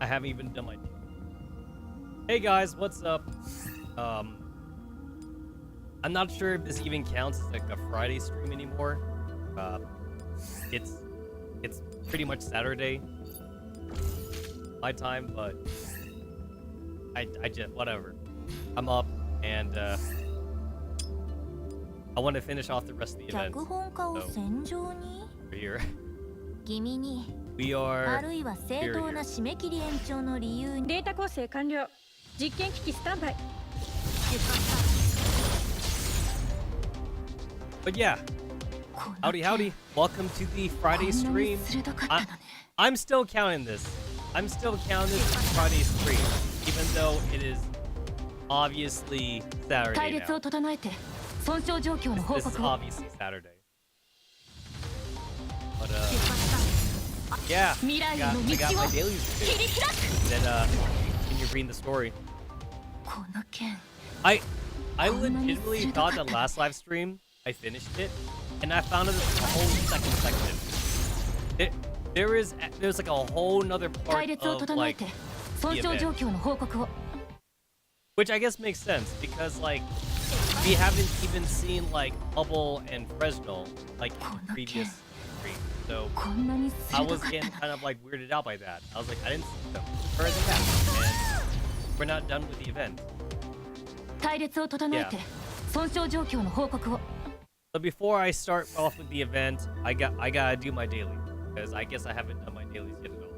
I haven't even done my. Hey guys, what's up? I'm not sure if this even counts as like a Friday stream anymore. It's pretty much Saturday my time, but I just whatever. I'm up and I want to finish off the rest of the event. So, we're here. We are here. But yeah, howdy. Welcome to the Friday stream. I'm still counting this. I'm still counting this as Friday stream, even though it is obviously Saturday now. This is obviously Saturday. But yeah, I got my dailies to do. Then continue reading the story. I legitimately thought that last live stream I finished it, and I found it a whole second section. There's like a whole nother part of like the event, which I guess makes sense because like we haven't even seen like Hubble and Fresnel like in the previous stream, so I was getting kind of like weirded out by that. I was like, I didn't see them. Where are they at? And we're not done with the event. Yeah. So before I start off with the event, I gotta do my daily, because I guess I haven't done my dailies yet at all.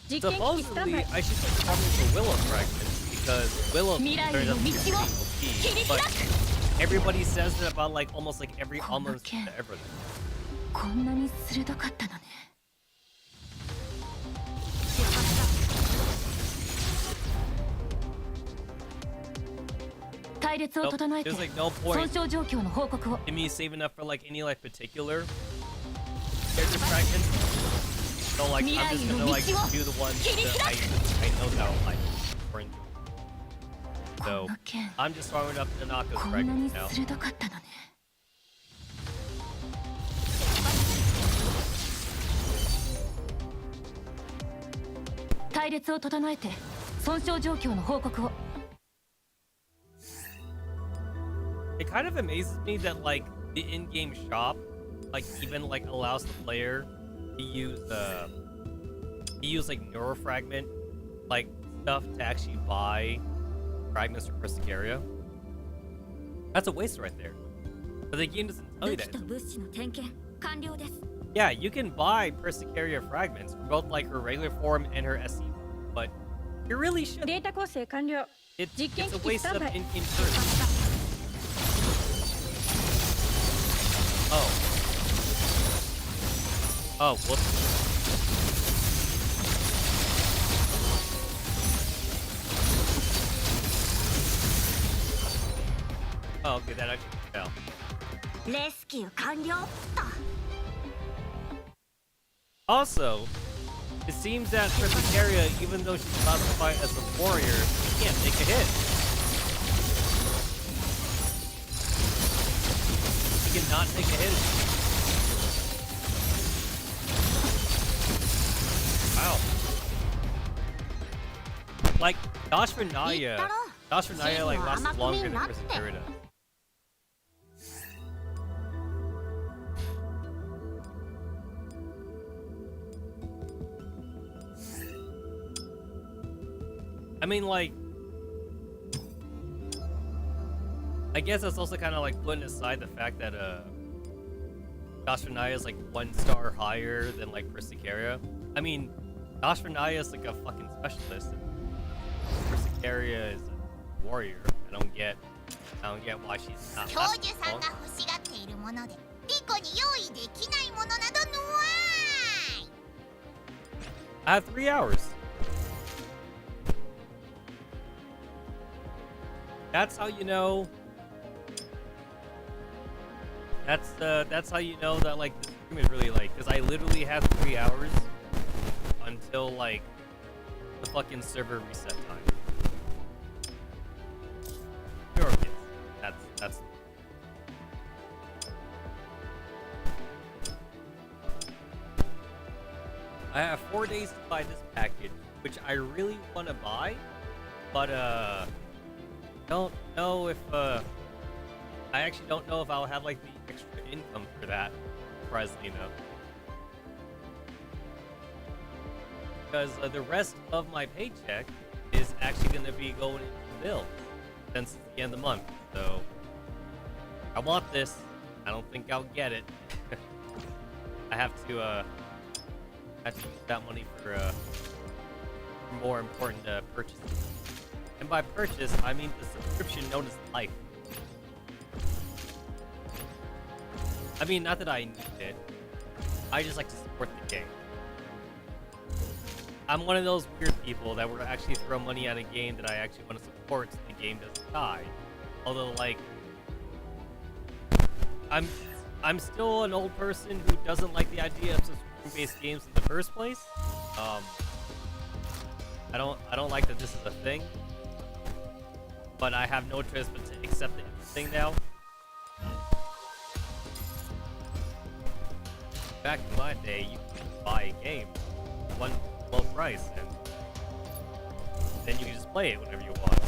Supposedly, I should be covering the Willow fragments, because Willow turns out to be a key, but everybody says it about like almost like every almost ever. Nope, there's like no point in me saving up for like any like particular character fragments. So like I'm just gonna like do the ones that I know that I'll like or enjoy. So I'm just throwing up the Nanako's fragments now. It kind of amazes me that like the in-game shop like even like allows the player to use like neurofragment like stuff to actually buy fragments for Persicaria. That's a waste right there. But the game doesn't tell you that. Yeah, you can buy Persicaria fragments for both like her regular form and her SE, but you really shouldn't. It's a waste of in-game currency. Oh, whoops. Oh, okay, that actually fell. Also, it seems that Persicaria, even though she's classified as a warrior, she can't take a hit. She cannot take a hit. Wow. Like, Dash for Naya like lasts longer than Persicaria does. I mean, like, I guess that's also kind of like putting aside the fact that Dashranaya is like 1 star higher than like Persicaria. I mean, Dashranaya is like a fucking specialist. Persicaria is a warrior. I don't get why she's not last long. I have 3 hours. That's how you know. That's how you know that like the stream is really like, because I literally have 3 hours until like the fucking server reset time. Sure, that's. I have 4 days to buy this package, which I really want to buy, but don't know if I actually don't know if I'll have like the extra income for that, surprisingly enough. Because the rest of my paycheck is actually going to be going into the bill since it's the end of the month. So I want this. I don't think I'll get it. I have to use that money for more important purchases. And by purchase, I mean the subscription known as Life. I mean, not that I need it. I just like to support the game. I'm one of those weird people that would actually throw money at a game that I actually want to support so the game doesn't die. Although, like, I'm still an old person who doesn't like the idea of subscription-based games in the first place. I don't like that this is a thing, but I have no choice but to accept it as a thing now. Back in my day, you could buy a game for one low price, and then you can just play it whenever you want.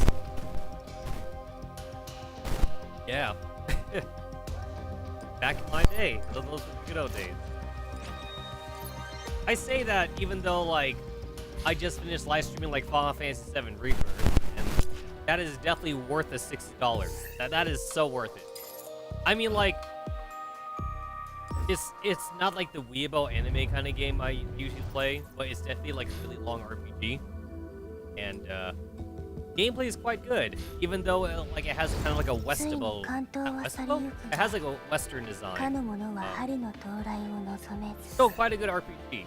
Yeah. Back in my day, those were the good old days. I say that even though, like, I just finished live streaming like Final Fantasy VII Rebirth, and that is definitely worth the $60. That is so worth it. I mean, like, it's not like the Weeaboo anime kind of game I usually play, but it's definitely like a really long RPG, and gameplay is quite good, even though like it has kind of like a Westabo. It has like a Western design. Still quite a good RPG.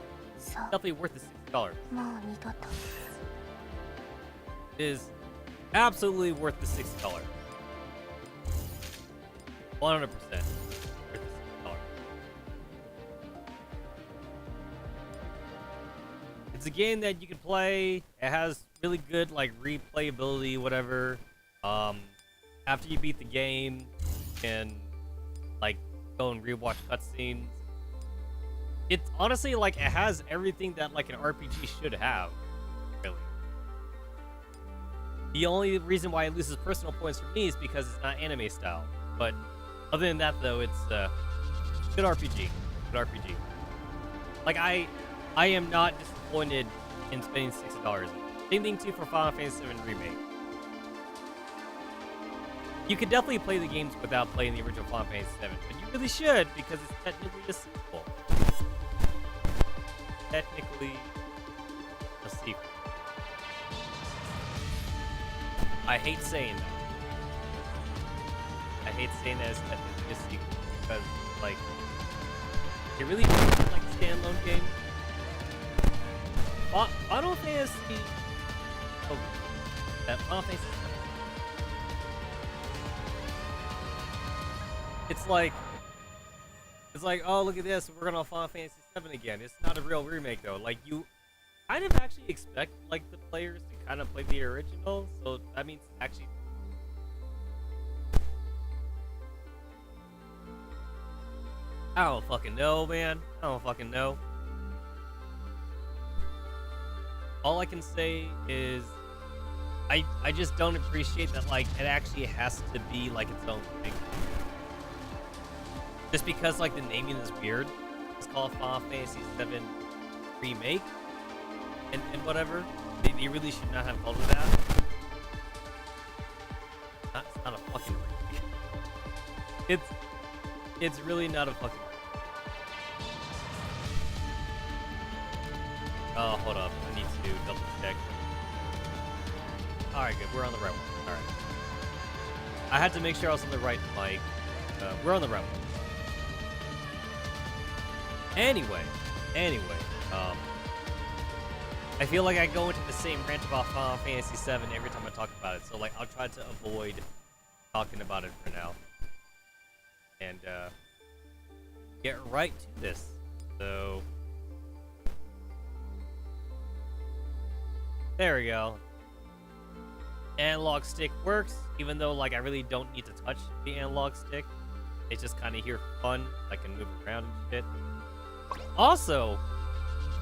Definitely worth the $60. It is absolutely worth the $60. 100%. It's a game that you can play. It has really good like replayability, whatever. After you beat the game, you can like go and rewatch cutscenes. It's honestly like it has everything that like an RPG should have. Really. The only reason why it loses personal points for me is because it's not anime style. But other than that, though, it's good RPG. Good RPG. Like I am not disappointed in spending $60. Same thing too for Final Fantasy VII Remake. You could definitely play the games without playing the original Final Fantasy VII, but you really should because it's technically a sequel. Technically a sequel. I hate saying that. I hate saying that it's technically a sequel because, like, it really feels like a standalone game. Final Fantasy. Oh, that Final Fantasy. It's like, oh, look at this, we're gonna Final Fantasy VII again. It's not a real remake though. Like, you kind of actually expect like the players to kind of play the original, so that means actually. I don't fucking know, man. I don't fucking know. All I can say is I just don't appreciate that like it actually has to be like its own thing. Just because like the naming is weird. It's called Final Fantasy VII Remake and whatever. They really should not have called it that. It's not a fucking remake. It's really not a fucking remake. Oh, hold up. I need to double check. Alright, good. We're on the right one. Alright. I had to make sure I was on the right mic. We're on the right one. Anyway. I feel like I go into the same rant about Final Fantasy VII every time I talk about it. So, like, I'll try to avoid talking about it for now. And, get right to this. So... There we go. Analog stick works, even though like I really don't need to touch the analog stick. It's just kind of here for fun. I can move around and shit. Also,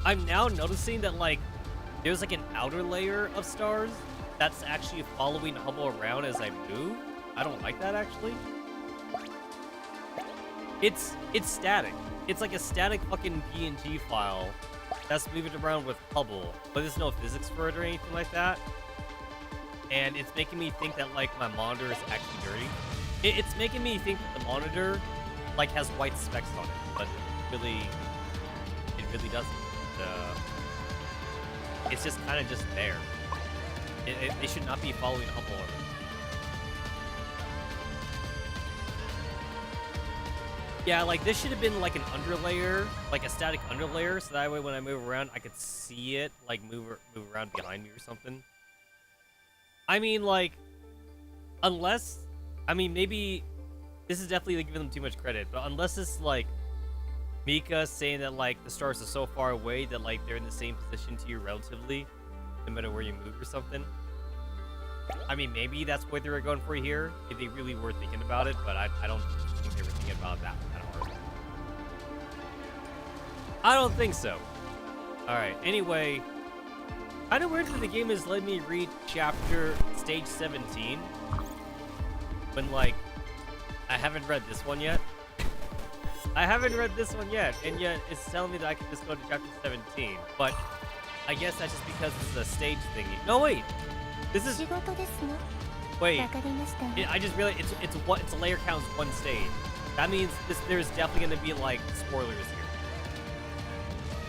I'm now noticing that like there's like an outer layer of stars that's actually following Hubble around as I move. I don't like that actually. It's static. It's like a static fucking PNG file that's moving around with Hubble, but there's no physics for it or anything like that. And it's making me think that like my monitor is actually dirty. It's making me think that the monitor like has white specks on it, but it really doesn't. It's just kind of just there. They should not be following Hubble over. Yeah, like this should have been like an underlayer, like a static underlayer, so that way when I move around, I could see it like move around behind me or something. I mean, like, unless, I mean, maybe this is definitely like, giving them too much credit, but unless it's like Mika saying that like the stars are so far away that like they're in the same position to you relatively, no matter where you move or something. I mean, maybe that's what they were going for here, if they really were thinking about it, but I don't think they were thinking about that kind of hard. I don't think so. Alright, anyway, kind of weird that the game is letting me read stage 17, when, like, I haven't read this one yet. I haven't read this one yet, and yet it's telling me that I can just go to chapter 17, but I guess that's just because it's a stage thingy. No, wait! This is... Wait, I just realized it's a layer count one stage. That means there's definitely gonna be like spoilers here.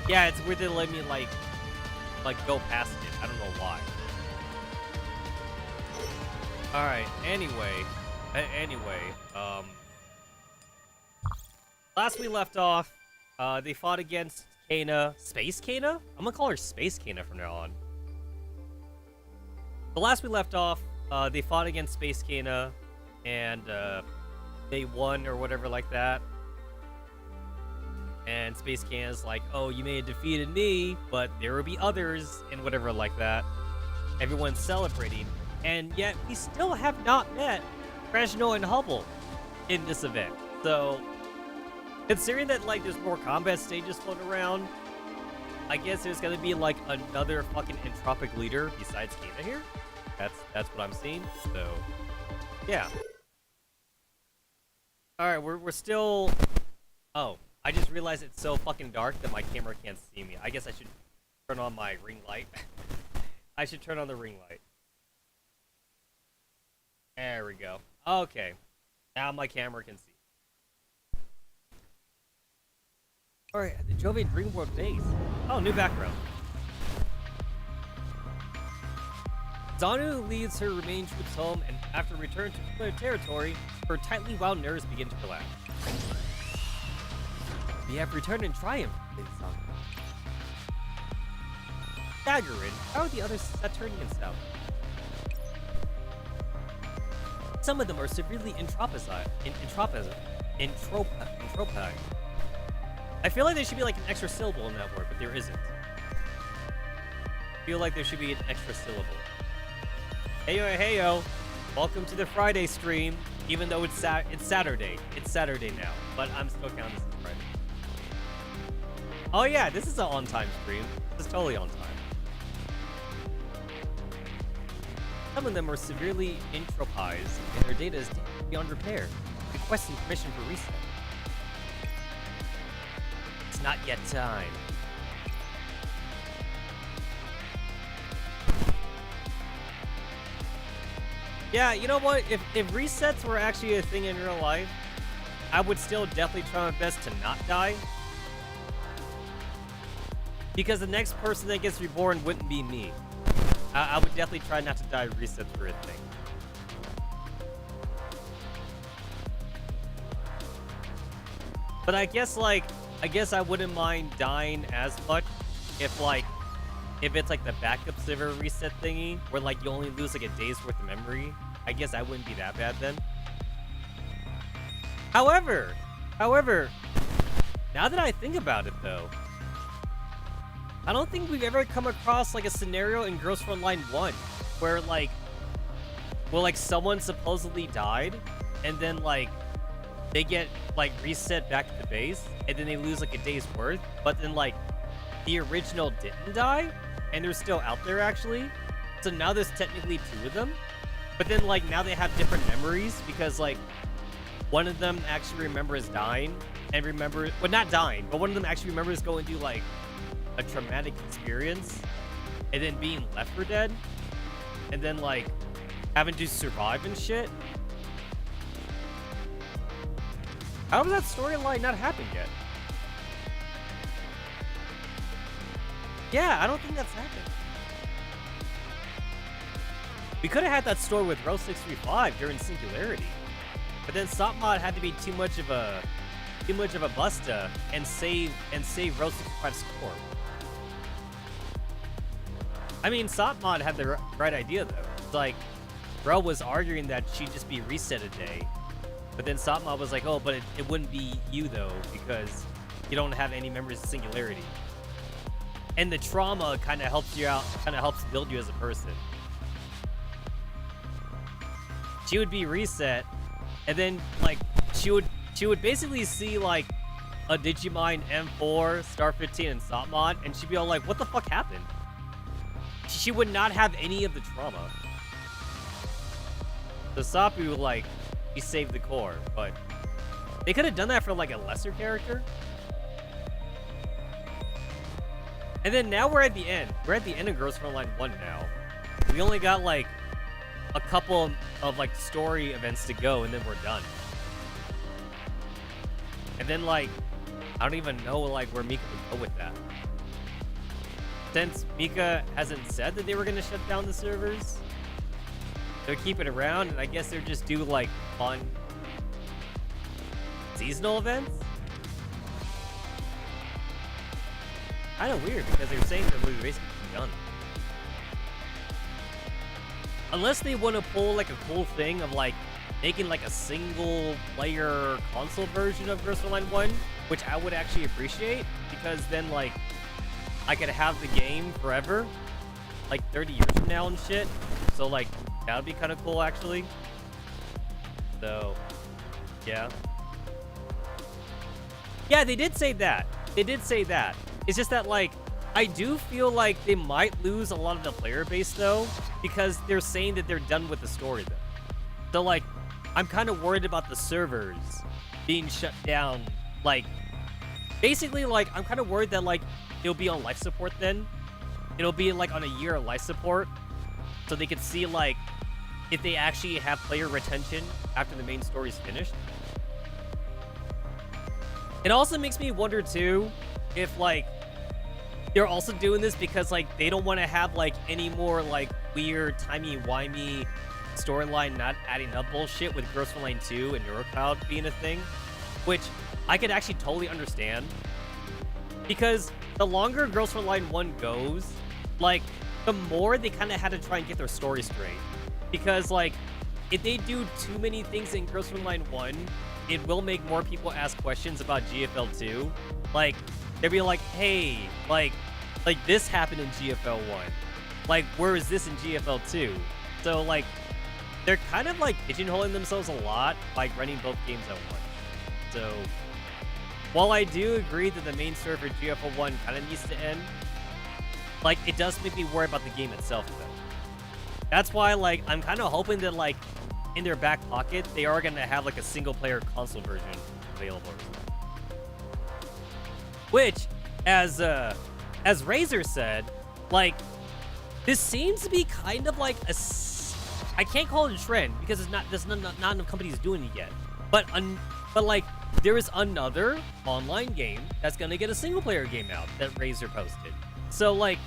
Yeah, it's weird they let me like go past it. I don't know why. All right. Anyway, last we left off, they fought against Kana, Space Kana. I'm gonna call her Space Kana from now on. The last we left off, they fought against Space Kana, and they won or whatever like that. And Space Kana's like, oh, you may have defeated me, but there will be others, and whatever like that. Everyone's celebrating, and yet we still have not met Reginald and Hubble in this event. So, considering that like there's more combat stages floating around, I guess there's gonna be like another fucking entropic leader besides Kana here. That's what I'm seeing. So, yeah. All right, we're still. Oh, I just realized it's so fucking dark that my camera can't see me. I guess I should turn on my ring light. I should turn on the ring light. There we go. Okay, now my camera can see. All right, the Jovian Dreamworld base. Oh, new background. Zanu leads her remaining troops home, and after return to familiar territory, her tightly wound nerves begin to relax. We have returned in triumph, Lady Zanu. Daggerin, how are the other Saturnians now? Some of them are severely entropized. I feel like there should be like an extra syllable in that word, but there isn't. I feel like there should be an extra syllable. Heyo, heyo! Welcome to the Friday stream, even though it's Saturday. It's Saturday now, but I'm still counting this as Friday. Oh yeah, this is an on-time stream. This is totally on time. Some of them are severely entropized, and their data is beyond repair, requesting permission for reset. It's not yet time. Yeah, you know what? If resets were actually a thing in real life, I would still definitely try my best to not die. Because the next person that gets reborn wouldn't be me. I would definitely try not to die resets for a thing. But I guess I wouldn't mind dying as much if it's like the backup server reset thingy, where like you only lose like a day's worth of memory. I guess I wouldn't be that bad then. However, now that I think about it though, I don't think we've ever come across like a scenario in Girls Frontline 1 where like someone supposedly died and then like they get like reset back to the base and then they lose like a day's worth, but then like the original didn't die and they're still out there actually. So now there's technically 2 of them, but then like now they have different memories because like one of them actually remembers dying and well, not dying, but one of them actually remembers going through like a traumatic experience and then being left for dead and then like having to survive and shit. How does that storyline not happen yet? Yeah, I don't think that's happened. We could have had that story with Row 635 during Singularity, but then Sopmod had to be too much of a busta and save Row 65's score. I mean, Sopmod had the right idea though. It's like, Bro was arguing that she'd just be reset a day, but then Sopmod was like, oh, but it wouldn't be you though because you don't have any memories of Singularity. And the trauma kind of helps you out, kind of helps build you as a person. She would be reset, and then like she would basically see like a Digimon M4, Star 15, and Sopmod, and she'd be all like, what the fuck happened? She would not have any of the trauma. So Sapu, like, he saved the core, but they could have done that for like a lesser character. And then now we're at the end. We're at the end of Girls Frontline 1 now. We only got like a couple of like story events to go and then we're done. And then like, I don't even know like where Mika would go with that. Since Mika hasn't said that they were gonna shut down the servers, they're keeping it around, and I guess they're just do like fun seasonal events. Kind of weird because they're saying that we're basically done. Unless they want to pull like a cool thing of like making like a single player console version of Girls Frontline 1, which I would actually appreciate because then like I could have the game forever, like 30 years from now and shit. So like that would be kind of cool actually. So yeah. Yeah, they did say that. They did say that. It's just that like I do feel like they might lose a lot of the player base though, because they're saying that they're done with the story though. So like I'm kind of worried about the servers being shut down. Like basically like I'm kind of worried that like it'll be on life support then. It'll be like on a year of life support so they can see like if they actually have player retention after the main story's finished. It also makes me wonder too if like they're also doing this because like they don't want to have like any more like weird timey-wimey storyline not adding up bullshit with Girls Frontline 2 and Eurocloud being a thing, which I could actually totally understand. Because the longer Girls Frontline 1 goes, like the more they kind of had to try and get their story straight. Because like if they do too many things in Girls Frontline 1, it will make more people ask questions about GFL 2. Like they'll be like, hey, like this happened in GFL 1. Like, where is this in GFL 2? So, like, they're kind of, like, pigeonholing themselves a lot by running both games at once. So, while I do agree that the main story for GFL 1 kind of needs to end, like, it does make me worry about the game itself, though. That's why, like, I'm kind of hoping that, like, in their back pocket, they are going to have, like, a single-player console version available or something. Which, as Razor said, like, this seems to be kind of like I can't call it a trend because there's not enough companies doing it yet. But like, there is another online game that's gonna get a single player game out that Razor posted. So like,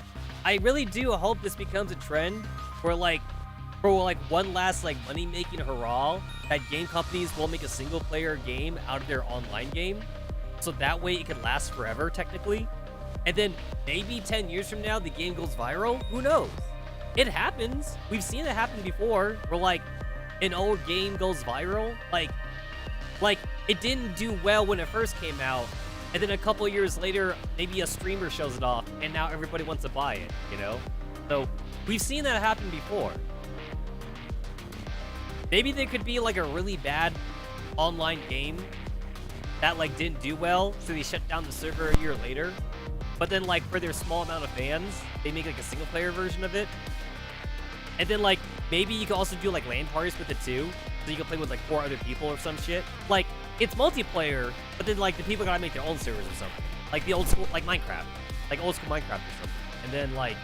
I really do hope this becomes a trend for one last like money making hurrah that game companies will make a single player game out of their online game. So that way it can last forever technically. And then maybe 10 years from now, the game goes viral. Who knows? It happens. We've seen it happen before where like an old game goes viral. Like it didn't do well when it first came out, And then a couple years later, maybe a streamer shows it off, and now everybody wants to buy it, you know? So, we've seen that happen before. Maybe there could be, like, a really bad online game that, like, didn't do well, so they shut down the server a year later. But then, like, for their small amount of fans, they make, like, a single-player version of it. And then, like, maybe you can also do, like, LAN parties with it, too. So you can play with, like, 4 other people or some shit. Like, it's multiplayer, but then, like, the people gotta make their own servers or something. Like the old school, like Minecraft. Like old school Minecraft or something. And then, like,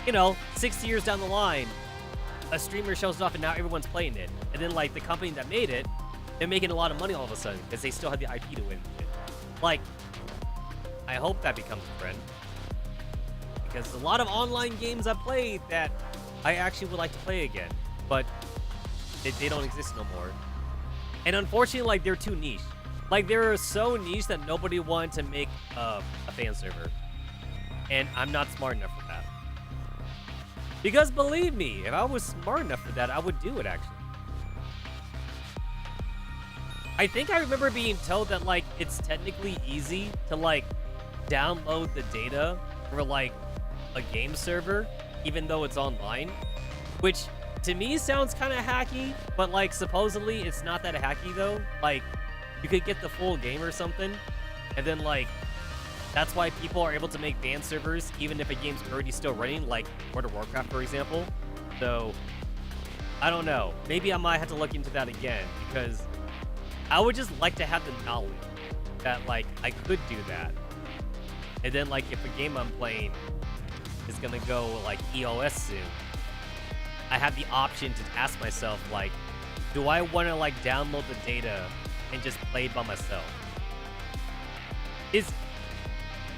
you know, 6 years down the line, a streamer shows it off and now everyone's playing it. And then, like, the company that made it, they're making a lot of money all of a sudden because they still have the IP to win it. Like, I hope that becomes a trend. Because a lot of online games I've played that I actually would like to play again. But they don't exist no more. And unfortunately, like, they're too niche. Like, they're so niche that nobody wanted to make a fan server. And I'm not smart enough for that. Because believe me, if I was smart enough for that, I would do it, actually. I think I remember being told that, like, it's technically easy to, like, download the data for, like, a game server, even though it's online. Which, to me, sounds kind of hacky, but, like, supposedly it's not that hacky, though. Like, you could get the full game or something, and then, like, that's why people are able to make fan servers, even if a game's already still running, like World of Warcraft, for example. So, I don't know. Maybe I might have to look into that again, because I would just like to have the knowledge that, like, I could do that. And then, like, if a game I'm playing is gonna go, like, EOS soon, I have the option to ask myself, like, do I want to, like, download the data and just play by myself?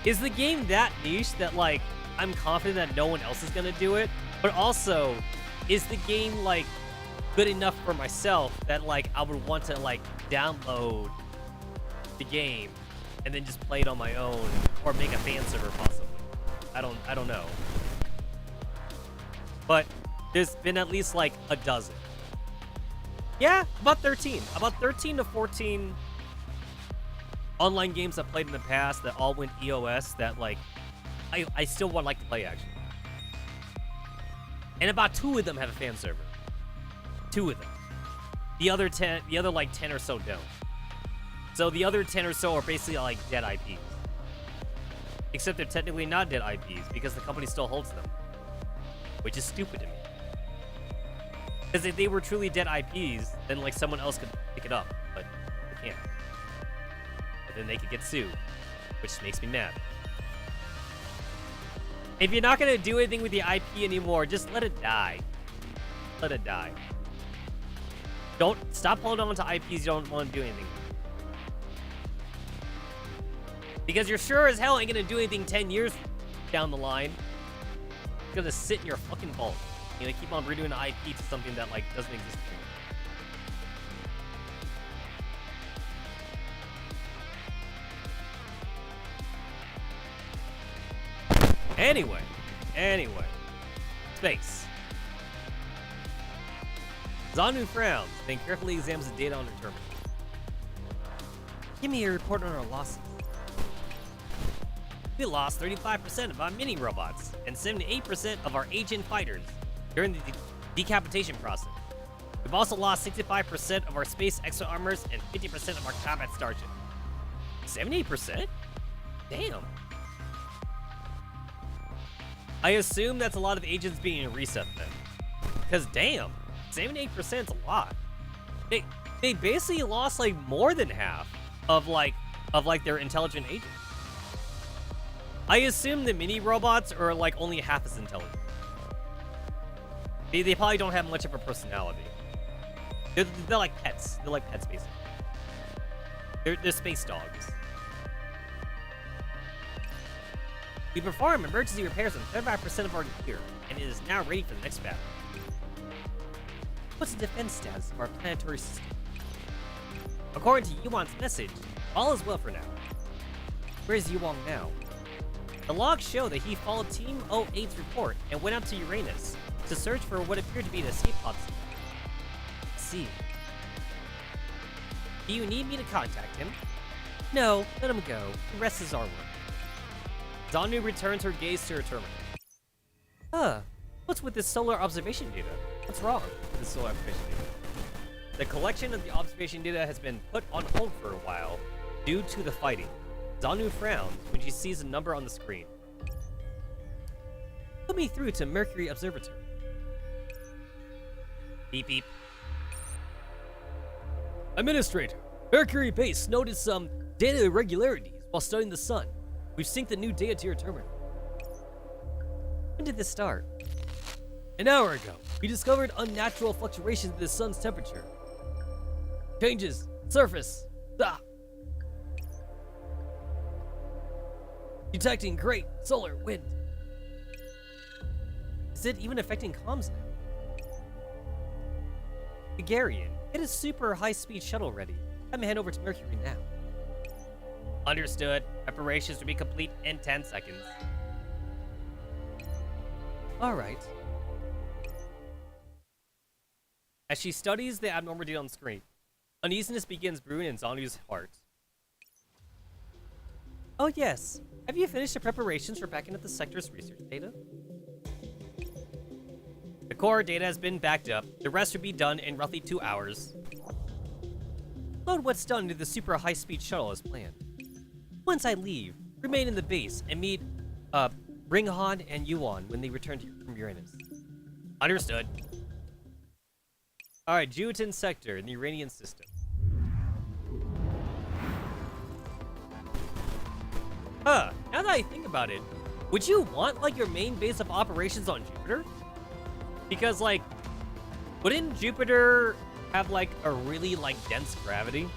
Is the game that niche that, like, I'm confident that no one else is gonna do it? But also, is the game, like, good enough for myself that, like, I would want to, like, download the game and then just play it on my own, or make a fan server possibly? I don't know. But there's been at least, like, a dozen. Yeah, about 13. About 13 to 14 online games I've played in the past that all went EOS that, like, I still would like to play, actually. And about 2 of them have a fan server. 2 of them. The other 10, like, 10 or so don't. So the other 10 or so are basically, like, dead IPs. Except they're technically not dead IPs, because the company still holds them. Which is stupid to me. Because if they were truly dead IPs, then, like, someone else could pick it up. But they can't. And then they could get sued. Which makes me mad. If you're not going to do anything with the IP anymore, just let it die. Let it die. Don't stop holding on to IPs you don't want to do anything with. Because you're sure as hell ain't going to do anything 10 years down the line. It's going to sit in your fucking vault. You know, keep on redoing the IP to something that, like, doesn't exist anymore. Anyway. Space. Zanu frowns, then carefully examines the data on her terminal. Give me a report on our losses. We lost 35% of our mini-robots and 78% of our agent fighters during the decapitation process. We've also lost 65% of our space exo-armors and 50% of our combat starship. 78%? Damn. I assume that's a lot of agents being reset then. Because damn, 78% is a lot. They basically lost, like, more than half of their intelligent agents. I assume the mini robots are, like, only half as intelligent. They probably don't have much of a personality. They're like pets. They're like pets, basically. They're space dogs. We perform emergency repairs on 35% of our gear, and it is now ready for the next battle. What's the defense status of our planetary system? According to Yuan's message, all is well for now. Where is Yuan now? The logs show that he followed Team 08's report and went up to Uranus to search for what appeared to be an escape pod. See. Do you need me to contact him? No, let him go. The rest is our work. Zanu returns her gaze to her terminal. Huh. What's with this solar observation data? What's wrong with this solar observation data? The collection of the observation data has been put on hold for a while due to the fighting. Zanu frowns when she sees a number on the screen. Put me through to Mercury Observatory. Beep beep. Administrator, Mercury Base noticed some data irregularities while studying the sun. We've synced the new data to your terminal. When did this start? An hour ago, we discovered unnatural fluctuations in the sun's temperature. Changes. Surface. Ah. Detecting great solar wind. Is it even affecting comms now? Gagarian, get a super high-speed shuttle ready. I'm gonna head over to Mercury now. Understood. Preparations to be complete in 10 seconds. Alright. As she studies the abnormal data on screen, uneasiness begins brewing in Zanu's heart. Oh yes. Have you finished the preparations for backing up the sector's research data? The core data has been backed up. The rest will be done in roughly 2 hours. Load what's done into the super high-speed shuttle as planned. Once I leave, remain in the base and meet Ringhan and Yuan when they return from Uranus. Understood. Alright, Jutin sector in the Uranian system. Huh, now that I think about it, would you want, like, your main base of operations on Jupiter? Because, like, wouldn't Jupiter have, like, a really, like, dense gravity?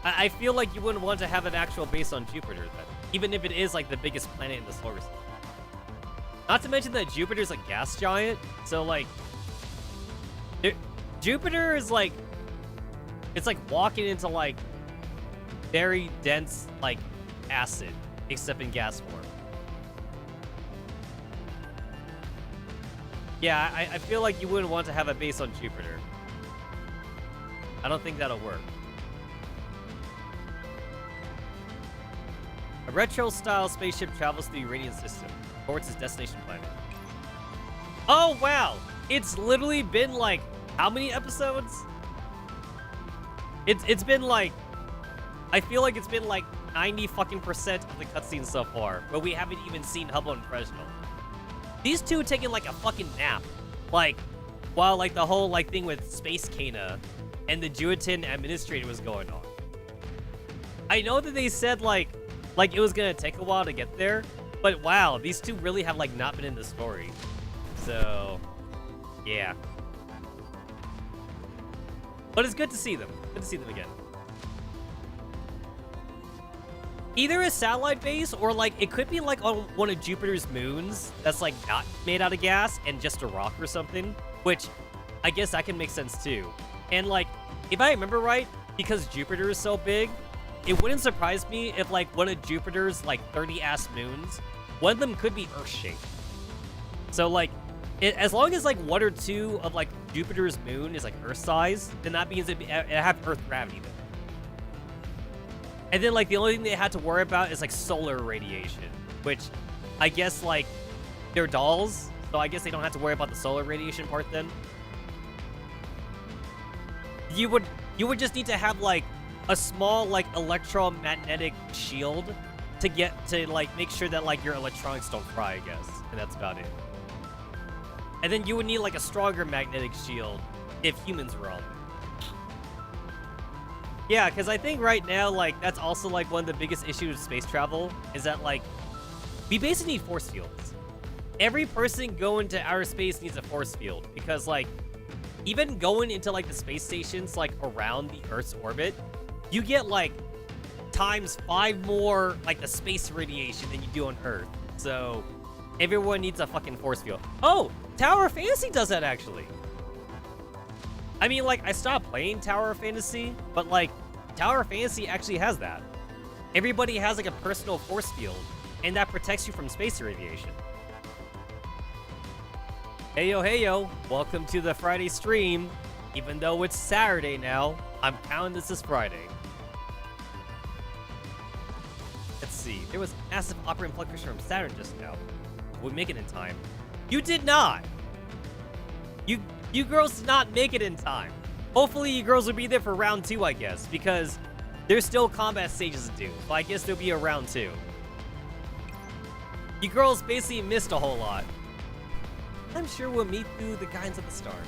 I feel like you wouldn't want to have an actual base on Jupiter, then, even if it is, like, the biggest planet in the solar system. Not to mention that Jupiter's a gas giant, so, like, Jupiter is, like, it's like walking into, like, very dense, like, acid, except in gas form. Yeah, I feel like you wouldn't want to have a base on Jupiter. I don't think that'll work. A retro-style spaceship travels through the Uranian system towards its destination planet. Oh, wow! It's literally been, like, how many episodes? It's been, like, I feel like it's been, like, 90% of the cutscenes so far, but we haven't even seen Hubble and Fresnel. These two taking, like, a fucking nap. Like, while, like, the whole, like, thing with Space Kana and the Jutin administrator was going on. I know that they said, like it was gonna take a while to get there, but wow, these two really have, like, not been in the story. So, yeah. But it's good to see them. Good to see them again. Either a satellite base or, like, it could be, like, on one of Jupiter's moons that's, like, not made out of gas and just a rock or something, which I guess that can make sense too. And, like, if I remember right, because Jupiter is so big, it wouldn't surprise me if, like, one of Jupiter's, like, 30-ass moons, one of them could be Earth-shaped. So, like, as long as, like, one or two of, like, Jupiter's moon is, like, Earth-size, then that means it have Earth gravity then. And then, like, the only thing they had to worry about is, like, solar radiation, which I guess, like, they're dolls, so I guess they don't have to worry about the solar radiation part then. You would just need to have, like, a small, like, electromagnetic shield to like, make sure that, like, your electronics don't fry, I guess. And that's about it. And then you would need, like, a stronger magnetic shield if humans were on there. Yeah, because I think right now, like, that's also, like, one of the biggest issues with space travel is that, like, we basically need force fields. Every person going to outer space needs a force field because, like, even going into, like, the space stations, like, around the Earth's orbit, you get, like, times 5 more, like, the space radiation than you do on Earth. So, everyone needs a fucking force field. Oh, Tower of Fantasy does that, actually. I mean, like, I stopped playing Tower of Fantasy, but, like, Tower of Fantasy actually has that. Everybody has, like, a personal force field, and that protects you from space radiation. Hey yo, welcome to the Friday stream. Even though it's Saturday now, I'm counting this as Friday. Let's see. There was massive operant plug from Saturn just now. We'll make it in time. You did not. You girls did not make it in time. Hopefully you girls will be there for round 2, I guess, because there's still combat stages to do. So I guess there'll be a round 2. You girls basically missed a whole lot. I'm sure we'll meet through the guidance of the stars.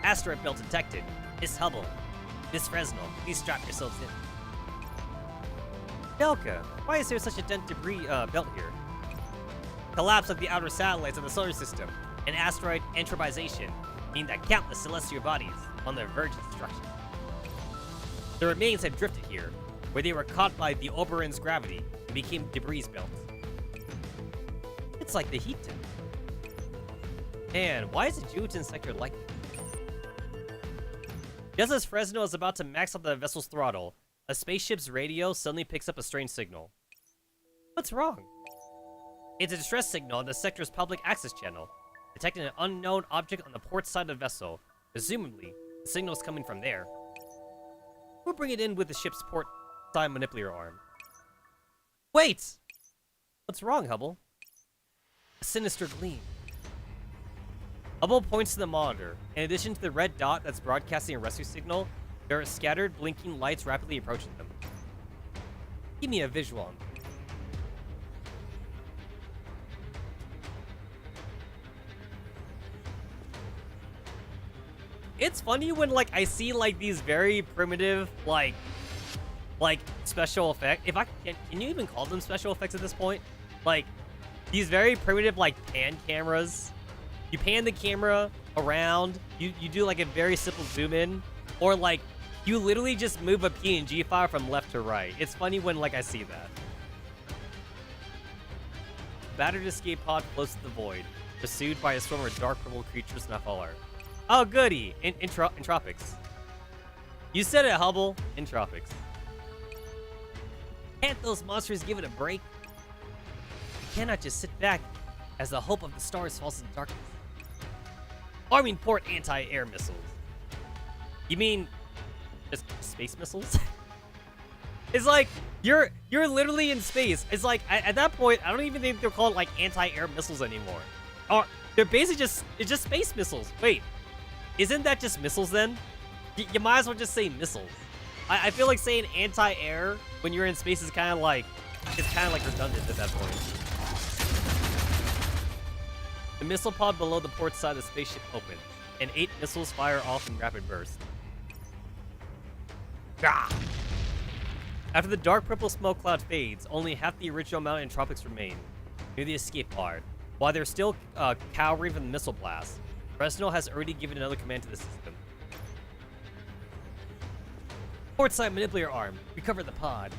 Asteroid belt detected. Miss Hubble. Miss Fresnel, please strap yourselves in. Delka, why is there such a dense debris belt here? Collapse of the outer satellites of the solar system and asteroid entropization mean that countless celestial bodies are on the verge of destruction. The remains have drifted here, where they were caught by the Oberon's gravity and became debris belts. It's like the heat temp. Man, why is the Jewton sector like this? Just as Fresno is about to max out the vessel's throttle, a spaceship's radio suddenly picks up a strange signal. What's wrong? It's a distress signal on the sector's public access channel, detecting an unknown object on the port side of the vessel. Presumably, the signal is coming from there. We'll bring it in with the ship's port side manipulator arm. Wait! What's wrong, Hubble? A sinister gleam. Hubble points to the monitor. In addition to the red dot that's broadcasting a rescue signal, there are scattered, blinking lights rapidly approaching them. Give me a visual on them. It's funny when, like, I see, like, these very primitive, like special effects. If I can you even call them special effects at this point? Like, these very primitive, like, pan cameras. You pan the camera around, you do, like, a very simple zoom in, or, like, you literally just move a PNG file from left to right. It's funny when, like, I see that. Battered escape pod floats to the void, pursued by a swarm of dark purple creatures not all art. Oh, goody! Entropics. You said it, Hubble. Entropics. Can't those monsters give it a break? We cannot just sit back as the hope of the stars falls into darkness. Arming port anti-air missiles. You mean just space missiles? It's like you're literally in space. It's like at that point, I don't even think they're called like anti-air missiles anymore. Or they're basically just space missiles. Wait. Isn't that just missiles then? You might as well just say missiles. I feel like saying anti-air when you're in space is kind of like, it's kind of like redundant at that point. The missile pod below the port side of the spaceship opens, and 8 missiles fire off in rapid bursts. Gah! After the dark purple smoke cloud fades, only half the original amount of entropics remain, near the escape pod. While they're still cowering from the missile blast, Fresnel has already given another command to the system. Port side manipulator arm, recover the pod.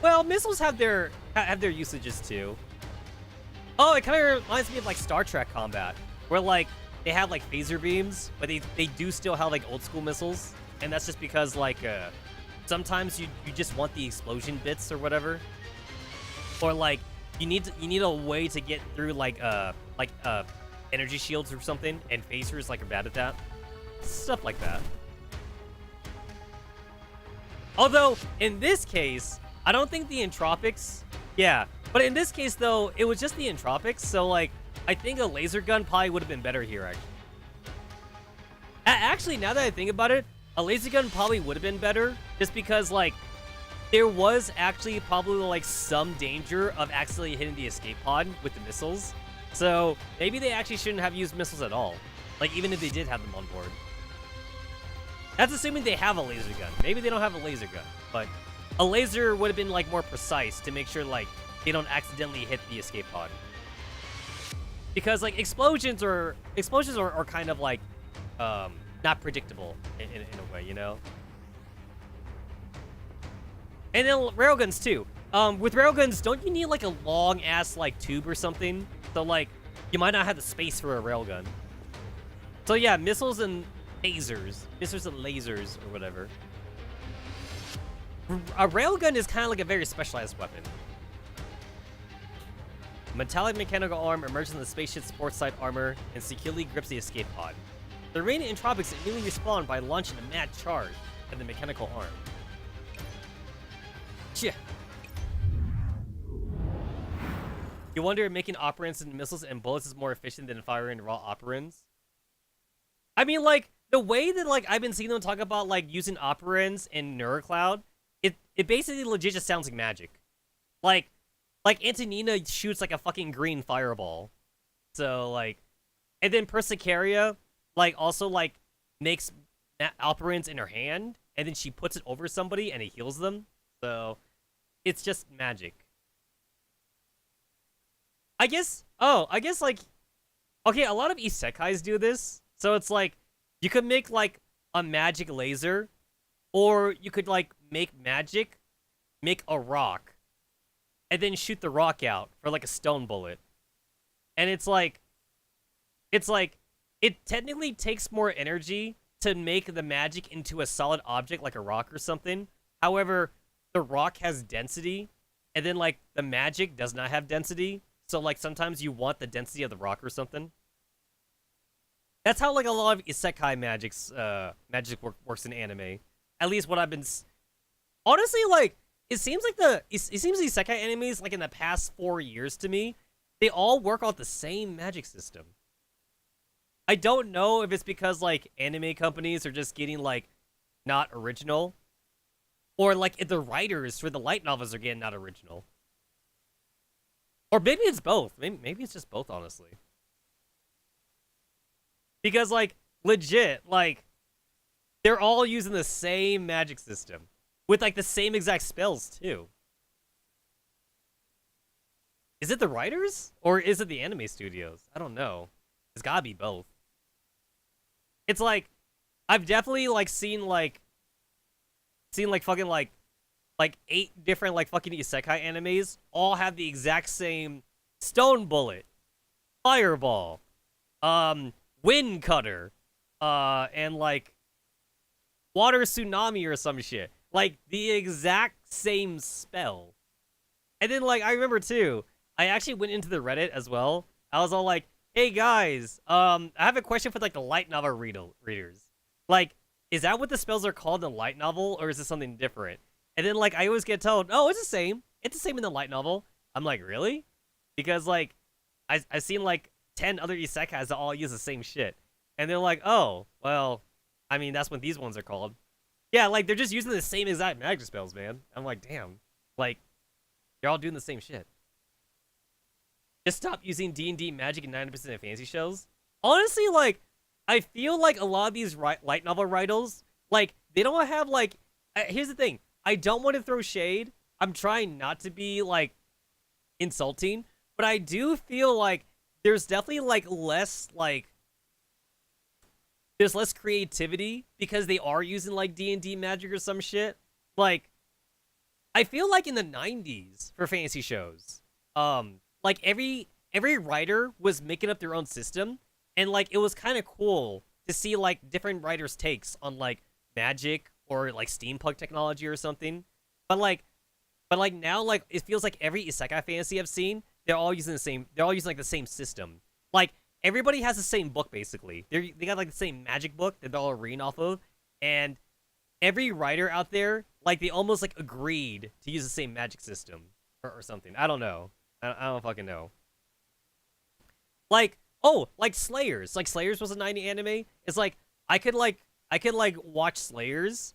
Well, missiles have their usages too. Oh, it kind of reminds me of like Star Trek combat, where like they have like phaser beams, but they do still have like old school missiles, and that's just because like sometimes you just want the explosion bits or whatever, or like you need a way to get through like energy shields or something, and phasers like are bad at that, stuff like that. Although in this case, I don't think the entropics. Yeah, but in this case though, it was just the entropics, so like I think a laser gun probably would have been better here actually. Actually, now that I think about it, a laser gun probably would have been better, just because, like, there was actually probably, like, some danger of accidentally hitting the escape pod with the missiles. So, maybe they actually shouldn't have used missiles at all. Like, even if they did have them on board. That's assuming they have a laser gun. Maybe they don't have a laser gun, but a laser would have been, like, more precise to make sure, like, they don't accidentally hit the escape pod. Because, like, explosions are kind of, like, not predictable in a way, you know? And then railguns too. With railguns, don't you need like a long ass like tube or something? So like, you might not have the space for a railgun. So yeah, missiles and lasers. Missiles and lasers or whatever. A railgun is kind of like a very specialized weapon. A metallic mechanical arm emerges from the spaceship's port side armor and securely grips the escape pod. The remaining entropics immediately respawn by launching a mad charge at the mechanical arm. Shit. You wonder if making operants and missiles and bullets is more efficient than firing raw operands? I mean, like, the way that, like, I've been seeing them talk about, like, using operands in NeuroCloud, it basically legit just sounds like magic. Like Antonina shoots, like, a fucking green fireball. So, like, and then Persicaria, like, also, like, makes operands in her hand, and then she puts it over somebody, and it heals them. So, it's just magic. I guess, like, okay, a lot of isekais do this. So it's like, you could make, like, a magic laser, or you could, like, make a rock, and then shoot the rock out for, like, a stone bullet. And it technically takes more energy to make the magic into a solid object, like a rock or something. However, the rock has density, and then, like, the magic does not have density. So, like, sometimes you want the density of the rock or something. That's how, like, a lot of isekai magic works in anime. At least what I've been... Honestly, like, it seems the isekai animes, like, in the past 4 years to me, they all work off the same magic system. I don't know if it's because, like, anime companies are just getting, like, not original. Or, like, if the writers for the light novels are getting not original. Or maybe it's both. Maybe it's just both, honestly. Because, like, legit, like, they're all using the same magic system. With, like, the same exact spells, too. Is it the writers? Or is it the anime studios? I don't know. It's gotta be both. It's like, I've definitely, like, seen fucking, like 8 different, like, fucking isekai animes all have the exact same stone bullet, fireball, wind cutter, and, like, water tsunami or some shit. Like, the exact same spell. And then, like, I remember, too, I actually went into the Reddit as well. I was all like, hey, guys, I have a question for, like, the light novel readers. Like, is that what the spells are called in the light novel, or is it something different? And then, like, I always get told, oh, it's the same. It's the same in the light novel. I'm like, really? Because, like, I've seen, like, 10 other isekais that all use the same shit. And they're like, oh, well, I mean, that's what these ones are called. Yeah, like, they're just using the same exact magic spells, man. I'm like, damn. Like, you're all doing the same shit. Just stop using D&D magic in 90% of fantasy shows. Honestly, like, I feel like a lot of these light novel writers, like, they don't have, like... here's the thing. I don't want to throw shade. I'm trying not to be, like, insulting. But I do feel like there's definitely, like, less, like... There's less creativity because they are using, like, D&D magic or some shit. Like, I feel like in the 90s for fantasy shows, like, every writer was making up their own system. And, like, it was kind of cool to see, like, different writers' takes on, like, magic or, like, steampunk technology or something. But now, like, it feels like every isekai fantasy I've seen, they're all using, like, the same system. Like, everybody has the same book, basically. They got, like, the same magic book that they're all reading off of. And every writer out there, like, they almost, like, agreed to use the same magic system or something. I don't know. I don't fucking know. Like, oh, like Slayers. Like, Slayers was a 90 anime. It's like, I could watch Slayers,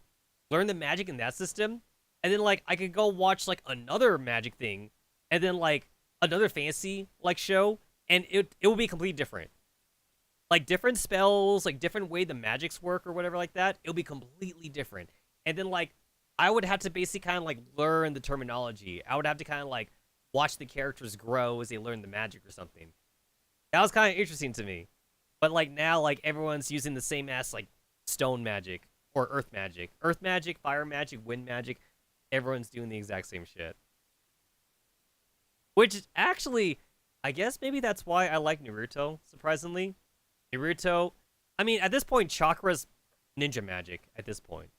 learn the magic in that system, and then, like, I could go watch, like, another magic thing, and then, like, another fantasy, like, show, and it will be completely different. Like, different spells, like, different way the magics work or whatever like that, it'll be completely different. And then, like, I would have to basically kind of, like, learn the terminology. I would have to kind of, like, watch the characters grow as they learn the magic or something. That was kind of interesting to me. But, like, now, like, everyone's using the same ass, like, stone magic or earth magic. Earth magic, fire magic, wind magic. Everyone's doing the exact same shit. Which, actually, I guess maybe that's why I like Naruto, surprisingly. Naruto, I mean, at this point, Chakra's ninja magic, at this point.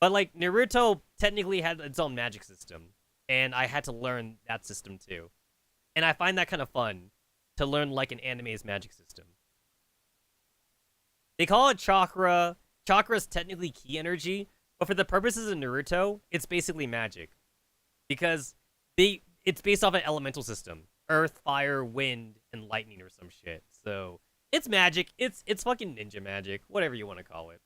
But like Naruto technically had its own magic system, and I had to learn that system too. And I find that kind of fun to learn like an anime's magic system. They call it chakra. Chakra is technically ki energy, but for the purposes of Naruto, it's basically magic. Because it's based off an elemental system. Earth, fire, wind, and lightning or some shit. So it's magic. It's fucking ninja magic. Whatever you want to call it.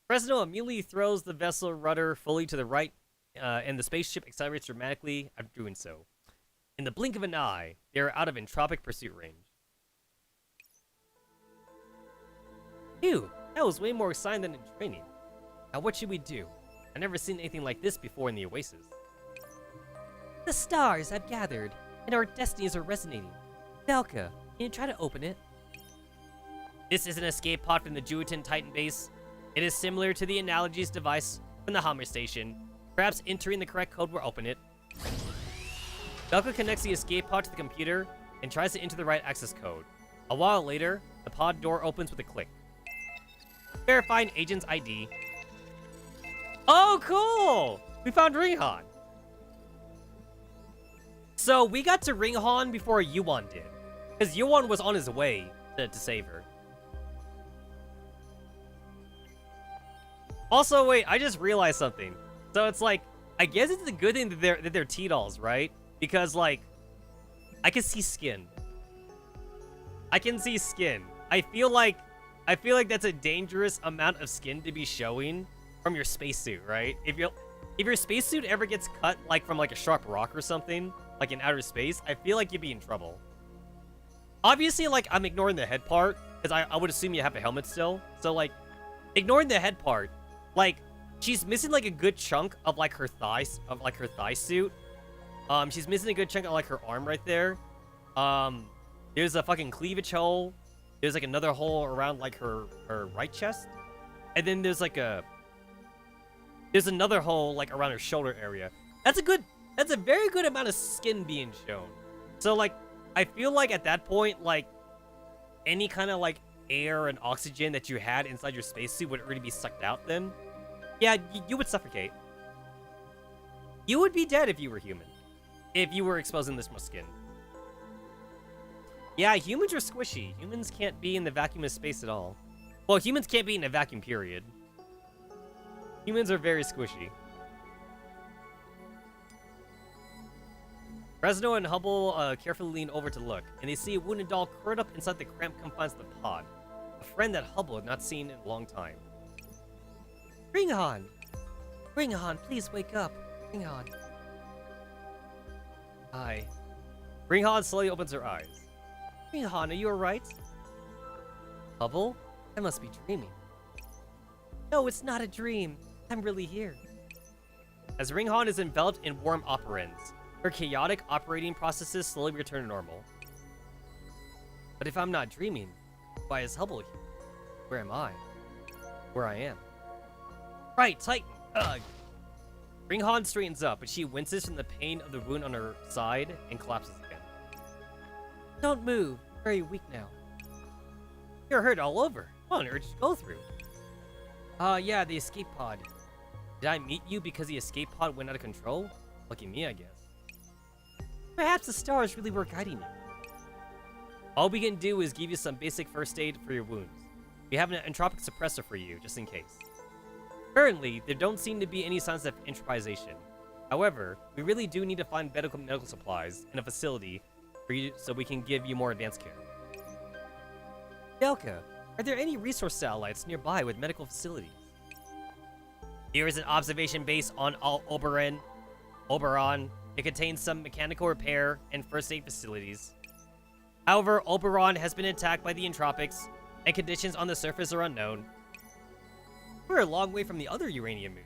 Fresno immediately throws the vessel rudder fully to the right, and the spaceship accelerates dramatically after doing so. In the blink of an eye, they are out of entropic pursuit range. Phew, that was way more exciting than in training. Now what should we do? I've never seen anything like this before in the Oasis. The stars have gathered, and our destinies are resonating. Velka, can you try to open it? This is an escape pod from the Juiten Titan base. It is similar to the Analogies device from the Hammer Station. Perhaps entering the correct code will open it. Velka connects the escape pod to the computer and tries to enter the right access code. A while later, the pod door opens with a click. Verifying agent's ID. Oh, cool! We found Ringhan. So we got to Ringhan before Yuan did. Because Yuan was on his way to save her. Also, wait, I just realized something. So it's like, I guess it's a good thing that they're T-dolls, right? Because, like, I can see skin. I can see skin. I feel like that's a dangerous amount of skin to be showing from your spacesuit, right? If your spacesuit ever gets cut, like, from, like, a sharp rock or something, like in outer space, I feel like you'd be in trouble. Obviously, like, I'm ignoring the head part, because I would assume you have a helmet still. So, like, ignoring the head part, like, she's missing, like, a good chunk of, like, her thighs, of, like, her thigh suit. She's missing a good chunk of, like, her arm right there. There's a fucking cleavage hole. There's, like, another hole around, like, her right chest. And then there's, like, there's another hole, like, around her shoulder area. That's a very good amount of skin being shown. So, like, I feel like at that point, like, any kind of, like, air and oxygen that you had inside your spacesuit would already be sucked out then. Yeah, you would suffocate. You would be dead if you were human. If you were exposing this much skin. Yeah, humans are squishy. Humans can't be in the vacuum of space at all. Well, humans can't be in a vacuum, period. Humans are very squishy. Fresno and Hubble carefully lean over to look, and they see a wounded doll curled up inside the cramped confines of the pod. A friend that Hubble had not seen in a long time. Ringhan! Ringhan, please wake up. Ringhan. Hi. Ringhan slowly opens her eyes. Ringhan, are you alright? Hubble? I must be dreaming. No, it's not a dream. I'm really here. As Ringhan is enveloped in warm operands, her chaotic operating processes slowly return to normal. But if I'm not dreaming, why is Hubble here? Where am I? Where I am. Right, Titan! Ugh! Ringhan straightens up, but she winces from the pain of the wound on her side and collapses again. Don't move. Very weak now. You're hurt all over. What on earth did you go through? Yeah, the escape pod. Did I meet you because the escape pod went out of control? Lucky me, I guess. Perhaps the stars really were guiding you. All we can do is give you some basic first aid for your wounds. We have an entropic suppressor for you, just in case. Currently, there don't seem to be any signs of entropization. However, we really do need to find medical supplies and a facility for you so we can give you more advanced care. Delka, are there any resource satellites nearby with medical facilities? Here is an observation base on Oberon. It contains some mechanical repair and first aid facilities. However, Oberon has been attacked by the entropics, and conditions on the surface are unknown. We're a long way from the other uranium moon,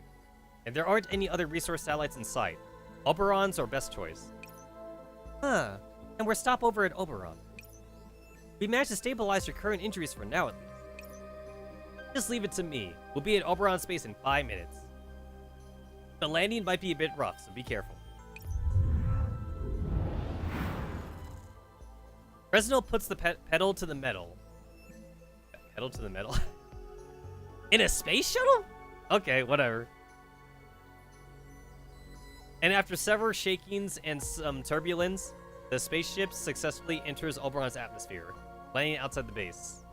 and there aren't any other resource satellites in sight. Oberon's our best choice. Huh, and we're stopover at Oberon. We managed to stabilize your current injuries for now at least. Just leave it to me. We'll be at Oberon space in 5 minutes. The landing might be a bit rough, so be careful. Fresno puts the pedal to the metal. Pedal to the metal? In a space shuttle? Okay, whatever. And after several shakings and some turbulence, the spaceship successfully enters Oberon's atmosphere, landing outside the base.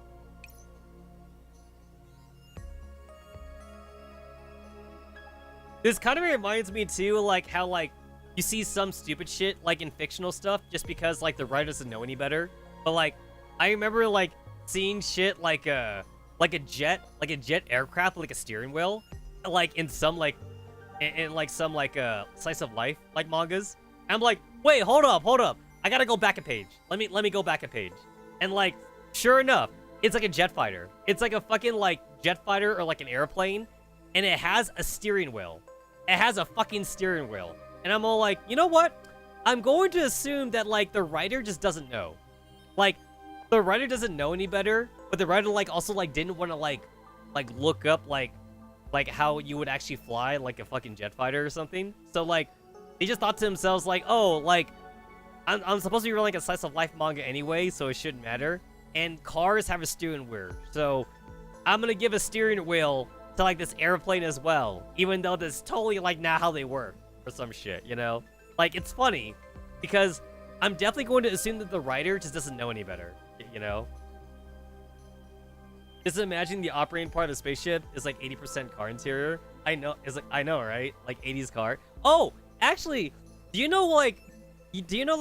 This kind of reminds me too, like how like you see some stupid shit like in fictional stuff just because like the writer doesn't know any better. But like I remember like seeing shit like a jet aircraft with like a steering wheel, like in some like in like some like slice of life like mangas. And I'm like, wait, hold up. I gotta go back a page. Let me go back a page. And like, sure enough, it's like a jet fighter. It's like a fucking like jet fighter or like an airplane, and it has a steering wheel. It has a fucking steering wheel. And I'm all like, you know what? I'm going to assume that like the writer just doesn't know. Like, the writer doesn't know any better, but the writer like also like didn't want to like look up like how you would actually fly like a fucking jet fighter or something. So like they just thought to themselves like, oh, like I'm supposed to be like a slice of life manga anyway, so it shouldn't matter. And cars have a steering wheel, so I'm gonna give a steering wheel to like this airplane as well, even though that's totally like not how they work or some shit, you know? Like, it's funny because I'm definitely going to assume that the writer just doesn't know any better, you know? Just imagine the operating part of the spaceship is like 80% car interior. I know, right? Like 80s car. Oh, actually, do you know like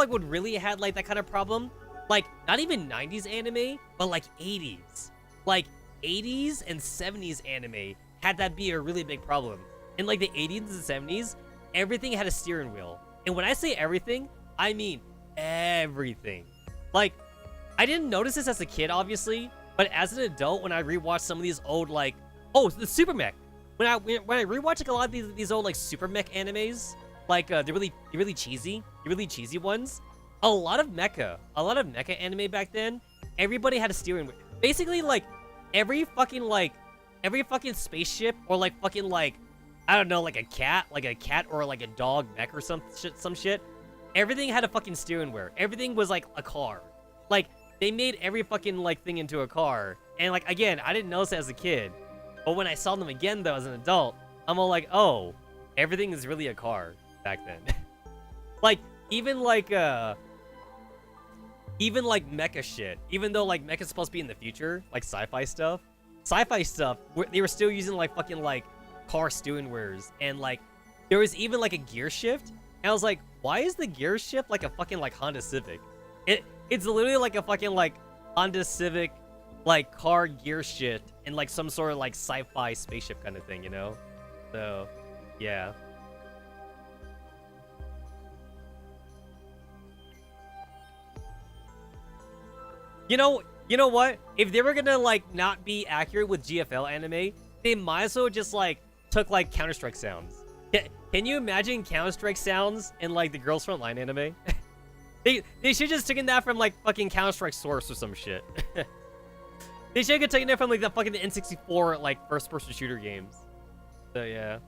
what really had like that kind of problem? Like, not even 90s anime, but like 80s. Like 80s and 70s anime had that be a really big problem. In like the 80s and 70s, everything had a steering wheel. And when I say everything, I mean everything. Like, I didn't notice this as a kid, obviously, but as an adult, when I rewatched some of these old like, oh, the Super Mech. When I rewatch like a lot of these old like Super Mech animes, like the really cheesy ones, a lot of mecha anime back then, everybody had a steering wheel. Basically, like every fucking spaceship or like fucking like, I don't know, like a cat or like a dog mech or some shit. Everything had a fucking steering wheel. Everything was like a car. Like they made every fucking like thing into a car. And like again, I didn't notice it as a kid, but when I saw them again though as an adult, I'm all like, oh, everything is really a car back then. Like even like mecha shit. Even though like mecha's supposed to be in the future, like sci-fi stuff, they were still using like fucking like car steering wheels, and like there was even like a gear shift. And I was like, why is the gear shift like a fucking like Honda Civic? It's literally like a fucking like Honda Civic like car gear shift in like some sort of like sci-fi spaceship kind of thing, you know? So yeah. You know what? If they were gonna like not be accurate with GFL anime, they might as well just like took like Counter-Strike sounds. Can you imagine Counter-Strike sounds in like the Girls Front Line anime? They should just taken that from like fucking Counter-Strike Source or some shit. They should have taken it from like the fucking N64 like first-person shooter games. So yeah.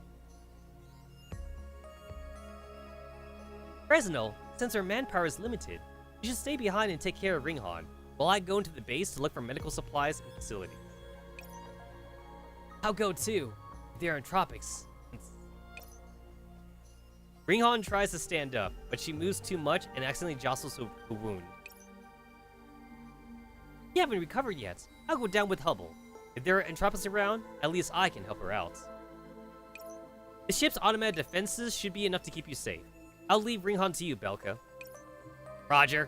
Fresnel, since our manpower is limited, you should stay behind and take care of Ringhan, while I go into the base to look for medical supplies and facilities. I'll go too. They're in tropics. Ringhan tries to stand up, but she moves too much and accidentally jostles a wound. You haven't recovered yet. I'll go down with Hubble. If there are entropics around, at least I can help her out. The ship's automatic defenses should be enough to keep you safe. I'll leave Ringhan to you, Belka. Roger.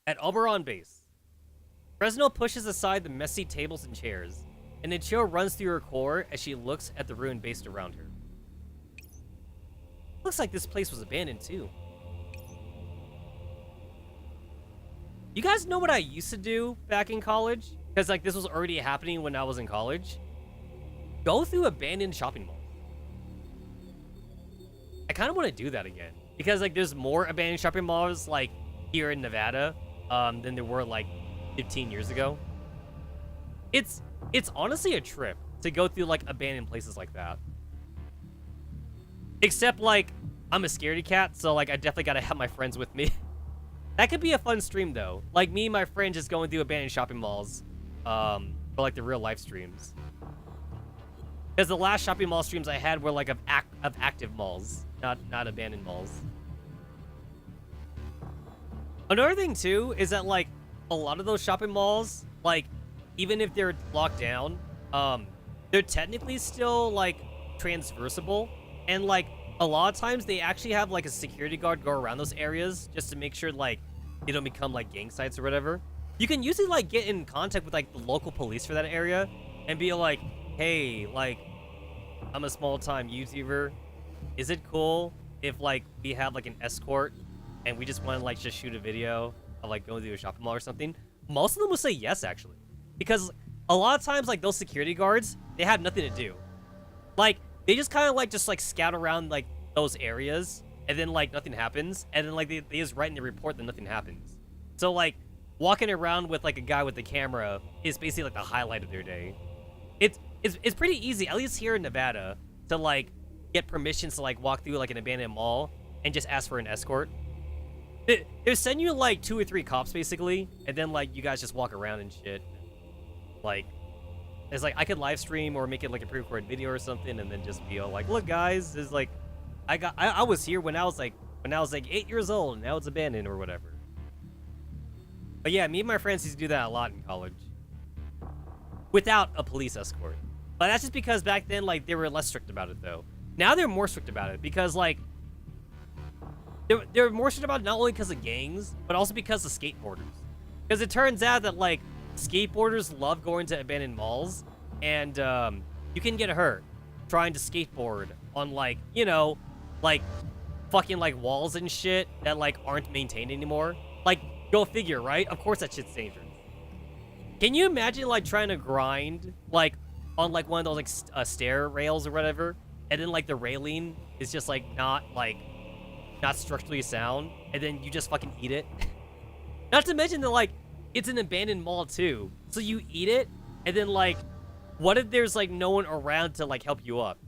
At Oberon base, Fresnel pushes aside the messy tables and chairs, and a chill runs through her core as she looks at the ruined base around her. Looks like this place was abandoned too. You guys know what I used to do back in college? Because like this was already happening when I was in college. Go through abandoned shopping malls. I kind of want to do that again. Because like there's more abandoned shopping malls like here in Nevada than there were like 15 years ago. It's honestly a trip to go through like abandoned places like that. Except like I'm a scaredy cat, so like I definitely gotta have my friends with me. That could be a fun stream though. Like me and my friend just going through abandoned shopping malls for like the real live streams. Because the last shopping mall streams I had were like of active malls, not abandoned malls. Another thing too is that like a lot of those shopping malls, like even if they're locked down, they're technically still like transversible, and like a lot of times they actually have like a security guard go around those areas just to make sure like they don't become like gang sites or whatever. You can usually like get in contact with like the local police for that area and be like, hey, like I'm a small time YouTuber. Is it cool if like we have like an escort and we just want to like just shoot a video of like going to a shopping mall or something? Most of them will say yes, actually, because a lot of times like those security guards, they have nothing to do. Like they just kind of like scout around like those areas, and then like nothing happens, and then like they just write in the report that nothing happens. So like walking around with like a guy with the camera is basically like the highlight of their day. It's pretty easy, at least here in Nevada, to like get permissions to like walk through like an abandoned mall and just ask for an escort. They send you like 2 or 3 cops basically, and then like you guys just walk around and shit. Like it's like I could live stream or make it like a pre-recorded video or something, and then just be all like, look guys, it's like I was here when I was like 8 years old, and now it's abandoned or whatever. But yeah, me and my friends used to do that a lot in college without a police escort. But that's just because back then like they were less strict about it though. Now they're more strict about it because like they're more strict about it not only because of gangs, but also because of skateboarders. Because it turns out that like skateboarders love going to abandoned malls, and you can get hurt trying to skateboard on like, you know, like fucking like walls and shit that like aren't maintained anymore. Like, go figure, right? Of course that shit's dangerous. Can you imagine like trying to grind like on like one of those like stair rails or whatever, and then like the railing is just like not structurally sound, and then you just fucking eat it? Not to mention that like it's an abandoned mall too, so you eat it, and then like what if there's like no one around to like help you up?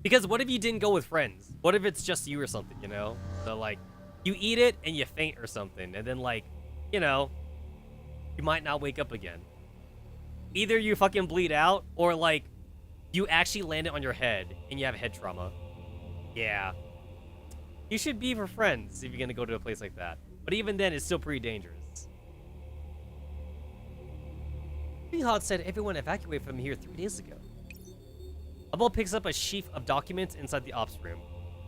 Because what if you didn't go with friends? What if it's just you or something, you know? So like you eat it and you faint or something, and then like, you know, you might not wake up again. Either you fucking bleed out, or like you actually land it on your head and you have head trauma. Yeah. You should be for friends if you're gonna go to a place like that. But even then, it's still pretty dangerous. Hot said everyone evacuated from here 3 days ago. Abel picks up a sheaf of documents inside the ops room.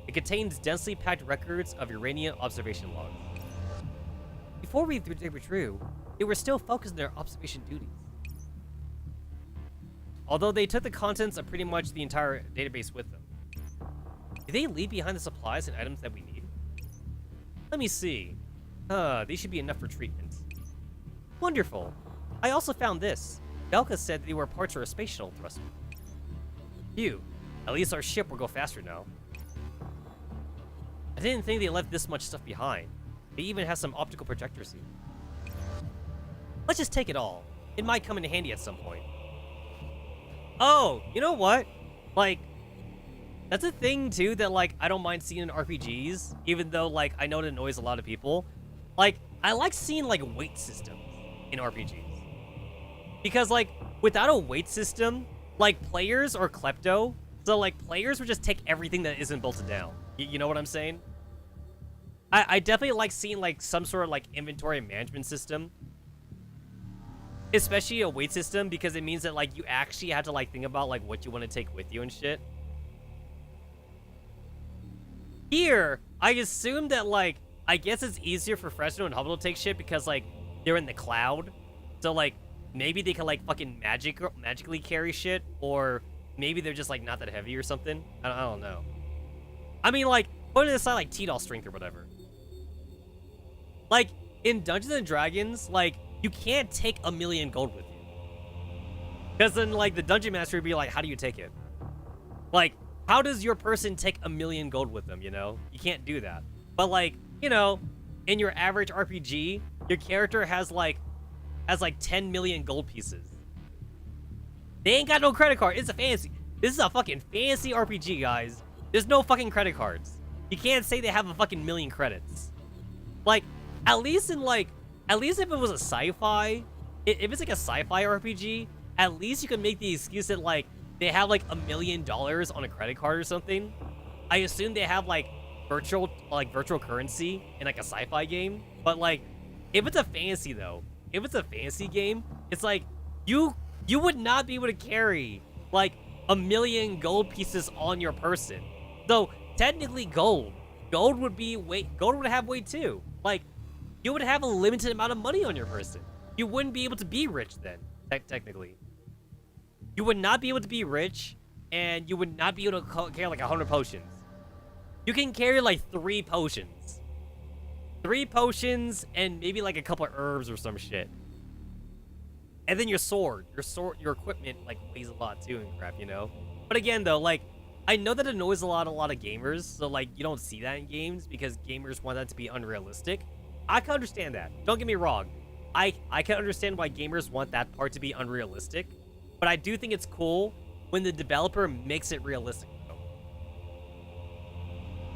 It contains densely packed records of uranium observation logs. Before we withdrew, they were still focused on their observation duties. Although they took the contents of pretty much the entire database with them. Did they leave behind the supplies and items that we need? Let me see. These should be enough for treatment. Wonderful. I also found this. Belka said they were parts of a space shuttle thruster. Phew. At least our ship will go faster now. I didn't think they left this much stuff behind. They even have some optical projectors here. Let's just take it all. It might come in handy at some point. Oh, you know what? Like, that's a thing too that like I don't mind seeing in RPGs, even though like I know it annoys a lot of people. Like, I like seeing like weight systems in RPGs. Because like without a weight system, like players are klepto, so like players would just take everything that isn't bolted down. You know what I'm saying? I definitely like seeing like some sort of like inventory management system. Especially a weight system, because it means that like you actually have to like think about like what you want to take with you and shit. Here, I assume that like, I guess it's easier for Fresno and Hubble to take shit because like they're in the cloud. So like maybe they can like fucking magically carry shit, or maybe they're just like not that heavy or something. I don't know. I mean like, put it aside like T-Doll strength or whatever. Like in Dungeons and Dragons, like you can't take 1,000,000 gold with you. Because then like the Dungeon Master would be like, how do you take it? Like, how does your person take 1,000,000 gold with them, you know? You can't do that. But like, you know, in your average RPG, your character has like 10 million gold pieces. They ain't got no credit card. It's a fantasy. This is a fucking fantasy RPG, guys. There's no fucking credit cards. You can't say they have a fucking 1,000,000 credits. Like, at least if it was a sci-fi, if it's like a sci-fi RPG, at least you can make the excuse that like they have like $1 million on a credit card or something. I assume they have like virtual currency in like a sci-fi game. But like, if it's a fantasy though, if it's a fantasy game, it's like you would not be able to carry like 1 million gold pieces on your person. Though technically gold would have weight too. Like, you would have a limited amount of money on your person. You wouldn't be able to be rich then, technically. You would not be able to be rich, and you would not be able to carry like 100 potions. You can carry like 3 potions. 3 potions and maybe like a couple of herbs or some shit. And then your equipment like weighs a lot too and crap, you know? But again though, like, I know that annoys a lot of gamers, so like you don't see that in games because gamers want that to be unrealistic. I can understand that. Don't get me wrong. I can understand why gamers want that part to be unrealistic, but I do think it's cool when the developer makes it realistic.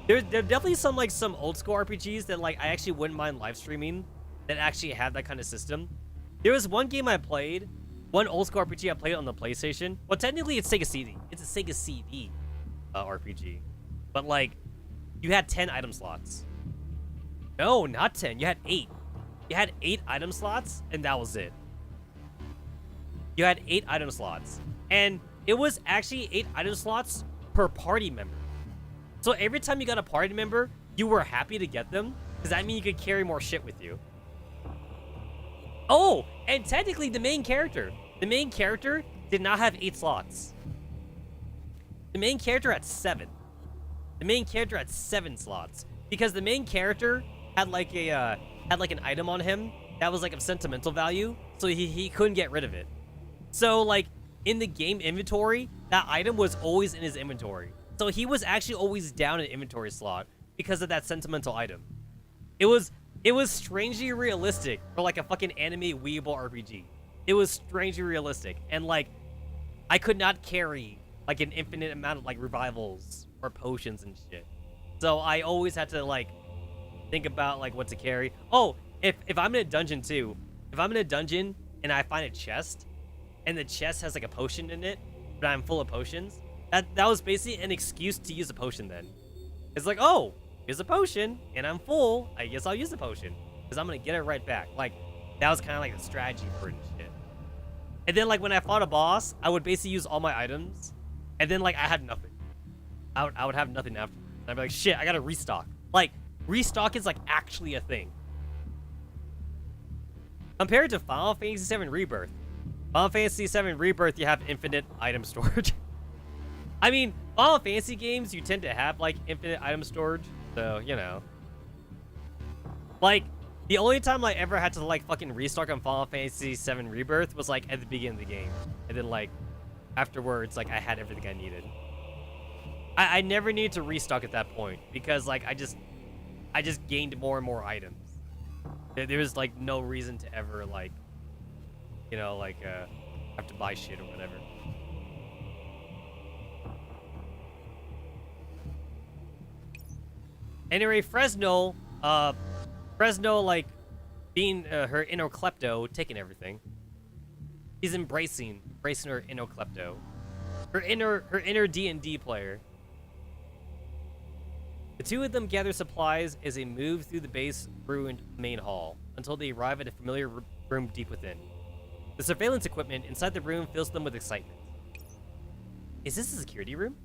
There definitely some old school RPGs that like I actually wouldn't mind live streaming that actually have that kind of system. There was one game I played, one old school RPG I played on the PlayStation. Well, technically it's Sega CD. It's a Sega CD RPG, but like you had 10 item slots. No, not 10. You had 8. You had 8 item slots, and that was it. You had 8 item slots, and it was actually 8 item slots per party member. So every time you got a party member, you were happy to get them, because that means you could carry more shit with you. Oh, and technically the main character did not have 8 slots. The main character had 7. The main character had 7 slots, because the main character had like an item on him that was like of sentimental value, so he couldn't get rid of it. So like in the game inventory, that item was always in his inventory. So he was actually always down an inventory slot because of that sentimental item. It was strangely realistic for like a fucking anime weeable RPG. It was strangely realistic, and like I could not carry like an infinite amount of like revivals or potions and shit. So I always had to like think about like what to carry. Oh, if I'm in a dungeon too, if I'm in a dungeon and I find a chest and the chest has like a potion in it, but I'm full of potions, that was basically an excuse to use a potion then. It's like, oh, here's a potion and I'm full, I guess I'll use the potion because I'm gonna get it right back. Like, that was kind of like a strategy for it and shit. And then like when I fought a boss, I would basically use all my items, and then like I had nothing. I would have nothing after. I'd be like, shit, I gotta restock. Like, restock is like actually a thing. Compared to Final Fantasy VII Rebirth. Final Fantasy VII Rebirth, you have infinite item storage. I mean, Final Fantasy games, you tend to have like infinite item storage, so, you know. Like, the only time I ever had to like fucking restock on Final Fantasy VII Rebirth was like at the beginning of the game. And then like, afterwards, like I had everything I needed. I never needed to restock at that point because like I just gained more and more items. There was like no reason to ever like, you know, like have to buy shit or whatever. Anyway, Fresno like being her inner klepto, taking everything. She's embracing her inner klepto, her inner D&D player. The two of them gather supplies as they move through the base ruined main hall until they arrive at a familiar room deep within. The surveillance equipment inside the room fills them with excitement. Is this a security room?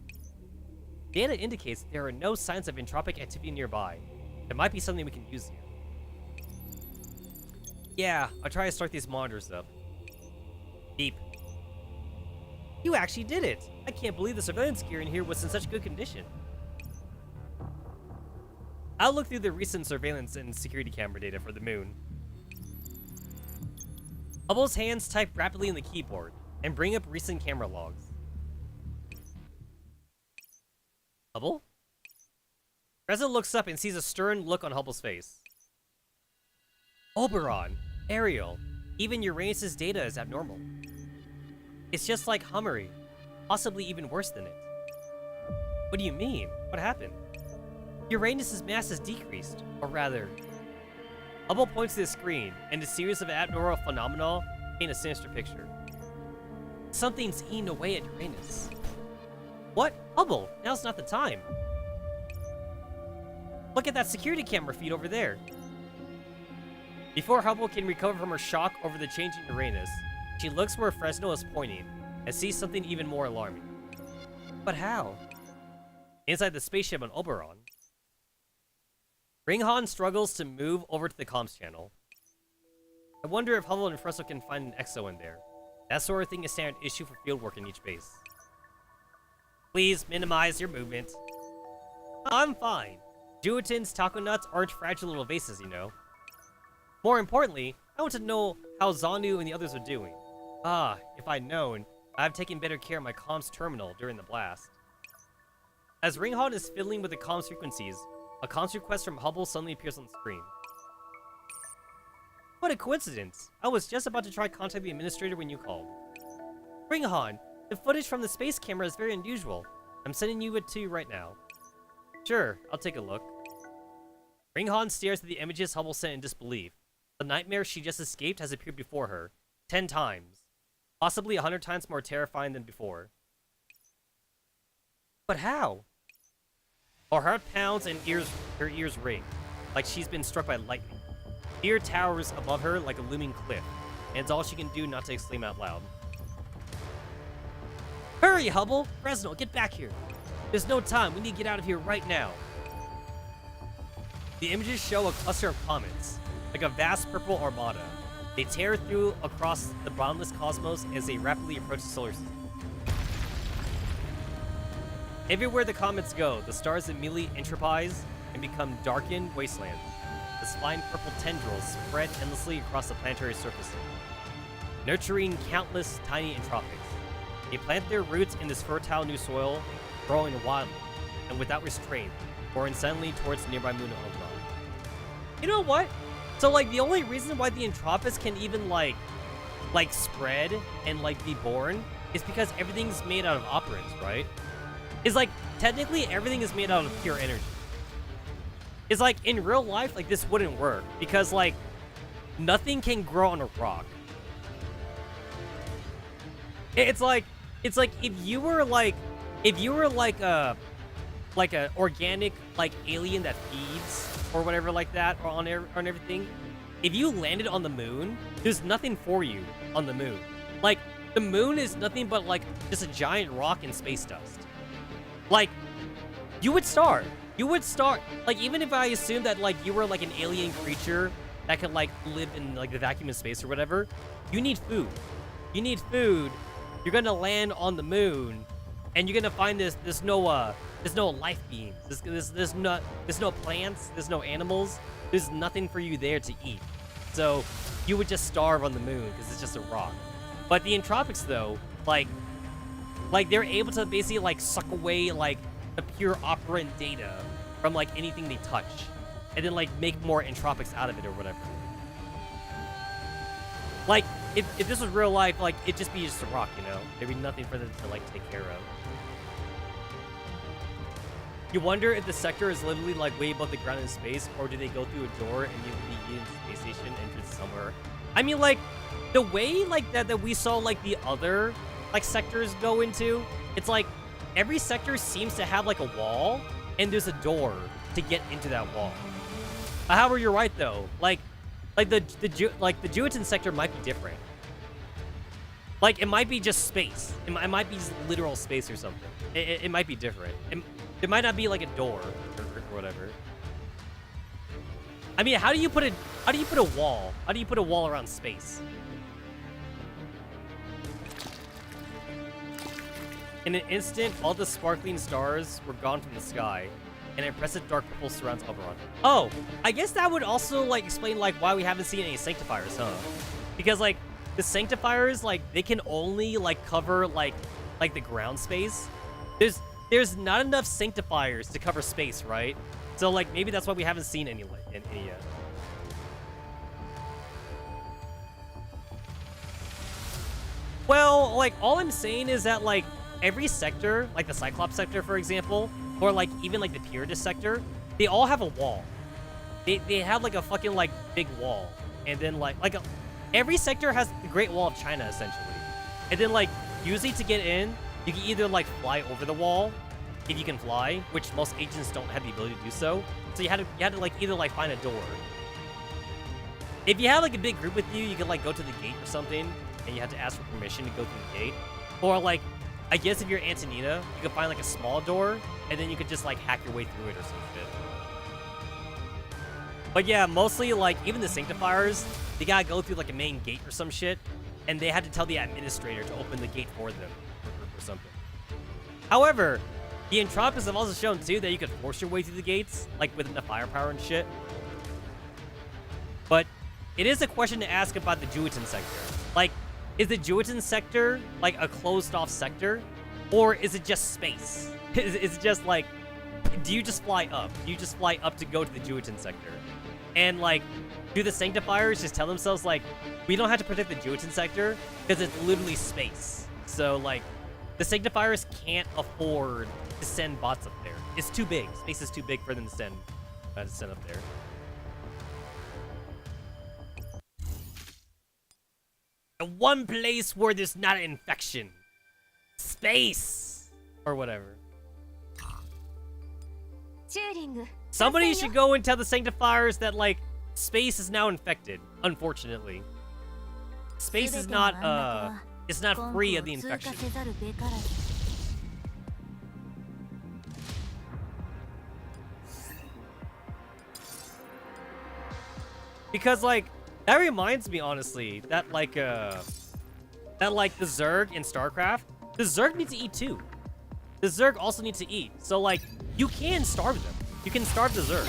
Data indicates there are no signs of entropic activity nearby. There might be something we can use here. Yeah, I'll try to start these monitors up. Beep. You actually did it! I can't believe the surveillance gear in here was in such good condition. I'll look through the recent surveillance and security camera data for the moon. Hubble's hands type rapidly in the keyboard and bring up recent camera logs. Hubble? Reza looks up and sees a stern look on Hubble's face. Oberon, Ariel, even Uranus's data is abnormal. It's just like Hummery, possibly even worse than it. What do you mean? What happened? Uranus's mass has decreased, or rather... Hubble points to the screen, and a series of abnormal phenomena paint a sinister picture. Something's eating away at Uranus. What? Hubble, now's not the time. Look at that security camera feed over there. Before Hubble can recover from her shock over the changing Uranus, she looks where Fresno is pointing and sees something even more alarming. But how? Inside the spaceship on Oberon, Ringhan struggles to move over to the comms channel. I wonder if Hubble and Fresno can find an exo in there. That sort of thing is a standard issue for fieldwork in each base. Please minimize your movement. I'm fine. Duotins, taco nuts aren't fragile little vases, you know. More importantly, I want to know how Zanu and the others are doing. Ah, if I'd known, I've taken better care of my comms terminal during the blast. As Ringhan is fiddling with the comms frequencies, a comms request from Hubble suddenly appears on the screen. What a coincidence! I was just about to try contact the administrator when you called. Ringhan, the footage from the space camera is very unusual. I'm sending it to you right now. Sure, I'll take a look. Ringhan stares at the images Hubble sent in disbelief. The nightmare she just escaped has appeared before her. 10 times. Possibly 100 times more terrifying than before. But how? Her heart pounds and her ears ring, like she's been struck by lightning. Fear towers above her like a looming cliff, and it's all she can do not to exclaim out loud. Hurry, Hubble! Fresno, get back here! There's no time, we need to get out of here right now. The images show a cluster of comets, like a vast purple armada. They tear through across the boundless cosmos as they rapidly approach the solar system. Everywhere the comets go, the stars immediately entropize and become darkened wastelands. The fine purple tendrils spread endlessly across the planetary surface, nurturing countless tiny entropics. They plant their roots in this fertile new soil, growing wildly and without restraint, or incessantly towards the nearby moon of Oberon. You know what? So, like, the only reason why the entropics can even, like spread and, like, be born is because everything's made out of operants, right? It's like, technically, everything is made out of pure energy. It's like, in real life, like, this wouldn't work. Because, like, nothing can grow on a rock. It's like, if you were like a organic, like, alien that feeds, or whatever like that, or on everything, if you landed on the moon, there's nothing for you on the moon. Like, the moon is nothing but, like, just a giant rock and space dust. Like, you would starve. You would starve. Like, even if I assume that, like, you were, like, an alien creature that could, like, live in, like, the vacuum of space or whatever, you need food. You need food. You're gonna land on the moon, and you're gonna find there's no life beings. There's no plants. There's no animals. There's nothing for you there to eat. So, you would just starve on the moon, because it's just a rock. But the entropics, though, like, they're able to basically, like, suck away, like, the pure operant data from, like, anything they touch. And then, like, make more entropics out of it or whatever. Like, if this was real life, like, it'd just be just a rock, you know? There'd be nothing for them to, like, take care of. You wonder if the sector is literally, like, way above the ground in space, or do they go through a door and you into the space station entrance somewhere? I mean, like, the way, like, that we saw, like, the other, like, sectors go into, it's like, every sector seems to have, like, a wall, and there's a door to get into that wall. However, you're right, though. Like the Juitan sector might be different. Like, it might be just space. It might be just literal space or something. It might be different. It might not be, like, a door or whatever. I mean, how do you put a wall? How do you put a wall around space? In an instant, all the sparkling stars were gone from the sky, and an impressive dark purple surrounds Oberon. Oh, I guess that would also, like, explain, like, why we haven't seen any sanctifiers, huh? Because, like, the sanctifiers, like, they can only, like, cover, like the ground space. There's not enough sanctifiers to cover space, right? So, like, maybe that's why we haven't seen any yet. Well, like, all I'm saying is that, like, every sector, like the Cyclops sector, for example, or, like, even, like, the Pyridus sector, they all have a wall. They have, like, a fucking, like, big wall. And then, like every sector has the Great Wall of China, essentially. And then, like, usually to get in, you can either, like, fly over the wall, if you can fly, which most agents don't have the ability to do so. So you had to like, either, like, find a door. If you have, like, a big group with you, you can, like, go to the gate or something, and you have to ask for permission to go through the gate. Or, like, I guess if you're Antonina, you can find, like, a small door, and then you could just, like, hack your way through it or some shit. But yeah, mostly, like, even the Sanctifiers, they gotta go through, like, a main gate or some shit, and they had to tell the administrator to open the gate for them, or something. However, the Entropists have also shown, too, that you could force your way through the gates, like, with enough firepower and shit. But it is a question to ask about the Juetan sector. Like, is the Juetan sector, like, a closed-off sector? Or is it just space? Is it just, like, do you just fly up? Do you just fly up to go to the Juetan sector? And, like, do the Sanctifiers just tell themselves, like, we don't have to protect the Juetan sector because it's literally space. So, like, the Sanctifiers can't afford to send bots up there. It's too big. Space is too big for them to send up there. The one place where there's not an infection. Space! Or whatever. Somebody should go and tell the Sanctifiers that, like, space is now infected, unfortunately. Space is not, it's not free of the infection. Because, like, that reminds me, honestly, that, like, the Zerg in StarCraft, the Zerg need to eat, too. The Zerg also need to eat. So, like, you can starve them. You can starve the Zerg.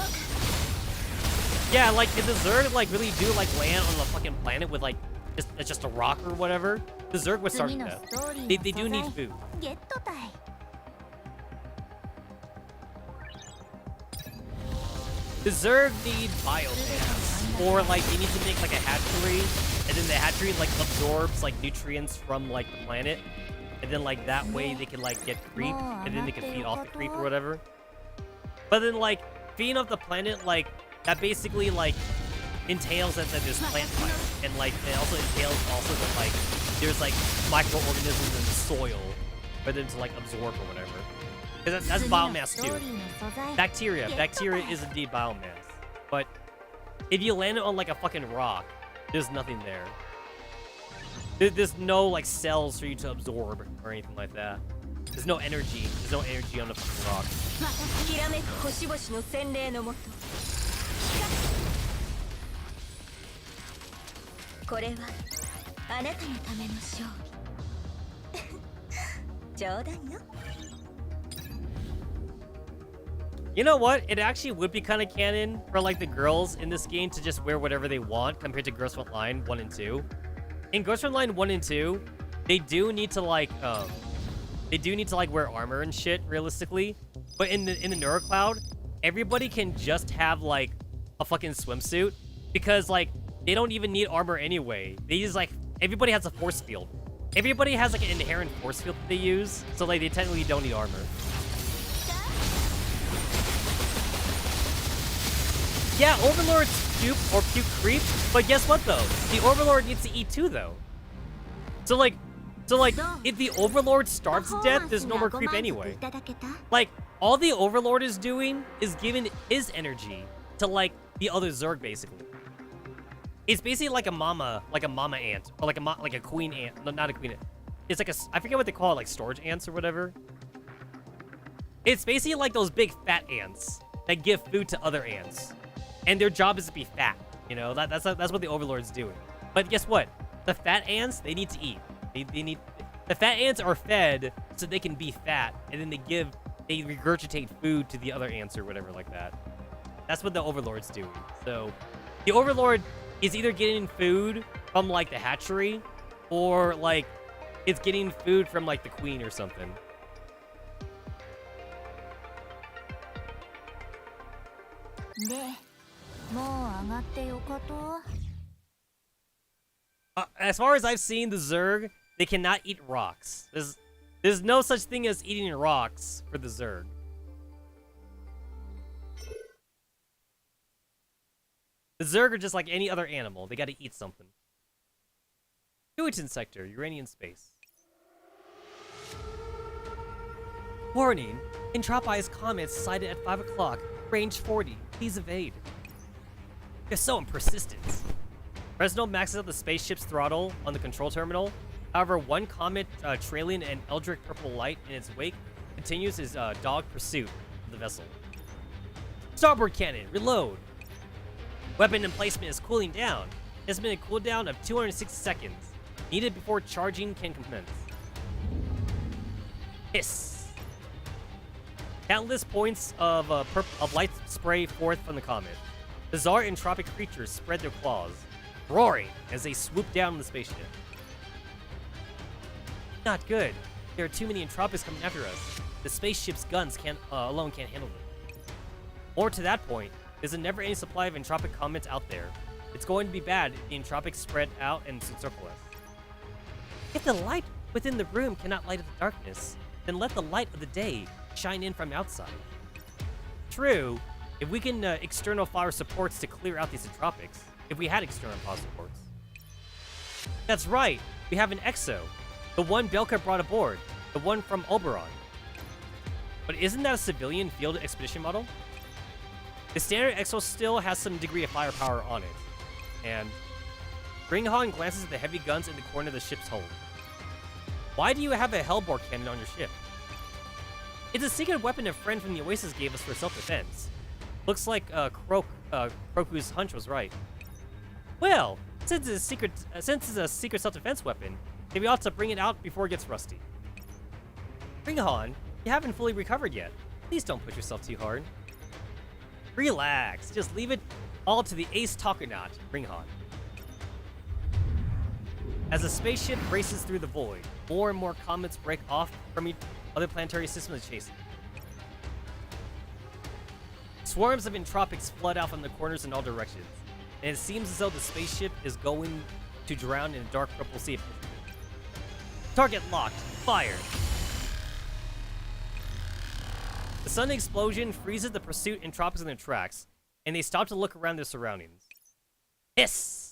Yeah, like, if the Zerg, like, really do, like, land on the fucking planet with, like, just a rock or whatever, the Zerg would starve to death. They do need food. The Zerg need biomass. Or, like, they need to make, like, a hatchery, and then the hatchery, like, absorbs, like, nutrients from, like, the planet. And then, like, that way they can, like, get creep, and then they can feed off the creep or whatever. But then, like, feeding off the planet, like, that basically, like, entails that there's plant life. And, like, it also entails also that, like, there's, like, microorganisms in the soil for them to, like, absorb or whatever. Because that's biomass, too. Bacteria. Bacteria is indeed biomass. But if you land it on, like, a fucking rock, there's nothing there. There's no, like, cells for you to absorb or anything like that. There's no energy. There's no energy on the fucking rock. You know what? It actually would be kind of canon for, like, the girls in this game to just wear whatever they want compared to Girls Frontline 1 and 2. In Ghost Frontline 1 and 2, they do need to, like, wear armor and shit, realistically. But in the NeuroCloud, everybody can just have, like, a fucking swimsuit. Because, like, they don't even need armor anyway. They use, like, everybody has a force field. Everybody has, like, an inherent force field that they use. So, like, they technically don't need armor. Yeah, Overlords puke or puke creep, but guess what, though? The Overlord needs to eat, too, though. So, like, if the Overlord starves to death, there's no more creep anyway. Like, all the Overlord is doing is giving his energy to, like, the other Zerg, basically. It's basically like a mama ant, or like a queen ant. No, not a queen ant. It's like I forget what they call it, like storage ants or whatever. It's basically like those big fat ants that give food to other ants. And their job is to be fat, you know? That's what the Overlord's doing. But guess what? The fat ants, they need to eat. The fat ants are fed so they can be fat, and then they regurgitate food to the other ants or whatever like that. That's what the Overlord's doing. So, the Overlord is either getting food from, like, the hatchery, or, like, it's getting food from, like, the queen or something. As far as I've seen, the Zerg, they cannot eat rocks. There's no such thing as eating rocks for the Zerg. The Zerg are just like any other animal. They gotta eat something. Newton Sector, Uranian space. Warning, Entropi's comet sighted at 5 o'clock, range 40, please evade. You're so persistent. Fresnel maxes out the spaceship's throttle on the control terminal. However, one comet trailing an eldritch purple light in its wake continues his dog pursuit of the vessel. Starboard cannon, reload. Weapon emplacement is cooling down. There's been a cooldown of 260 seconds. Needed before charging can commence. Hiss. Countless points of light spray forth from the comet. Bizarre entropic creatures spread their claws, roaring as they swoop down on the spaceship. Not good. There are too many entropics coming after us. The spaceship's guns alone can't handle them. More to that point, there's a never-ending supply of entropic comets out there. It's going to be bad if the entropics spread out and encircle us. If the light within the room cannot light up the darkness, then let the light of the day shine in from outside. True, if we can external fire supports to clear out these entropics, if we had external fire supports. That's right, we have an EXO, the one Belka brought aboard, the one from Oberon. But isn't that a civilian field expedition model? The standard EXO still has some degree of firepower on it, and Ringhan glances at the heavy guns in the corner of the ship's hold. Why do you have a Hellbore cannon on your ship? It's a secret weapon a friend from the Oasis gave us for self-defense. Looks like Kroku's hunch was right. Well, since it's a secret self-defense weapon, maybe we ought to bring it out before it gets rusty. Ringhan, you haven't fully recovered yet. Please don't push yourself too hard. Relax, just leave it all to the ace Takunaut, Ringhan. As the spaceship races through the void, more and more comets break off from other planetary systems to chase it. Swarms of entropics flood out from the corners in all directions, and it seems as though the spaceship is going to drown in a dark purple sea of fission. Target locked. Fire! The sudden explosion freezes the pursuit entropics in their tracks, and they stop to look around their surroundings. Hiss!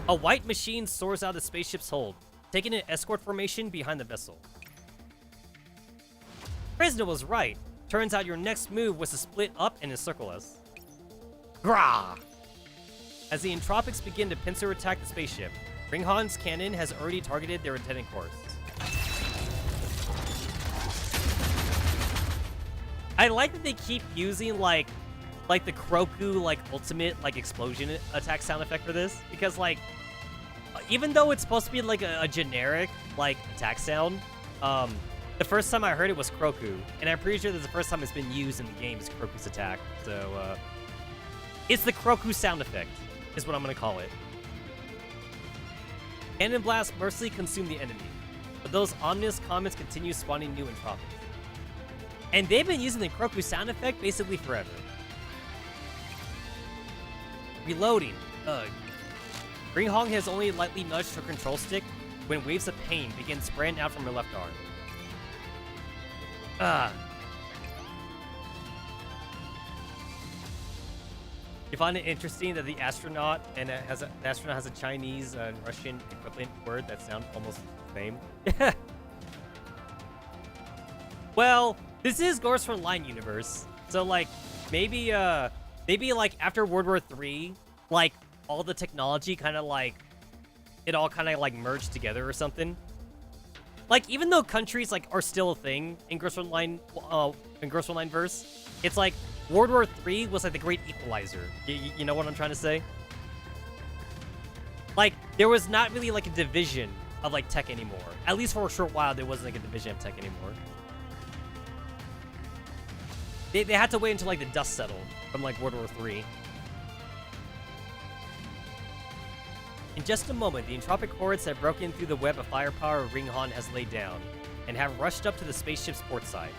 A white machine soars out of the spaceship's hold, taking an escort formation behind the vessel. Fresno was right. Turns out your next move was to split up and encircle us. Grah! As the entropics begin to pincer attack the spaceship, Ringhan's cannon has already targeted their intended course. I like that they keep using like the Kroku ultimate explosion attack sound effect for this, because even though it's supposed to be a generic attack sound, the first time I heard it was Kroku, and I'm pretty sure that's the first time it's been used in the game is Kroku's attack. So it's the Kroku sound effect is what I'm gonna call it. Cannon blasts mercilessly consume the enemy, but those ominous comets continue spawning new entropics. And they've been using the Kroku sound effect basically forever. Reloading. Ugh. Ringhong has only lightly nudged her control stick when waves of pain begin spreading out from her left arm. You find it interesting that the astronaut has a Chinese and Russian equivalent word that sound almost the same. Well, this is Ghost from Line universe, so maybe after World War III, all the technology kind of it all kind of merged together or something. Even though countries are still a thing in Ghost from Line verse, it's World War III was the great equalizer. You know what I'm trying to say? There was not really a division of tech anymore. At least for a short while, there wasn't a division of tech anymore. They had to wait until the dust settled from World War III. In just a moment, the entropic hordes have broken through the web of firepower Ringhan has laid down, and have rushed up to the spaceship's port side.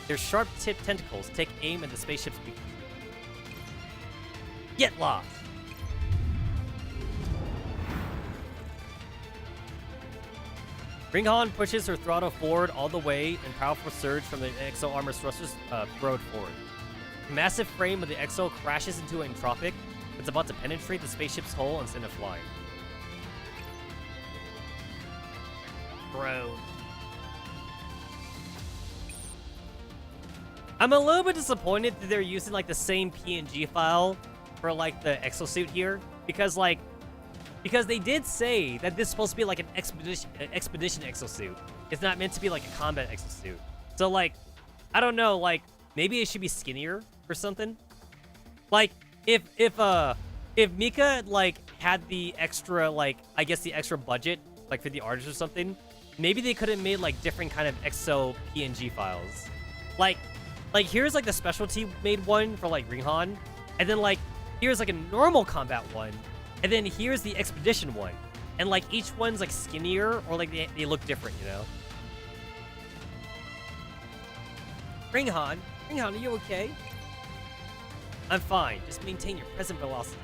Their sharp-tipped tentacles take aim at the spaceship's beacon. Get lost! Ringhan pushes her throttle forward all the way, and powerful surge from the exo armor thrusters throw it forward. The massive frame of the exo crashes into an entropic that's about to penetrate the spaceship's hull and send it flying. groan. I'm a little bit disappointed that they're using like the same PNG file for like the exosuit here, because they did say that this is supposed to be like an expedition exosuit. It's not meant to be like a combat exosuit. So like, I don't know, like maybe it should be skinnier or something. Like if Mika like had the extra, like I guess the extra budget like for the artist or something, maybe they could have made like different kind of exo PNG files. Like here's like the specialty made one for like Ringhan, and then like here's like a normal combat one, and then here's the expedition one, and like each one's like skinnier or like they look different, you know. Ringhan, are you okay? I'm fine. Just maintain your present velocity.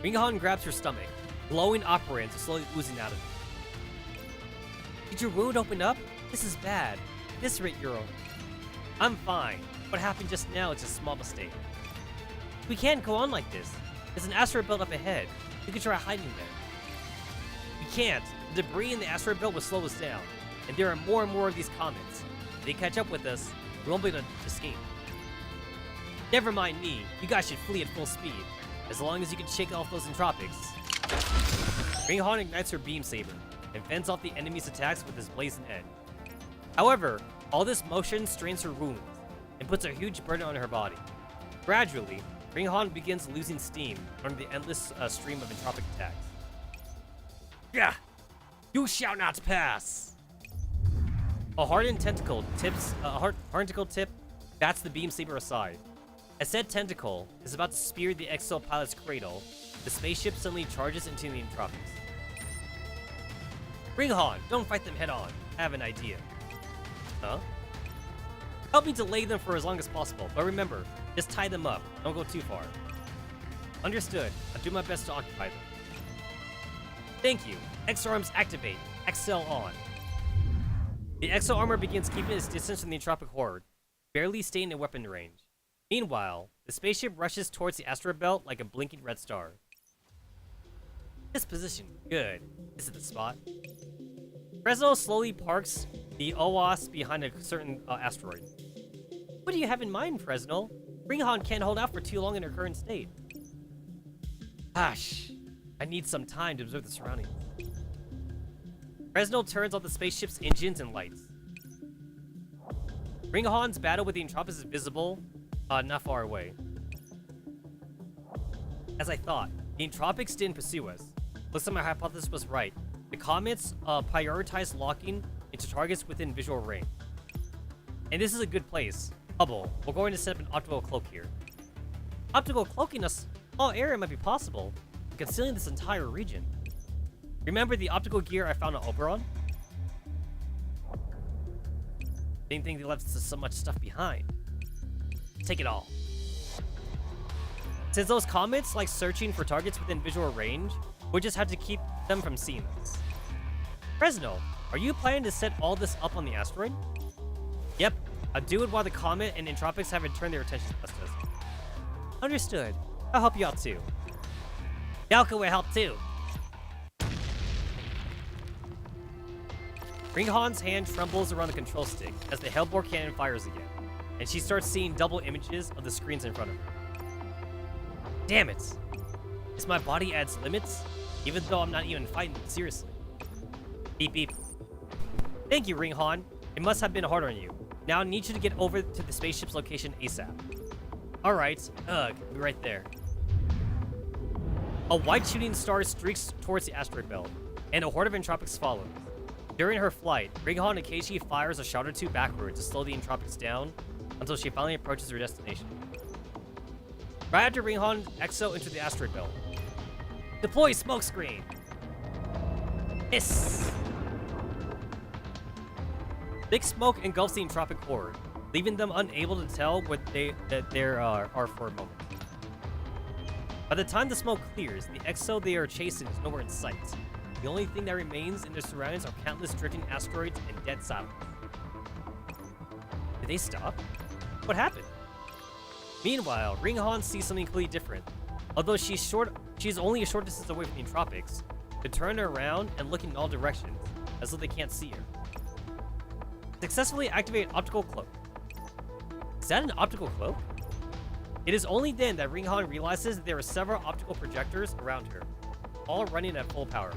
Ringhan grabs her stomach. Glowing operants are slowly oozing out of it. Did your wound open up? This is bad. This rate, Euro. I'm fine. What happened just now is a small mistake. We can't go on like this. There's an asteroid belt up ahead. You can try hiding there. We can't. The debris in the asteroid belt will slow us down. And there are more and more of these comets. If they catch up with us, we won't be able to escape. Never mind me. You guys should flee at full speed. As long as you can shake off those entropics. Ringhan ignites her beam saber and fends off the enemy's attacks with his blazing end. However, all this motion strains her wounds and puts a huge burden on her body. Gradually, Ringhan begins losing steam under the endless stream of entropic attacks. Yeah, you shall not pass. A hardened tentacle tip bats the beam saber aside. As said tentacle is about to spear the exo pilot's cradle, the spaceship suddenly charges into the entropics. Ringhan, don't fight them head on. I have an idea. Huh? Help me delay them for as long as possible, but remember, just tie them up. Don't go too far. Understood. I'll do my best to occupy them. Thank you. Exo-arms activate. Excel on. The exo armor begins keeping its distance from the entropic horde, barely staying in weapon range. Meanwhile, the spaceship rushes towards the asteroid belt like a blinking red star. This position, good. This is the spot. Fresno slowly parks the OAS behind a certain asteroid. What do you have in mind, Fresno? Ringhan can't hold out for too long in her current state. Gosh, I need some time to observe the surroundings. Fresno turns on the spaceship's engines and lights. Ringhan's battle with the entropics is visible, not far away. As I thought, the entropics didn't pursue us. Looks like my hypothesis was right. The comets prioritize locking into targets within visual range. And this is a good place. Hubble, we're going to set up an optical cloak here. Optical cloaking a small area might be possible, concealing this entire region. Remember the optical gear I found on Oberon? Didn't think they left so much stuff behind. Take it all. Since those comets like searching for targets within visual range, we'll just have to keep them from seeing us. Fresno, are you planning to set all this up on the asteroid? Yep, I'll do it while the comet and entropics haven't turned their attention to us. Understood. I'll help you out too. Yalka will help too. Ringhan's hand trembles around the control stick as the Hellbore cannon fires again, and she starts seeing double images of the screens in front of her. Damn it! Is my body adds limits, even though I'm not even fighting them seriously? Beep beep. Thank you, Ringhan. It must have been hard on you. Now I need you to get over to the spaceship's location ASAP. Alright, I'll be right there. A white shooting star streaks towards the asteroid belt, and a horde of entropics follows. During her flight, Ringhan occasionally fires a shot or two backwards to slow the entropics down until she finally approaches her destination. Right after Ringhan exo into the asteroid belt. Deploy smokescreen! Hiss! Thick smoke engulfs the entropic horde, leaving them unable to tell what they are for a moment. By the time the smoke clears, the exo they are chasing is nowhere in sight. The only thing that remains in their surroundings are countless drifting asteroids and dead silence. Did they stop? What happened? Meanwhile, Ringhan sees something completely different. Although she's only a short distance away from the entropics, to turn her around and look in all directions, as though they can't see her. Successfully activate optical cloak. Is that an optical cloak? It is only then that Ringhan realizes that there are several optical projectors around her, all running at full power.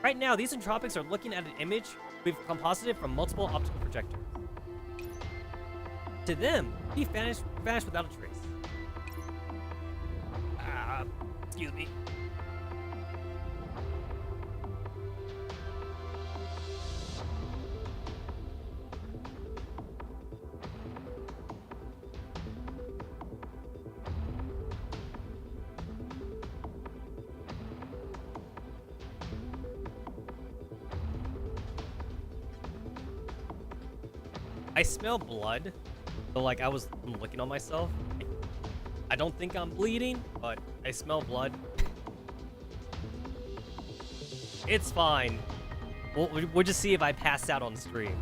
Right now, these entropics are looking at an image we've composited from multiple optical projectors. To them, he vanished without a trace. Excuse me. I smell blood, so like I'm looking on myself. I don't think I'm bleeding, but I smell blood. It's fine. We'll just see if I pass out on stream.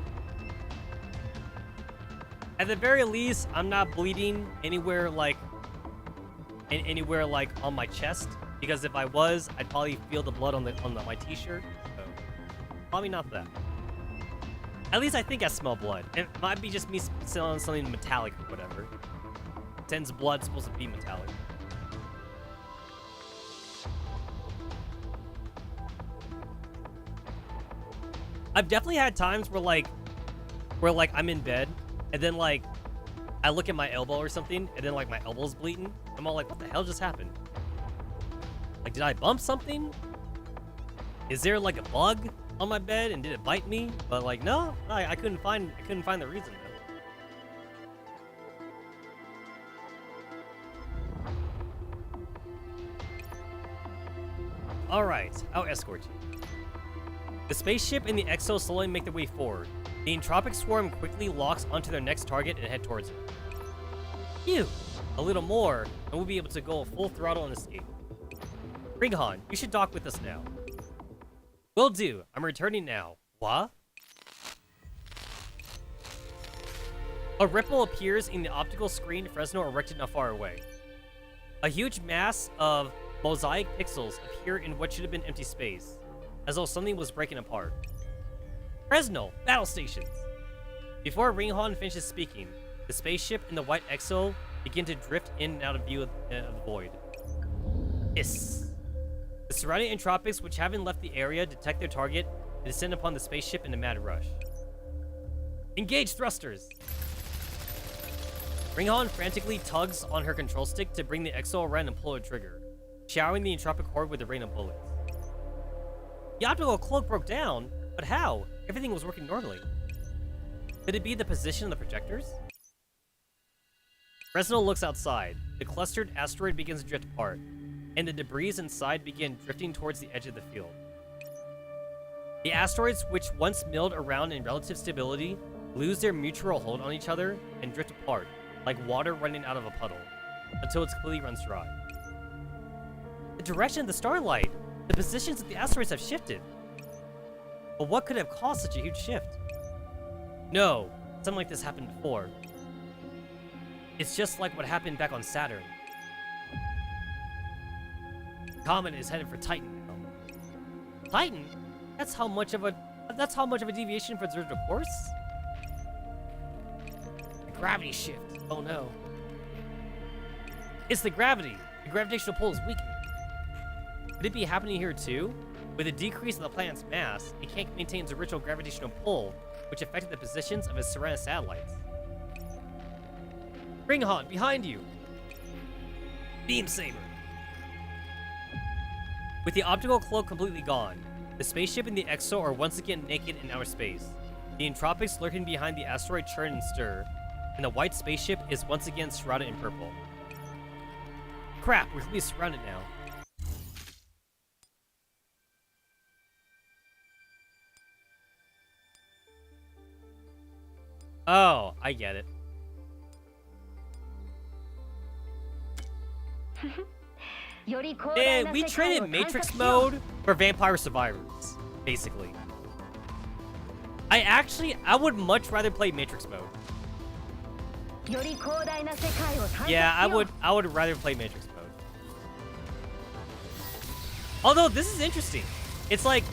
At the very least, I'm not bleeding anywhere like on my chest, because if I was, I'd probably feel the blood on my t-shirt. So probably not that. At least I think I smell blood. It might be just me smelling something metallic or whatever. Since blood's supposed to be metallic. I've definitely had times where I'm in bed and then like I look at my elbow or something and then like my elbow's bleeding. I'm all like, what the hell just happened? Like, did I bump something? Is there like a bug on my bed and did it bite me? But like, no, I couldn't find the reason though. All right, I'll escort you. The spaceship and the Exo slowly make their way forward. The entropic swarm quickly locks onto their next target and head towards it. Phew! A little more, and we'll be able to go full throttle and escape. Ringhan, you should dock with us now. Will do. I'm returning now. What? A ripple appears in the optical screen Fresno erected not far away. A huge mass of mosaic pixels appear in what should have been empty space, as though something was breaking apart. Fresno, battle stations! Before Ringhan finishes speaking, the spaceship and the white Exo begin to drift in and out of view of the void. Hiss. The surrounding entropics, which haven't left the area, detect their target and descend upon the spaceship in a mad rush. Engage thrusters! Ringhan frantically tugs on her control stick to bring the Exo around and pull a trigger, showering the entropic horde with a rain of bullets. The optical cloak broke down, but how? Everything was working normally. Could it be the position of the projectors? Fresno looks outside. The clustered asteroid begins to drift apart, and the debris inside begin drifting towards the edge of the field. The asteroids, which once milled around in relative stability, lose their mutual hold on each other and drift apart, like water running out of a puddle, until it completely runs dry. The direction of the starlight! The positions of the asteroids have shifted. But what could have caused such a huge shift? No, something like this happened before. It's just like what happened back on Saturn. Comet is headed for Titan now. Titan? That's how much of a deviation from its original course? The gravity shift. Oh no. It's the gravity. The gravitational pull is weakening. Could it be happening here too? With a decrease in the planet's mass, it can't maintain its original gravitational pull, which affected the positions of its surrounding satellites. Ringhan, behind you! Beam saber! With the optical cloak completely gone, the spaceship and the Exo are once again naked in outer space. The entropics lurking behind the asteroid churn and stir, and the white spaceship is once again shrouded in purple. Crap, we're completely surrounded now. Oh, I get it. And we traded Matrix mode for Vampire Survivors, basically. I would much rather play Matrix mode. Yeah, I would rather play Matrix mode. Although this is interesting. It's like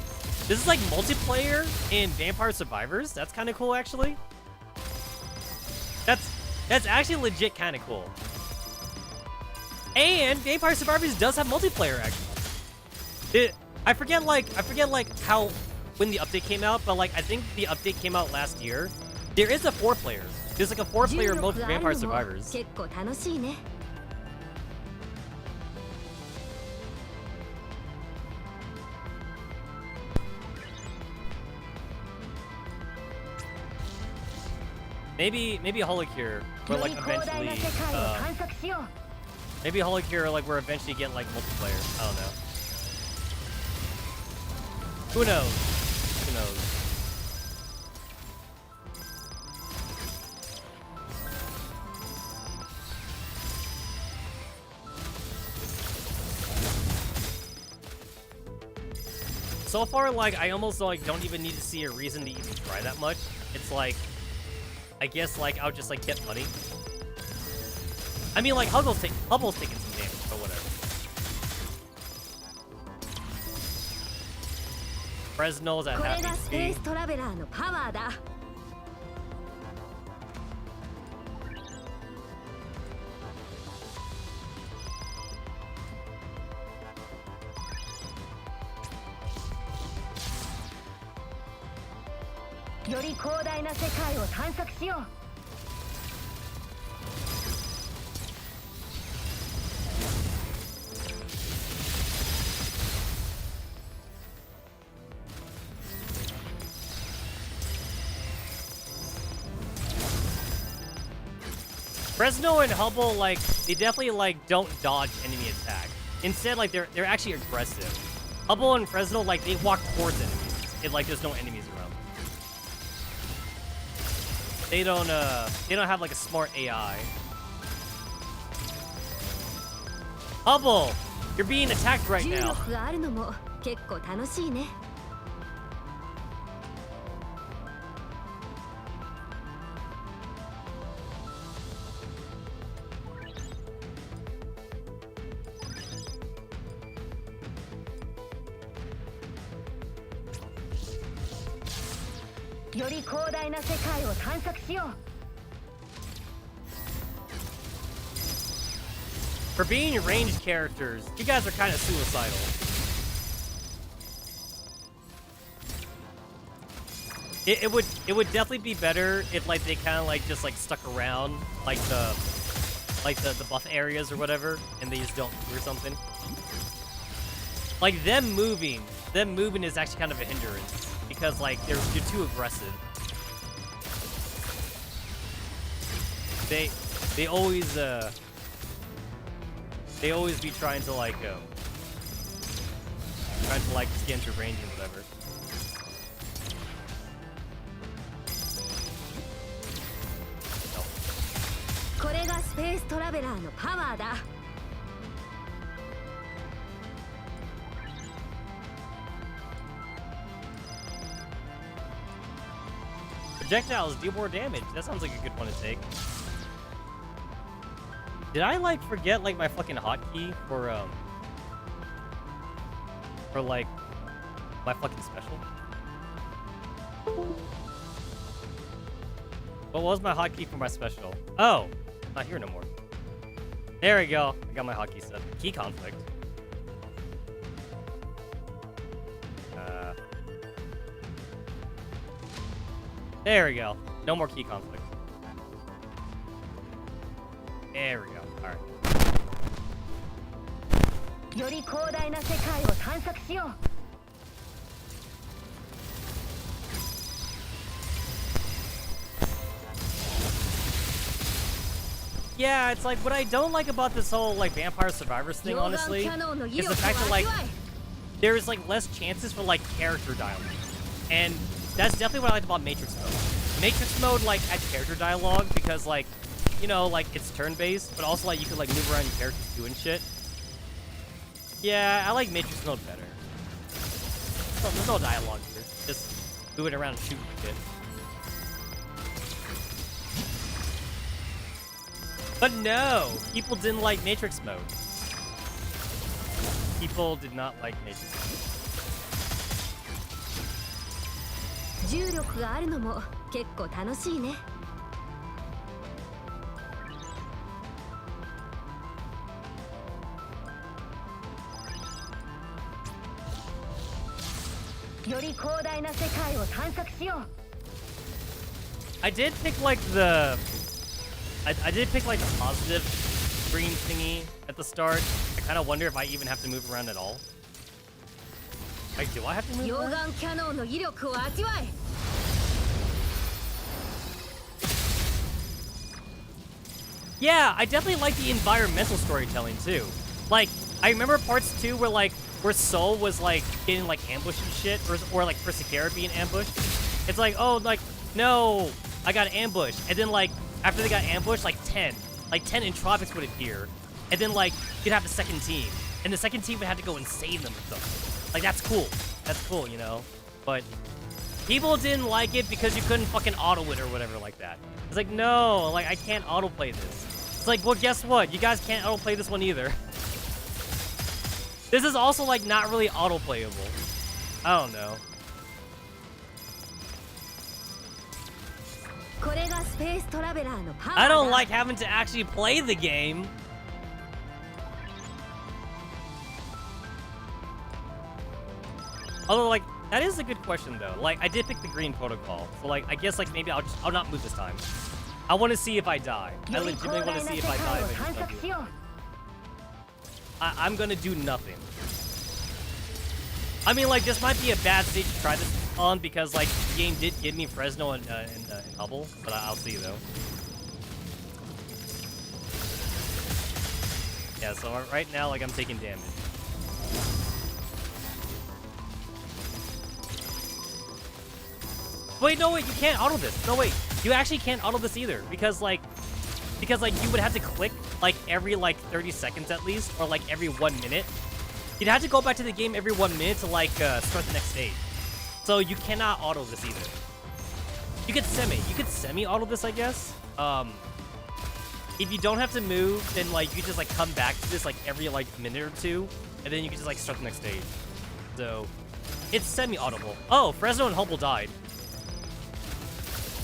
this is like multiplayer in Vampire Survivors. That's kind of cool, actually. That's actually legit kind of cool. And Vampire Survivors does have multiplayer, actually. I forget like how when the update came out, but like I think the update came out last year. There is a 4-player. There's like a 4-player mode for Vampire Survivors. Maybe Holocure, where like eventually, maybe Holocure, like we're eventually getting like multiplayer. I don't know. Who knows? Who knows? So far, like I almost like don't even need to see a reason to even try that much. It's like, I guess like I'll just like get money. I mean like Hubble's taking some damage, but whatever. Fresno's at half HP. Fresno and Hubble, like, they definitely, like, don't dodge enemy attack. Instead, like, they're actually aggressive. Hubble and Fresno, like, they walk towards enemies. It, like, there's no enemies around. They don't have, like, a smart AI. Hubble! You're being attacked right now. For being ranged characters, you guys are kind of suicidal. It would definitely be better if like they kind of like just like stuck around like the buff areas or whatever, and they just don't move or something. Like them moving is actually kind of a hindrance because like you're too aggressive. They always be trying to like just get into range and whatever. Projectiles deal more damage. That sounds like a good one to take. Did I like forget like my fucking hotkey for like my fucking special? What was my hotkey for my special? Oh, not here no more. There we go. I got my hotkey set. Key conflict. There we go. No more key conflict. There we go. Alright. Yeah, it's like what I don't like about this whole like Vampire Survivors thing, honestly, is the fact that like there's like less chances for like character dialogue. And that's definitely what I liked about Matrix mode. Matrix mode like had character dialogue because like, you know, like it's turn-based, but also like you could like move around your characters doing shit. Yeah, I like Matrix mode better. So, there's no dialogue here. Just moving around and shooting shit. But no, people didn't like Matrix mode. people did not like nature. 重力があるのも結構楽しいね。より広大な世界を探索しよう。I did pick like the I did pick like the positive green thingy at the start. I kind of wonder if I even have to move around at all. Like, do I have to move around? 溶岩キャノンの威力を味わえ。Yeah, I definitely like the environmental storytelling too. Like, I remember parts too where Soul was like getting like ambushed and shit, or like Persecara being ambushed. It's like, oh, like, no, I got ambushed. And then like, after they got ambushed, like 10 Entropics would appear. And then like, you'd have the second team. And the second team would have to go and save them or something. Like, that's cool. That's cool, you know? But people didn't like it because you couldn't fucking auto it or whatever like that. It's like, no, like, I can't autoplay this. It's like, well, guess what? You guys can't autoplay this one either. This is also, like, not really autoplayable. I don't know. I don't like having to actually play the game. Although, like, that is a good question, though. Like, I did pick the green protocol. So, like, I guess, like, maybe I'll not move this time. I want to see if I die. I legitimately want to see if I die. If I just don't do it. I'm gonna do nothing. I mean, like, this might be a bad stage to try this on because, like, the game did give me Fresno and Hubble, but I'll see, though. Yeah, so right now, like, I'm taking damage. Wait, no, wait, you can't auto this. No, wait, you actually can't auto this either because you would have to click, like, every, like, 30 seconds at least, or, like, every 1 minute. You'd have to go back to the game every 1 minute to, like, start the next stage. So you cannot auto this either. You could semi-auto this, I guess. If you don't have to move, then, like, you just, like, come back to this, like, every, like, minute or two, and then you can just, like, start the next stage. So, it's semi-audible. Oh, Fresno and Hubble died.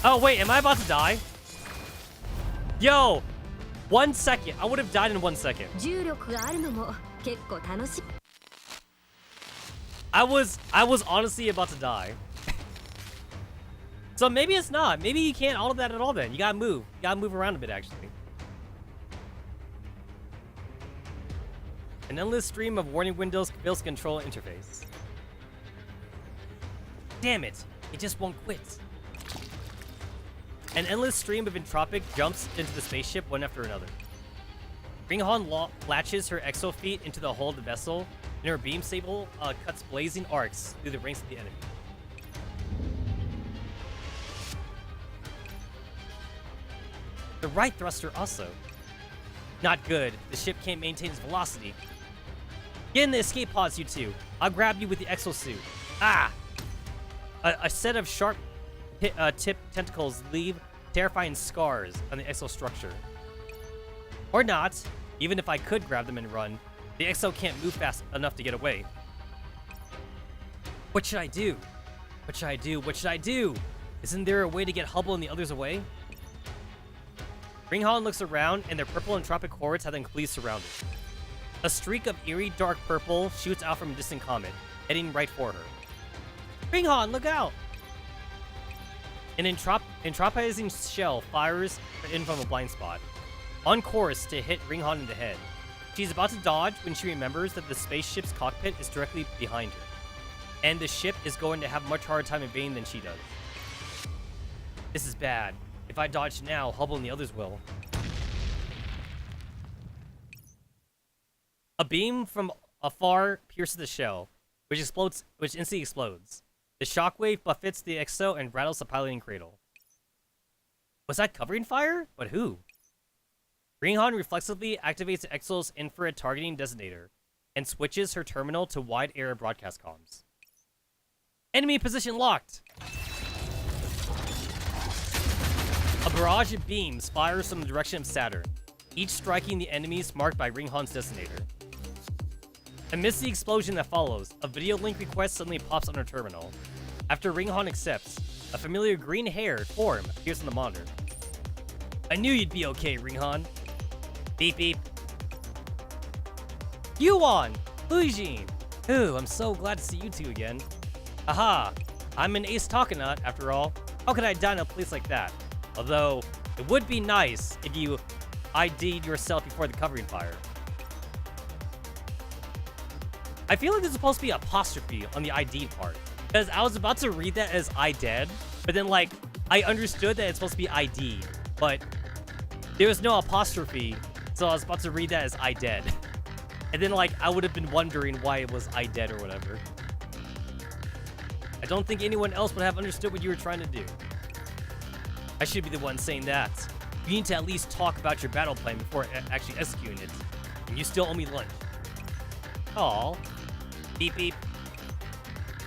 Oh, wait, am I about to die? Yo! 1 second. I would have died in 1 second. I was honestly about to die. So maybe it's not. Maybe you can't auto that at all then. You gotta move. You gotta move around a bit, actually. An endless stream of warning windows fails control interface. Damn it. It just won't quit. An endless stream of entropic jumps into the spaceship one after another. Ringhan latches her exo feet into the hull of the vessel, and her beam sable cuts blazing arcs through the ranks of the enemy. The right thruster also. Not good. The ship can't maintain its velocity. Get in the escape pods, you two. I'll grab you with the exosuit. Ah! A set of sharp tip tentacles leave terrifying scars on the exostructure. Or not. Even if I could grab them and run, the exo can't move fast enough to get away. What should I do? What should I do? What should I do? Isn't there a way to get Hubble and the others away? Ringhan looks around, and their purple entropic hordes have them completely surrounded. A streak of eerie dark purple shoots out from a distant comet, heading right for her. Ringhan, look out! An entropizing shell fires in from a blind spot, on course to hit Ringhan in the head. She's about to dodge when she remembers that the spaceship's cockpit is directly behind her, and the ship is going to have a much harder time evading than she does. This is bad. If I dodge now, Hubble and the others will. A beam from afar pierces the shell, which instantly explodes. The shockwave buffets the exo and rattles the piloting cradle. Was that covering fire? But who? Ringhan reflexively activates the exo's infrared targeting designator and switches her terminal to wide area broadcast comms. Enemy position locked! A barrage of beams fires from the direction of Saturn, each striking the enemies marked by Ringhan's designator. Amidst the explosion that follows, a video link request suddenly pops on her terminal. After Ringhan accepts, a familiar green-haired form appears on the monitor. I knew you'd be okay, Ringhan. Beep beep. Yuan! Fujin! Ooh, I'm so glad to see you two again. Aha! I'm an ace Takanot, after all. How could I die in a place like that? Although, it would be nice if you ID'd yourself before the covering fire. I feel like there's supposed to be apostrophe on the ID part. Because I was about to read that as I dead, but then like, I understood that it's supposed to be ID, but there was no apostrophe, so I was about to read that as I dead. And then like, I would have been wondering why it was I dead or whatever. I don't think anyone else would have understood what you were trying to do. I should be the one saying that. You need to at least talk about your battle plan before actually executing it. And you still owe me lunch. Aw. Beep beep.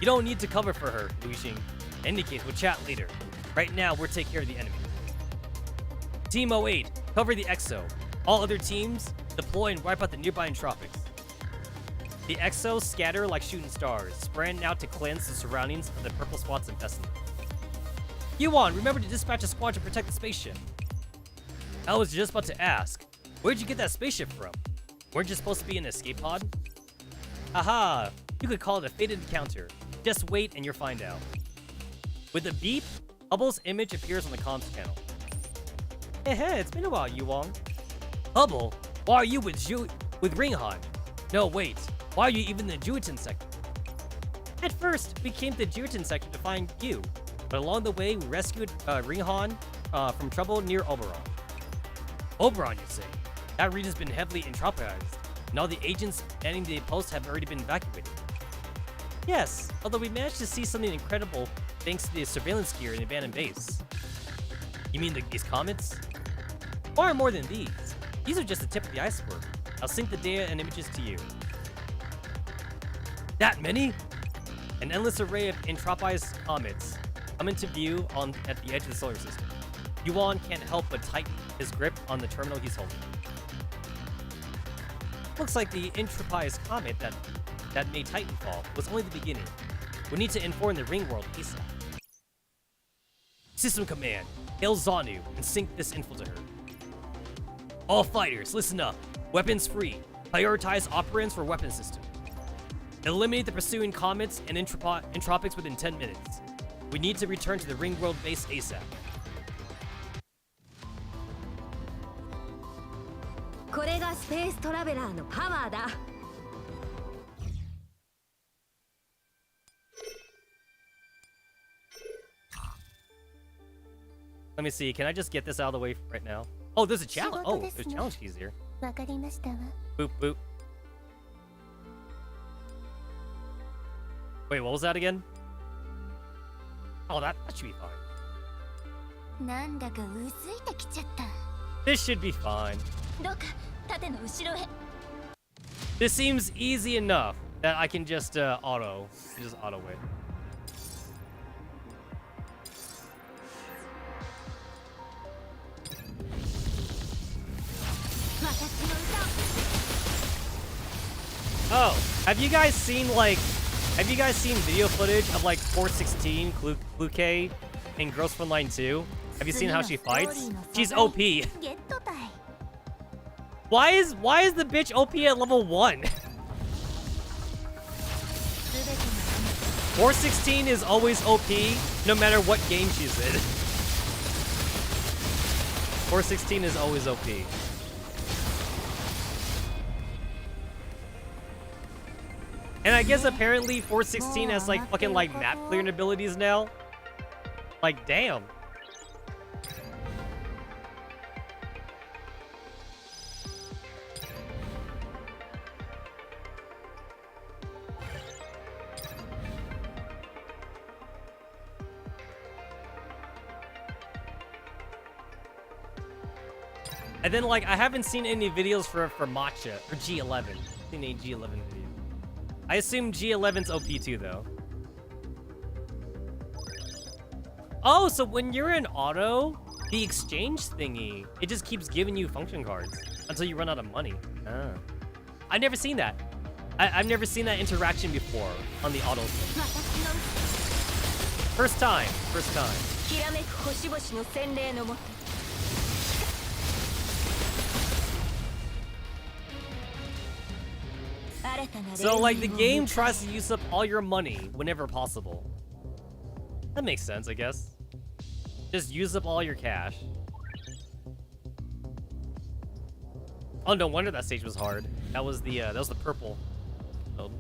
You don't need to cover for her, Luixing. In any case, we'll chat later. Right now, we'll take care of the enemy. Team 08, cover the EXO. All other teams, deploy and wipe out the nearby entropics. The EXO scatter like shooting stars, spraying out to cleanse the surroundings of the purple spots infesting them. Yuan, remember to dispatch a squad to protect the spaceship. I was just about to ask, where'd you get that spaceship from? Weren't you supposed to be in an escape pod? Aha! You could call it a fated encounter. Just wait and you'll find out. With a beep, Hubble's image appears on the comms panel. Hey, it's been a while, Yuan. Hubble, why are you with Ringhan? No, wait. Why are you even in the Juitan sector? At first, we came to the Juitan sector to find you, but along the way, we rescued Ringhan from trouble near Oberon. Oberon, you say? That region's been heavily entropized, and all the agents manning the post have already been evacuated. Yes, although we managed to see something incredible thanks to the surveillance gear in the abandoned base. You mean these comets? Far more than these. These are just the tip of the iceberg. I'll sync the data and images to you. That many? An endless array of entropized comets come into view at the edge of the solar system. Yuan can't help but tighten his grip on the terminal he's holding. Looks like the entropized comet that made Titanfall was only the beginning. We need to inform the ring world ASAP. System command, hail Zanu and sync this info to her. All fighters, listen up. Weapons free. Prioritize operands for weapon system. Eliminate the pursuing comets and entropics within 10 minutes. We need to return to the ring world base ASAP. Let me see, can I just get this out of the way right now? Oh, there's a challenge. Oh, there's challenge keys here. Boop, boop. Wait, what was that again? Oh, that should be fine. This should be fine. This seems easy enough that I can just auto it. Oh, have you guys seen video footage of like 416 Kluke in Girls Frontline 2? Have you seen how she fights? She's OP. Why is the bitch OP at level 1? 416 is always OP no matter what game she's in. 416 is always OP. And I guess apparently 416 has like fucking like map clearing abilities now. Like, damn. And then like I haven't seen any videos for Matcha or G11. I've seen a G11 video. I assume G11's OP too, though. Oh, so when you're in auto, the exchange thingy, it just keeps giving you function cards until you run out of money. Ah. I've never seen that. I've never seen that interaction before on the auto skill. First time. First time. So, like, the game tries to use up all your money whenever possible. That makes sense, I guess. Just use up all your cash. Oh, no wonder that stage was hard. That was the purple. Oh.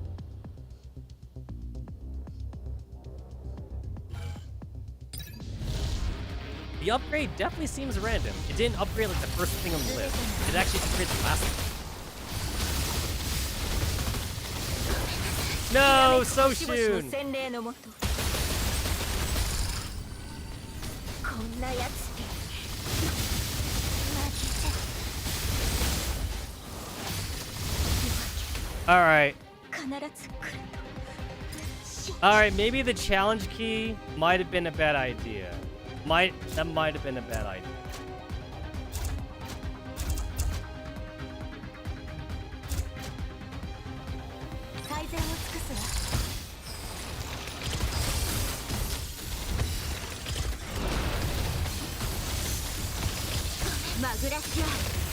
The upgrade definitely seems random. It didn't upgrade like the first thing on the list. It actually upgrades the last one. No, so soon. All right. All right, maybe the challenge key might have been a bad idea. That might have been a bad idea.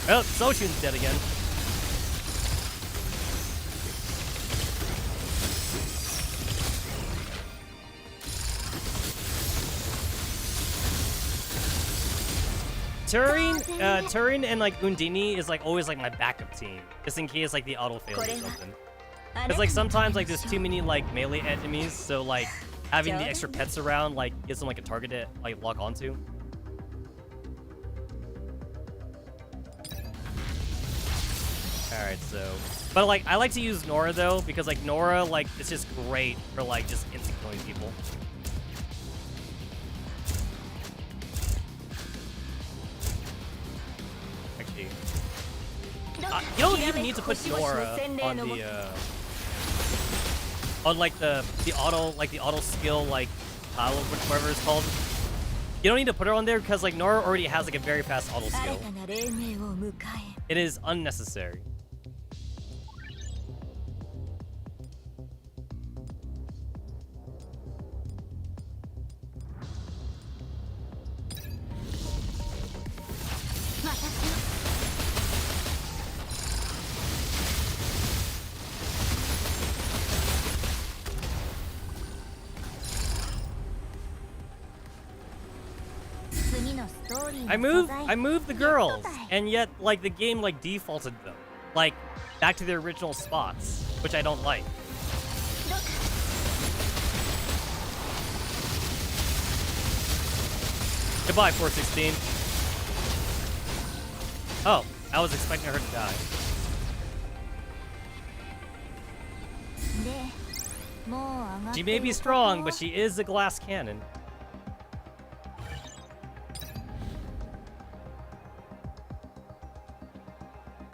Oh, Soshun's dead again. Turin and like Undini is like always like my backup team, just in case like the auto fails or something. Cause like sometimes like there's too many like melee enemies, so like having the extra pets around like gives them like a target to like lock onto. All right, so, but like I like to use Nora though because like Nora like it's just great for like just instant killing people. You don't even need to put Nora on the on like the auto skill like tile whatever it's called. You don't need to put her on there because like Nora already has like a very fast auto skill. It is unnecessary. I moved the girls, and yet like the game like defaulted them, like back to their original spots, which I don't like. Goodbye, 416. Oh, I was expecting her to die. She may be strong, but she is a glass cannon.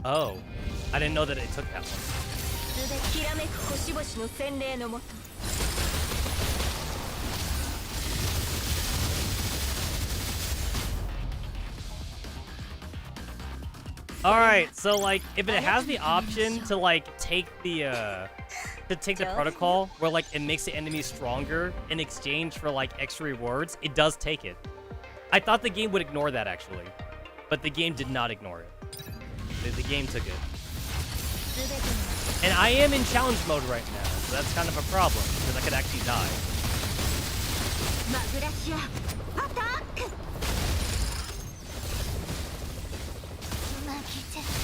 Oh, I didn't know that it took that one. All right, so like if it has the option to like take the protocol where like it makes the enemy stronger in exchange for like extra rewards, it does take it. I thought the game would ignore that actually, but the game did not ignore it. The game took it. And I am in challenge mode right now, so that's kind of a problem, because I could actually die.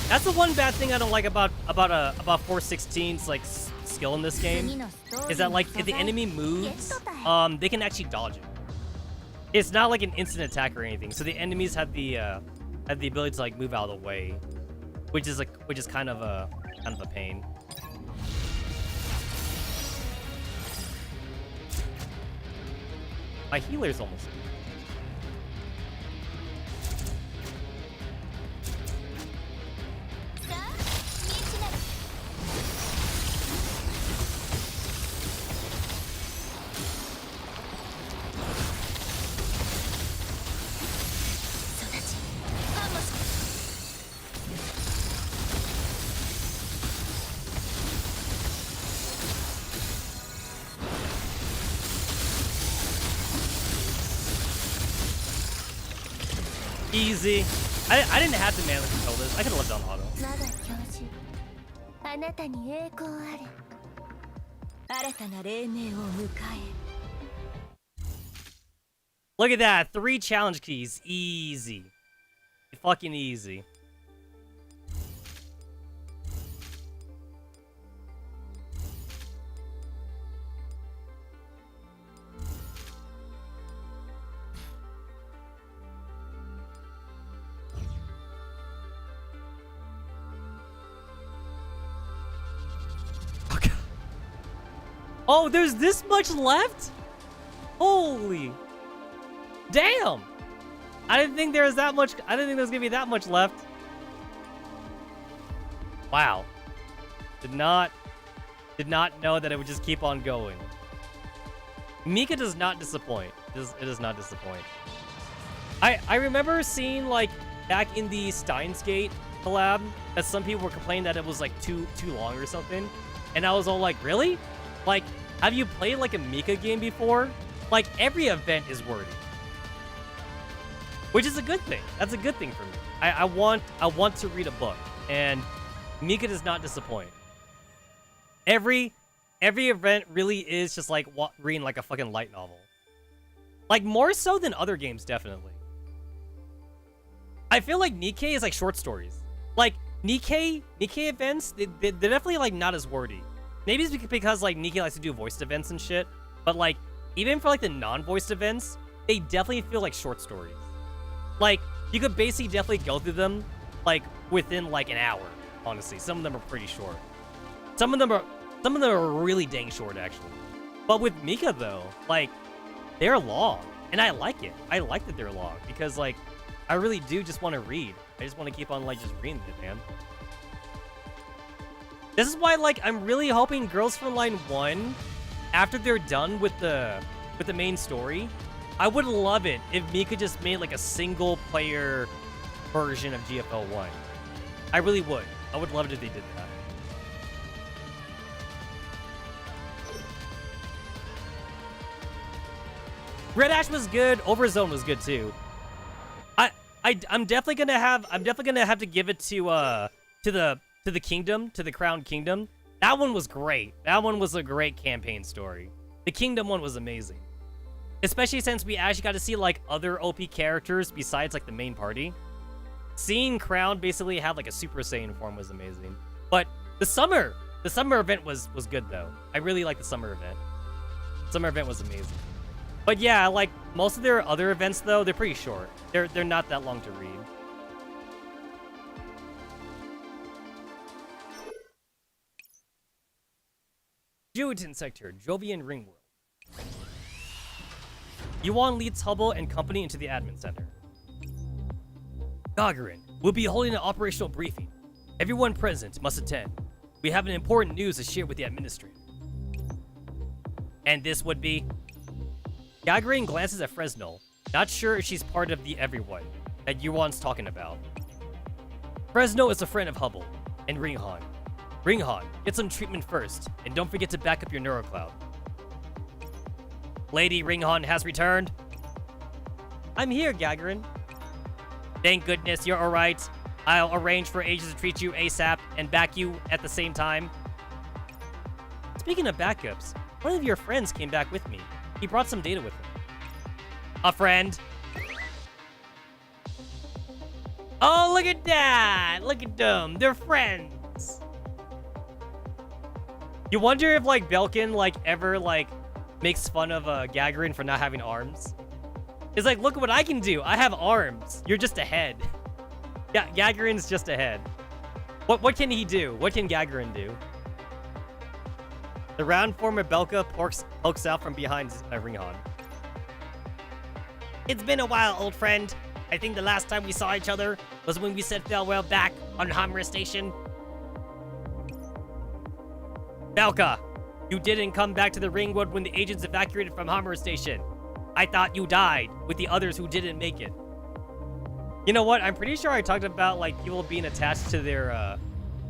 That's the one bad thing I don't like about 416's like skill in this game, is that like if the enemy moves, they can actually dodge it. It's not like an instant attack or anything, so the enemies have the ability to like move out of the way. Which is kind of a pain. My healer's almost. Easy. I didn't have to manually control this. I could have left it on auto. 我が教授あなたに栄光あれ新たな黎明を迎え Look at that. 3 challenge keys. Easy. Fucking easy. Okay. Oh, there's this much left? Holy. Damn! I didn't think there was that much. I didn't think there was gonna be that much left. Wow. Did not know that it would just keep on going. Mika does not disappoint. It does not disappoint. I remember seeing like back in the Steins Gate collab that some people were complaining that it was like too long or something, and I was all like, really? Like, have you played like a Mika game before? Like every event is wordy. Which is a good thing. That's a good thing for me. I want to read a book, and Mika does not disappoint. Every event really is just like reading like a fucking light novel. Like more so than other games, definitely. I feel like Nikke is like short stories. Like Nikke events, they're definitely like not as wordy. Maybe it's because like Nikke likes to do voiced events and shit. But like even for like the non-voiced events, they definitely feel like short stories. Like, you could basically definitely go through them, like, within, like, an hour, honestly. Some of them are pretty short. Some of them are really dang short, actually. But with Mika, though, like, they're long. And I like it. I like that they're long. Because, like, I really do just want to read. I just want to keep on, like, just reading it, man. This is why, like, I'm really hoping Girls from Line 1, after they're done with the main story, I would love it if Mika just made like a single player version of GFL 1. I really would. I would love it if they did that. Red Ash was good. Overzone was good too. I'm definitely gonna have to give it to the kingdom, to the Crown Kingdom. That one was great. That one was a great campaign story. The Kingdom one was amazing. Especially since we actually got to see, like, other OP characters besides, like, the main party. Seeing Crown basically have, like, a Super Saiyan form was amazing. But the summer event was good, though. I really like the summer event. Summer event was amazing. But yeah, like, most of their other events, though, they're pretty short. They're not that long to read. Juitin Sector, Jovian Ringworld. Yuan leads Hubble and company into the admin center. Gagarin, we'll be holding an operational briefing. Everyone present must attend. We have an important news to share with the administrator. And this would be... Gagarin glances at Fresnel, not sure if she's part of the everyone that Yuan's talking about. Fresno is a friend of Hubble, and Ringhan. Ringhan, get some treatment first, and don't forget to back up your neurocloud. Lady Ringhan has returned. I'm here, Gagarin. Thank goodness you're alright. I'll arrange for agents to treat you ASAP and back you at the same time. Speaking of backups, one of your friends came back with me. He brought some data with him. A friend? Oh, look at that! Look at them. They're friends. You wonder if, like, Belkin, like, ever, like, makes fun of Gagarin for not having arms. It's like, look what I can do. I have arms. You're just a head. Yeah, Gagarin's just a head. What can he do? What can Gagarin do? The round form of Belka pokes out from behind Ringhan. It's been a while, old friend. I think the last time we saw each other was when we said farewell back on Hammer Station. Belka, you didn't come back to the Ringwood when the agents evacuated from Hammer Station. I thought you died with the others who didn't make it. You know what? I'm pretty sure I talked about, like, people being attached to their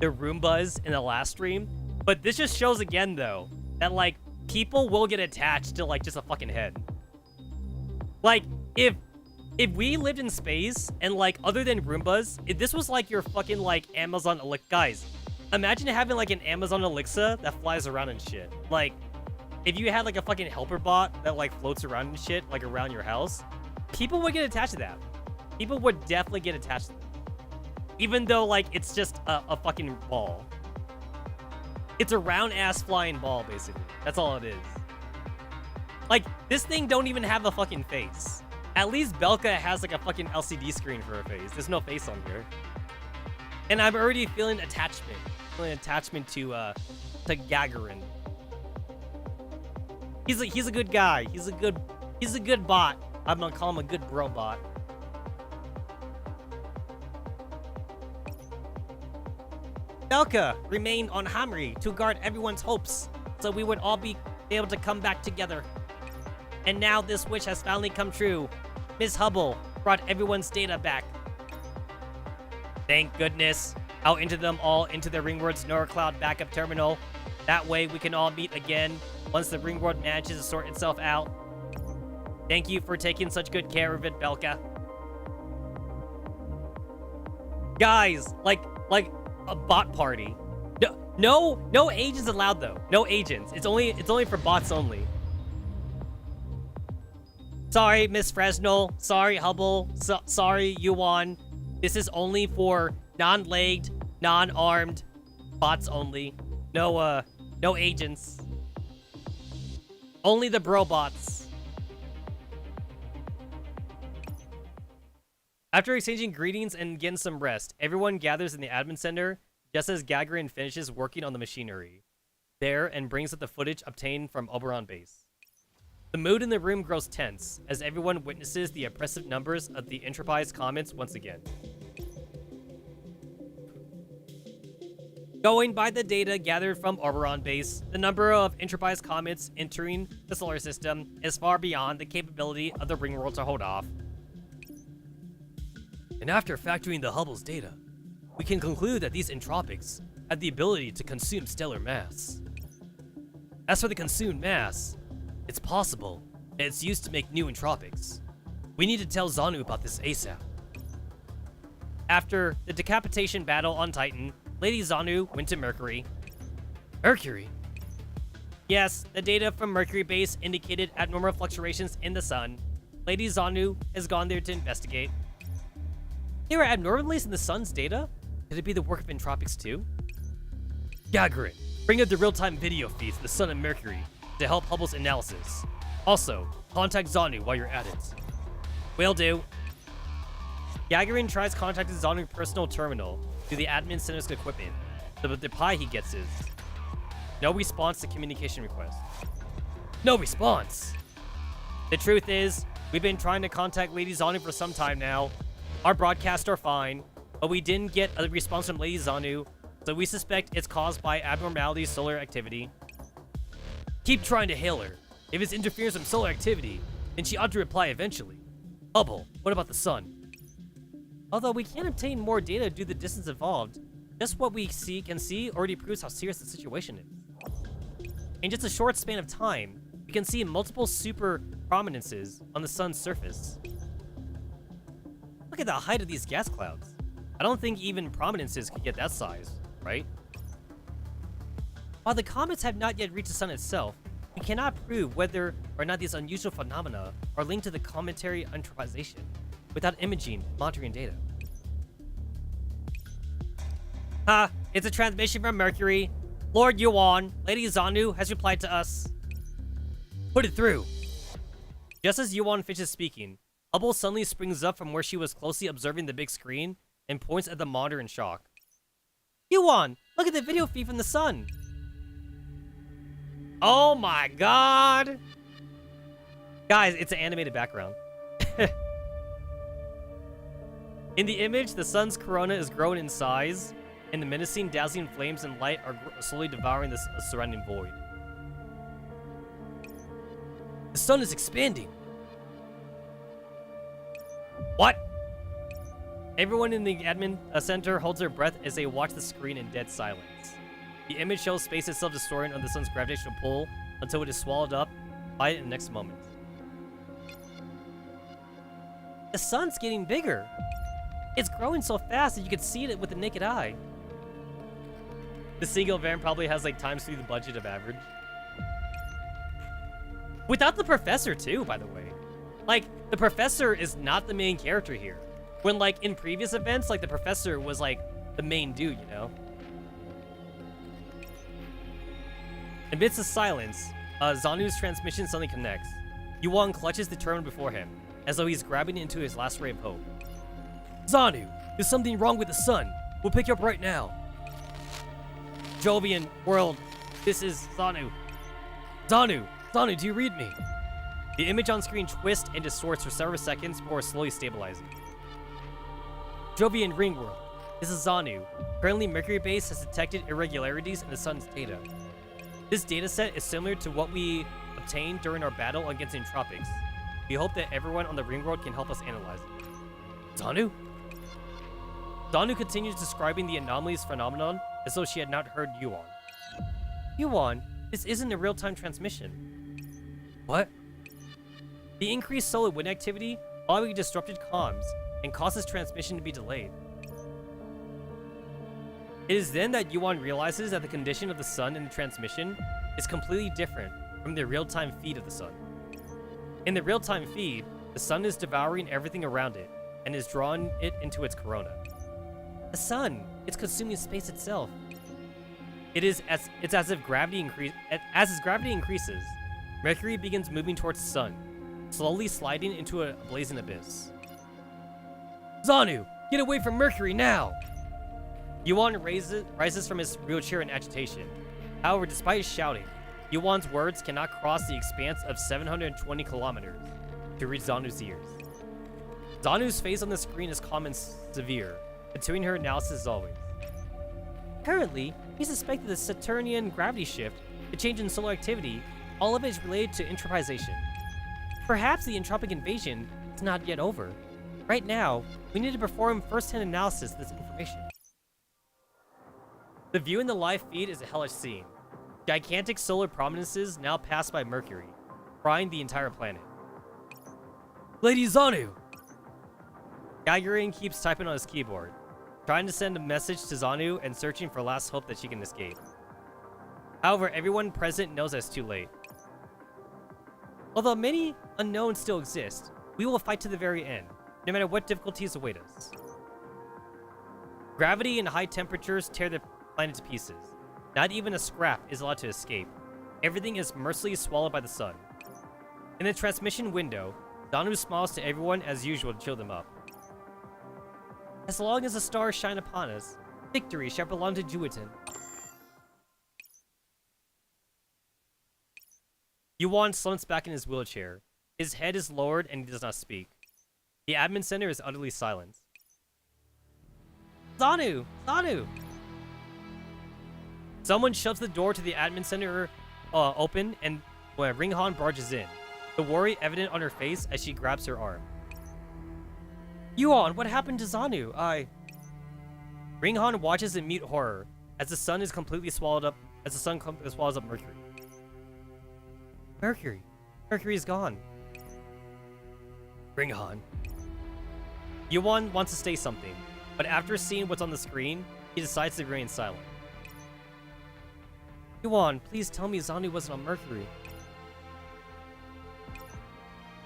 Roombas in the last stream. But this just shows again, though, that, like, people will get attached to, like, just a fucking head. Like, if If we lived in space and like other than Roombas, if this was like your fucking like Amazon Alexa, guys, imagine having like an Amazon Alexa that flies around and shit. Like, if you had like a fucking helper bot that like floats around and shit, like around your house, people would get attached to that. People would definitely get attached to that. Even though like it's just a fucking ball. It's a round ass flying ball, basically. That's all it is. Like, this thing don't even have a fucking face. At least Belka has like a fucking LCD screen for her face. There's no face on here. And I'm already feeling attachment. Feeling attachment to Gagarin. He's a good guy. He's a good bot. I'm gonna call him a good bro bot. Belka remained on Hamri to guard everyone's hopes, so we would all be able to come back together. And now this wish has finally come true. Ms. Hubble brought everyone's data back. Thank goodness. I'll enter them all into the Ringworld's NeuroCloud backup terminal. That way we can all meet again once the Ringworld manages to sort itself out. Thank you for taking such good care of it, Belka. Guys, like a bot party. No agents allowed though. No agents. It's only for bots only. Sorry, Miss Fresnel. Sorry, Hubble. Sorry, Yuan. This is only for non-legged, non-armed bots only. No agents. Only the bro bots. After exchanging greetings and getting some rest, everyone gathers in the admin center just as Gagarin finishes working on the machinery there and brings up the footage obtained from Oberon base. The mood in the room grows tense as everyone witnesses the oppressive numbers of the Enterprise comments once again. Going by the data gathered from Oberon base, the number of Enterprise comets entering the solar system is far beyond the capability of the Ringworld to hold off. And after factoring the Hubble's data, we can conclude that these entropics have the ability to consume stellar mass. As for the consumed mass, it's possible that it's used to make new entropics. We need to tell Zanu about this ASAP. After the decapitation battle on Titan, Lady Zanu went to Mercury. Mercury? Yes, the data from Mercury base indicated abnormal fluctuations in the sun. Lady Zanu has gone there to investigate. There are abnormalities in the sun's data? Could it be the work of entropics too? Gagarin, bring up the real-time video feeds of the sun and Mercury to help Hubble's analysis. Also, contact Zanu while you're at it. Will do. Gagarin tries contacting Zanu's personal terminal through the admin center's equipment, but the reply he gets is no response to communication request. No response! The truth is, we've been trying to contact Lady Zanu for some time now. Our broadcasts are fine, but we didn't get a response from Lady Zanu, so we suspect it's caused by abnormality solar activity. Keep trying to hail her. If it's interference from solar activity, then she ought to reply eventually. Hubble, what about the sun? Although we can't obtain more data due to the distance involved, just what we can see already proves how serious the situation is. In just a short span of time, we can see multiple super prominences on the sun's surface. Look at the height of these gas clouds. I don't think even prominences could get that size, right? While the comets have not yet reached the sun itself, we cannot prove whether or not these unusual phenomena are linked to the cometary entropization without imaging and monitoring data. It's a transmission from Mercury. Lord Yuan, Lady Zanu has replied to us. Put it through. Just as Yuan finishes speaking, Hubble suddenly springs up from where she was closely observing the big screen and points at the monitor in shock. Yuan, look at the video feed from the sun. Oh my god! Guys, it's an animated background. In the image, the sun's corona is growing in size, and the menacing, dazzling flames and light are slowly devouring the surrounding void. The sun is expanding! What? Everyone in the admin center holds their breath as they watch the screen in dead silence. The image shows space itself distorting under the sun's gravitational pull until it is swallowed up by it in the next moment. The sun's getting bigger. It's growing so fast that you could see it with the naked eye. The single van probably has like times 3 the budget of average. Without the professor too, by the way. Like, the professor is not the main character here. When like in previous events, like the professor was like the main dude, you know? Amidst the silence, Zanu's transmission suddenly connects. Yuan clutches the terminal before him, as though he's grabbing into his last ray of hope. Zanu, there's something wrong with the sun. We'll pick you up right now. Jovian world, this is Zanu. Zanu, do you read me? The image on screen twists and distorts for several seconds before slowly stabilizing. Jovian ring world, this is Zanu. Currently, Mercury base has detected irregularities in the sun's data. This dataset is similar to what we obtained during our battle against the Entropics. We hope that everyone on the ring world can help us analyze it. Zanu? Zanu continues describing the anomalous phenomenon as though she had not heard Yuan. Yuan, this isn't a real-time transmission. What? The increased solar wind activity probably disrupted comms and causes transmission to be delayed. It is then that Yuan realizes that the condition of the sun in the transmission is completely different from the real-time feed of the sun. In the real-time feed, the sun is devouring everything around it and is drawing it into its corona. The sun, it's consuming space itself. It's as if gravity increases, Mercury begins moving towards the sun, slowly sliding into a blazing abyss. Zanu, get away from Mercury now! Yuan rises from his wheelchair in agitation. However, despite his shouting, Yuan's words cannot cross the expanse of 720 kilometers to reach Zanu's ears. Zanu's face on the screen is calm and severe, continuing her analysis as always. Currently, we suspect that the Saturnian gravity shift, the change in solar activity, all of it is related to entropization. Perhaps the entropic invasion is not yet over. Right now, we need to perform first-hand analysis of this information. The view in the live feed is a hellish scene. Gigantic solar prominences now pass by Mercury, frying the entire planet. Lady Zanu! Gagarin keeps typing on his keyboard, trying to send a message to Zanu and searching for last hope that she can escape. However, everyone present knows that it's too late. Although many unknowns still exist, we will fight to the very end, no matter what difficulties await us. Gravity and high temperatures tear the planet to pieces. Not even a scrap is allowed to escape. Everything is mercilessly swallowed by the sun. In the transmission window, Zanu smiles to everyone as usual to cheer them up. As long as the stars shine upon us, victory shall belong to Juitan. Yuan slumps back in his wheelchair. His head is lowered and he does not speak. The admin center is utterly silent. Zanu! Zanu! Someone shoves the door to the admin center open, and Ringhan barges in, the worry evident on her face as she grabs her arm. Yuan, what happened to Zanu? Ringhan watches in mute horror as the sun is completely swallowed up. As the sun swallows up Mercury. Mercury is gone. Ringhan. Yuan wants to say something, but after seeing what's on the screen, he decides to remain silent. Yuan, please tell me Zanu wasn't on Mercury.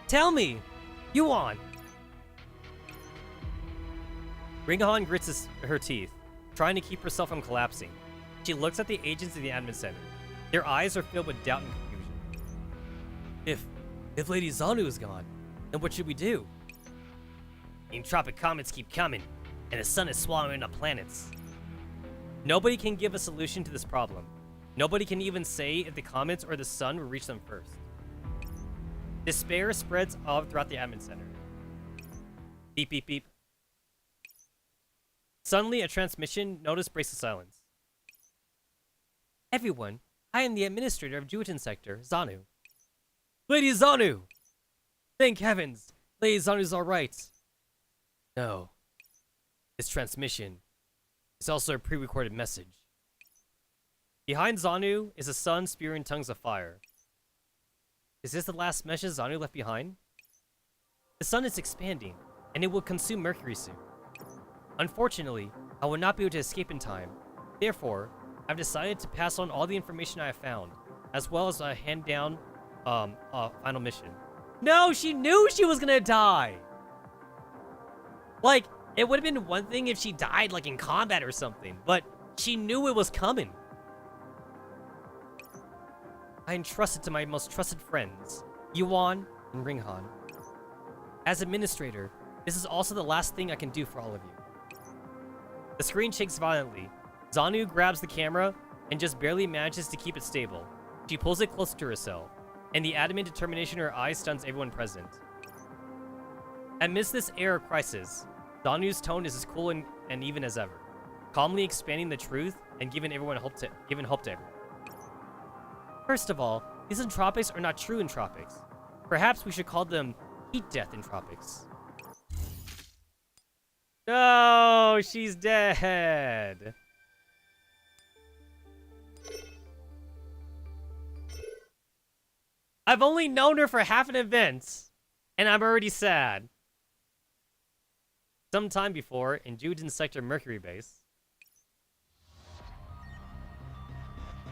Tell me! Yuan! Ringhan grits her teeth, trying to keep herself from collapsing. She looks at the agents in the admin center. Their eyes are filled with doubt and confusion. If Lady Zanu is gone, then what should we do? The entropic comets keep coming, and the sun is swallowing up planets. Nobody can give a solution to this problem. Nobody can even say if the comets or the sun will reach them first. Despair spreads all throughout the admin center. Beep, beep, beep. Suddenly, a transmission notice breaks the silence. Everyone, I am the administrator of Juitan Sector, Zanu. Lady Zanu! Thank heavens! Lady Zanu's alright. No. This transmission is also a pre-recorded message. Behind Zanu is a sun spewing tongues of fire. Is this the last message Zanu left behind? The sun is expanding. and it will consume Mercury soon. Unfortunately, I will not be able to escape in time. Therefore, I've decided to pass on all the information I have found, as well as a hand-down final mission. No, she knew she was gonna die! Like, it would have been one thing if she died, like, in combat or something, but she knew it was coming. I entrusted to my most trusted friends, Yuan and Ringhan. As administrator, this is also the last thing I can do for all of you. The screen shakes violently. Zanu grabs the camera and just barely manages to keep it stable. She pulls it closer to herself, and the adamant determination in her eyes stuns everyone present. Amidst this air of crisis, Zanu's tone is as cool and even as ever, calmly expanding the truth and giving hope to everyone. First of all, these entropics are not true entropics. Perhaps we should call them heat death entropics. No, she's dead. I've only known her for half an event, and I'm already sad. Sometime before, in Jujin Sector Mercury Base,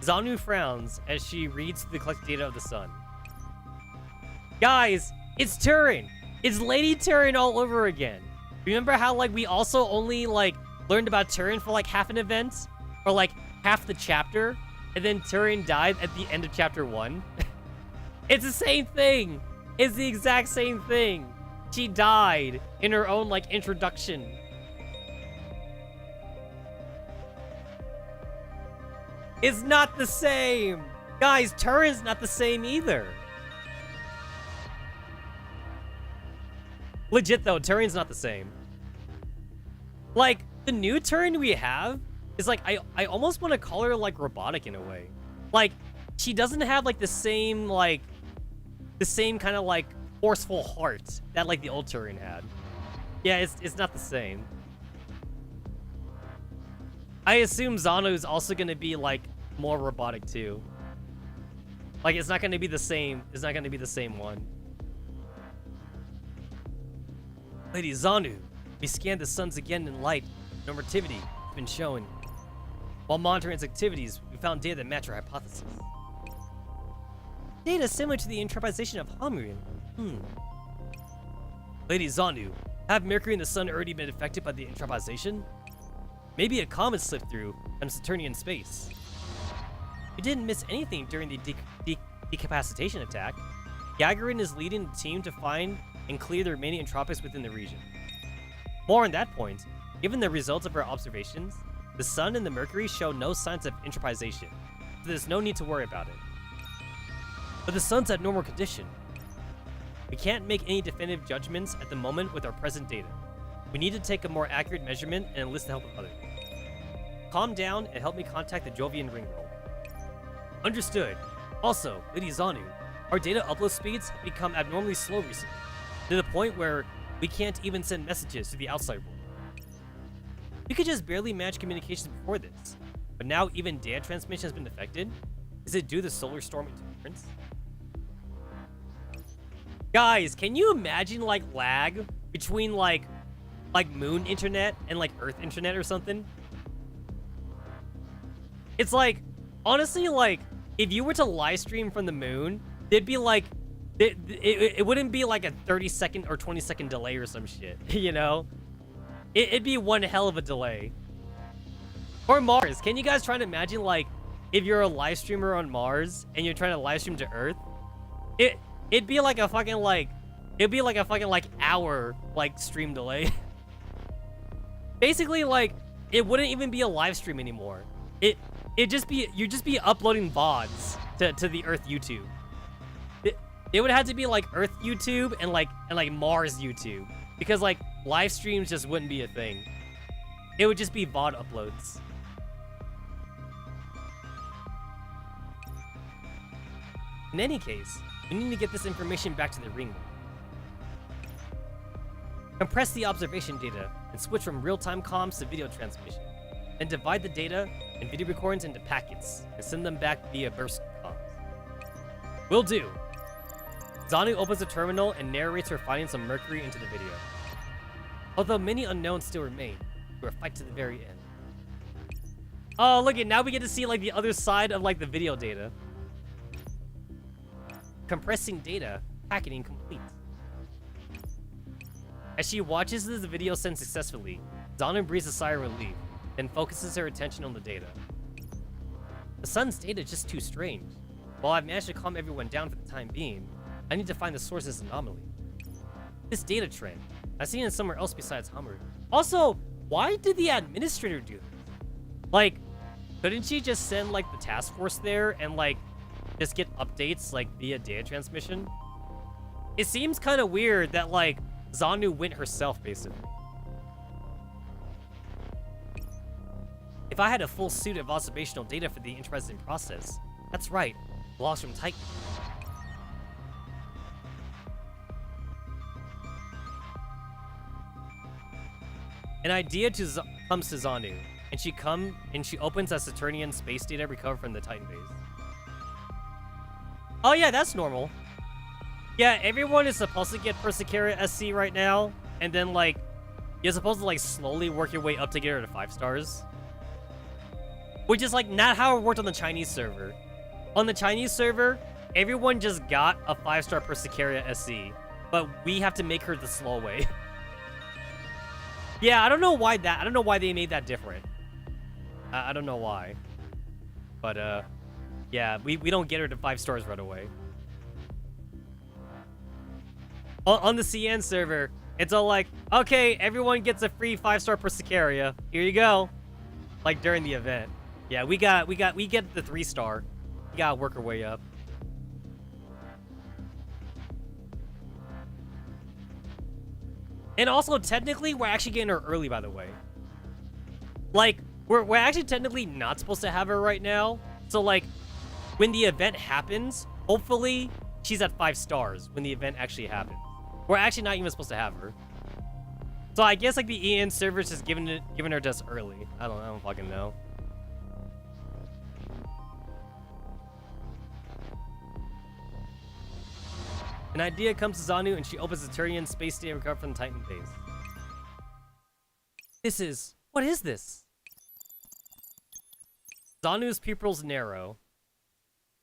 Zanu frowns as she reads through the collected data of the sun. Guys, it's Turin! It's Lady Turin all over again. Remember how, like, we also only, like, learned about Turin for, like, half an event? Or, like, half the chapter? And then Turin died at the end of chapter 1? It's the same thing! It's the exact same thing! She died in her own, like, introduction. It's not the same! Guys, Turin's not the same either. Legit though, Turin's not the same. Like, the new Turin we have is like, I almost want to call her like robotic in a way. Like, she doesn't have like the same kind of like forceful heart that like the old Turin had. Yeah, it's not the same. I assume Zano is also going to be like more robotic too. Like, it's not going to be the same. It's not going to be the same one. Lady Zanu, we scanned the suns again in light. Normativity has been shown. While monitoring its activities, we found data that match our hypothesis. Data similar to the intrapization of Hamurian. Lady Zanu, have Mercury and the sun already been affected by the intrapization? Maybe a comet slipped through from Saturnian space. We didn't miss anything during the decapacitation attack. Gagarin is leading the team to find and clear the remaining entropics within the region. More on that point, given the results of our observations, the sun and the Mercury show no signs of intrapization, so there's no need to worry about it. But the sun's at normal condition. We can't make any definitive judgments at the moment with our present data. We need to take a more accurate measurement and enlist the help of others. Calm down and help me contact the Jovian ring roll. Understood. Also, Lady Zanu, our data upload speeds have become abnormally slow recently, to the point where we can't even send messages to the outside world. We could just barely manage communications before this, but now even data transmission has been affected? Is it due to the solar storm interference? Guys, can you imagine like lag between like moon internet and like earth internet or something? It's like, honestly, like if you were to live stream from the moon, there'd be like, it wouldn't be like a 30-second or 20-second delay or some shit, you know? It'd be one hell of a delay. Or Mars. Can you guys try to imagine, like, if you're a live streamer on Mars and you're trying to live stream to Earth? It'd be like a fucking, like, hour, like, stream delay. Basically, like, it wouldn't even be a live stream anymore. You'd just be uploading VODs to the Earth YouTube. It would have to be like Earth YouTube and like Mars YouTube, because like live streams just wouldn't be a thing. It would just be VOD uploads. In any case, we need to get this information back to the ring. Compress the observation data and switch from real-time comms to video transmission. Then divide the data and video recordings into packets and send them back via burst comms. Will do. Zanu opens the terminal and narrates her findings on Mercury into the video. Although many unknowns still remain, we will fight to the very end. Oh, look at now we get to see like the other side of like the video data. Compressing data, packaging complete. As she watches this video sent successfully, Zanu breathes a sigh of relief, then focuses her attention on the data. The sun's data is just too strange. While I've managed to calm everyone down for the time being, I need to find the source of this anomaly. This data trend, I've seen it somewhere else besides Hammer. Also, why did the administrator do this? Like, couldn't she just send like the task force there and like just get updates like via data transmission? It seems kind of weird that like Zanu went herself basically. If I had a full suit of observational data for the interesting process, that's right, lost from Titan. An idea comes to Zanu, and she opens a Saturnian space data recovered from the Titan base. Oh yeah, that's normal. Yeah, everyone is supposed to get Persicaria SC right now, and then like you're supposed to like slowly work your way up to get her to 5 stars. Which is like not how it worked on the Chinese server. On the Chinese server, everyone just got a 5-star Persicaria SC, but we have to make her the slow way. Yeah, I don't know why they made that different. I don't know why. But yeah, we don't get her to 5 stars right away. On the CN server, it's all like, okay, everyone gets a free 5-star Persicaria. Here you go. Like during the event. Yeah, we get the 3-star. We gotta work our way up. And also, technically, we're actually getting her early, by the way. Like, we're actually technically not supposed to have her right now. So, like, when the event happens, hopefully, she's at 5 stars when the event actually happens. We're actually not even supposed to have her. So I guess, like, the EN server's just giving her to us early. I don't fucking know. An idea comes to Zanu, and she opens the Turian space data recovered from the Titan base. What is this? Zanu's pupils narrow.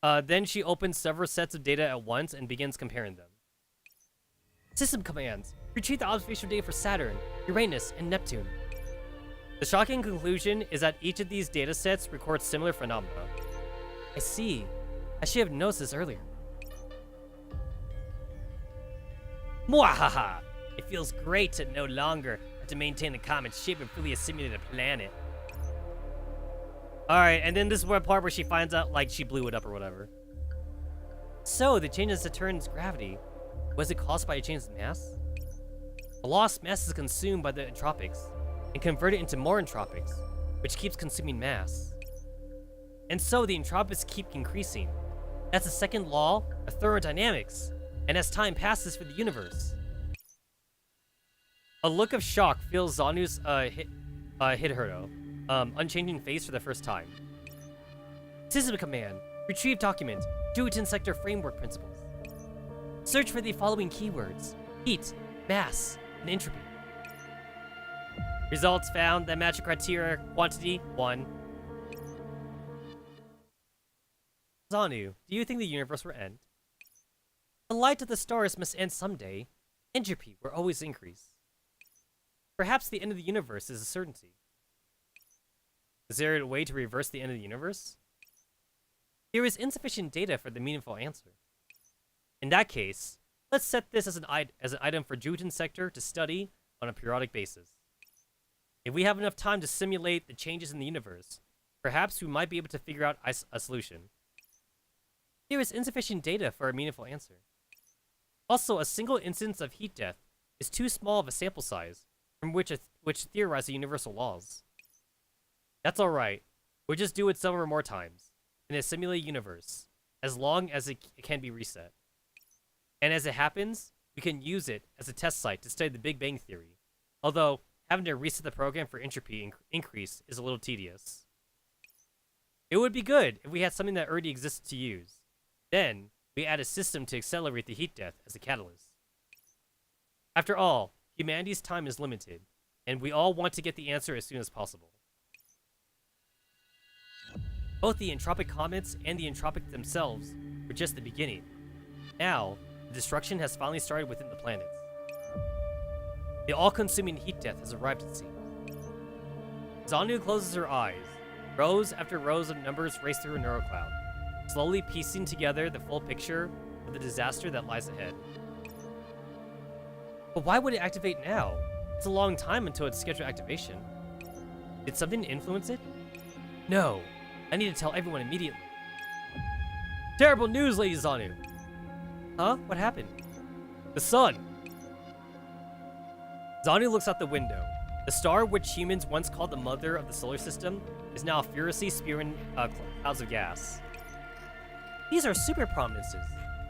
Then she opens several sets of data at once and begins comparing them. System commands. Retrieve the observational data for Saturn, Uranus, and Neptune. The shocking conclusion is that each of these data sets records similar phenomena. I see. I should have noticed this earlier. Mwahaha! It feels great to no longer have to maintain the common shape and fully assimilate a planet. Alright, and then this is the part where she finds out, like, she blew it up or whatever. So, the change in Saturn's gravity, was it caused by a change in mass? The lost mass is consumed by the entropics, and converted into more entropics, which keeps consuming mass. And so, the entropics keep increasing. That's the second law of thermodynamics. And as time passes for the universe. A look of shock fills Zanu's Hidehurdo, unchanging face for the first time. System command. Retrieve document. Duotin sector framework principles. Search for the following keywords. Heat, mass, and entropy. Results found that match criteria quantity 1. Zanu, do you think the universe will end? The light of the stars must end someday. Entropy will always increase. Perhaps the end of the universe is a certainty. Is there a way to reverse the end of the universe? There is insufficient data for the meaningful answer. In that case, let's set this as an item for Juten sector to study on a periodic basis. If we have enough time to simulate the changes in the universe, perhaps we might be able to figure out a solution. There is insufficient data for a meaningful answer. Also, a single instance of heat death is too small of a sample size from which theorize the universal laws. That's alright. We'll just do it several more times in a simulated universe, as long as it can be reset. And as it happens, we can use it as a test site to study the Big Bang Theory, although having to reset the program for entropy increase is a little tedious. It would be good if we had something that already exists to use. Then, we add a system to accelerate the heat death as a catalyst. After all, humanity's time is limited, and we all want to get the answer as soon as possible. Both the entropic comets and the entropic themselves were just the beginning. Now, the destruction has finally started within the planets. The all-consuming heat death has arrived at sea. Xanu closes her eyes. Rows after rows of numbers race through a neurocloud, slowly piecing together the full picture of the disaster that lies ahead. But why would it activate now? It's a long time until its scheduled activation. Did something influence it? No. I need to tell everyone immediately. Terrible news, Lady Xanu! Huh? What happened? The sun! Xanu looks out the window. The star which humans once called the mother of the solar system is now furiously spewing clouds of gas. These are super prominences.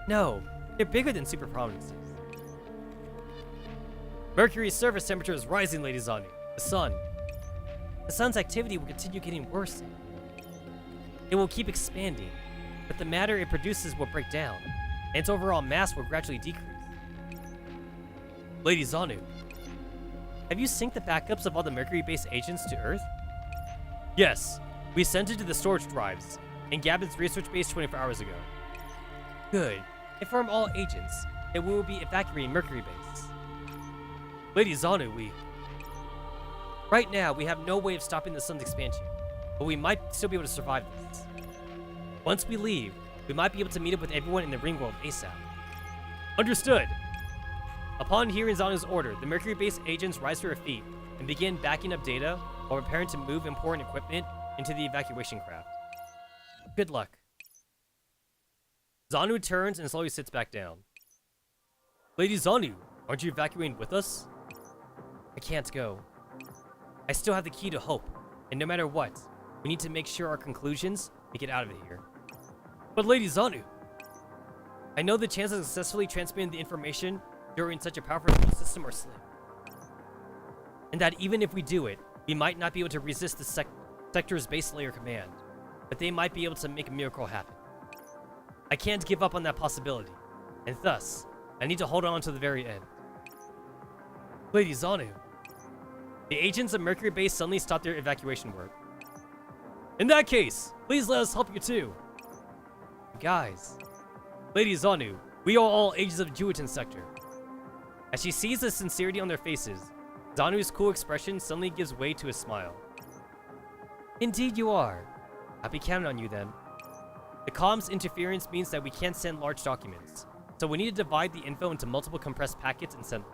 No, they're bigger than super prominences. Mercury's surface temperature is rising, Lady Xanu. The sun. The sun's activity will continue getting worse. It will keep expanding, but the matter it produces will break down, and its overall mass will gradually decrease. Lady Xanu, have you synced the backups of all the Mercury-based agents to Earth? Yes, we sent it to the storage drives in Gabon's research base 24 hours ago. Good. Inform all agents that we will be evacuating Mercury base. Lady Xanu, right now, we have no way of stopping the sun's expansion, but we might still be able to survive this. Once we leave, we might be able to meet up with everyone in the ring world ASAP. Understood. Upon hearing Xanu's order, the Mercury-based agents rise to their feet and begin backing up data while preparing to move important equipment into the evacuation craft. Good luck. Xanu turns and slowly sits back down. Lady Xanu, aren't you evacuating with us? I can't go. I still have the key to hope, and no matter what, we need to make sure our conclusions make it out of here. But Lady Xanu, I know the chances of successfully transmitting the information during such a powerful system are slim. And that even if we do it, we might not be able to resist the sector's base layer command, but they might be able to make a miracle happen. I can't give up on that possibility, and thus, I need to hold on to the very end. Lady Xanu, the agents of Mercury base suddenly stopped their evacuation work. In that case, please let us help you too. Guys, Lady Xanu, we are all agents of Juitan sector. As she sees the sincerity on their faces, Xanu's cool expression suddenly gives way to a smile. Indeed you are. I'll be counting on you then. The comms interference means that we can't send large documents, so we need to divide the info into multiple compressed packets and send them.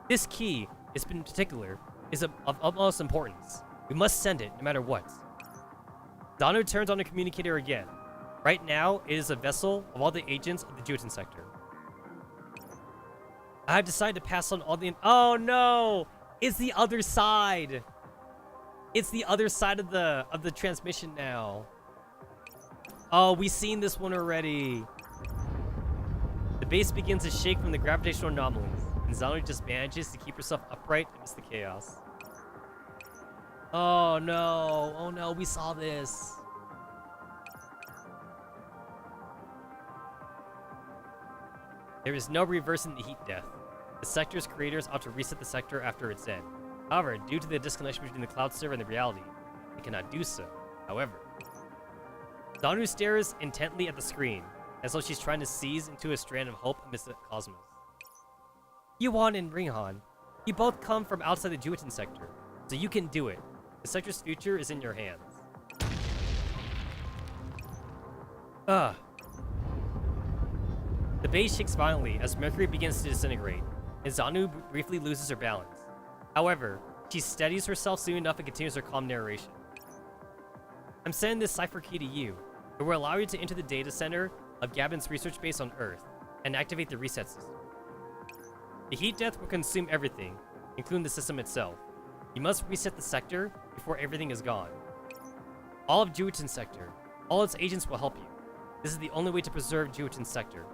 This key, in particular, is of utmost importance. We must send it, no matter what. Xanu turns on the communicator again. Right now, it is a vessel of all the agents of the Juitan sector. I have decided to pass on all the... Oh no! It's the other side! It's the other side of the transmission now. Oh, we've seen this one already. The base begins to shake from the gravitational anomalies, and Xanu just manages to keep herself upright amidst the chaos. Oh no, we saw this. There is no reversing the heat death. The sector's creators ought to reset the sector after its end. However, due to the disconnection between the cloud server and the reality, they cannot do so. However, Xanu stares intently at the screen, as though she's trying to seize into a strand of hope amidst the cosmos. Yuan and Ringhan, you both come from outside the Juitan sector, so you can do it. The sector's future is in your hands. The base shakes violently as Mercury begins to disintegrate, and Xanu briefly loses her balance. However, she steadies herself soon enough and continues her calm narration. I'm sending this cipher key to you. It will allow you to enter the data center of Gabon's research base on Earth and activate the reset system. The heat death will consume everything, including the system itself. You must reset the sector before everything is gone. All of Juitan sector, all its agents will help you. This is the only way to preserve Juitan sector.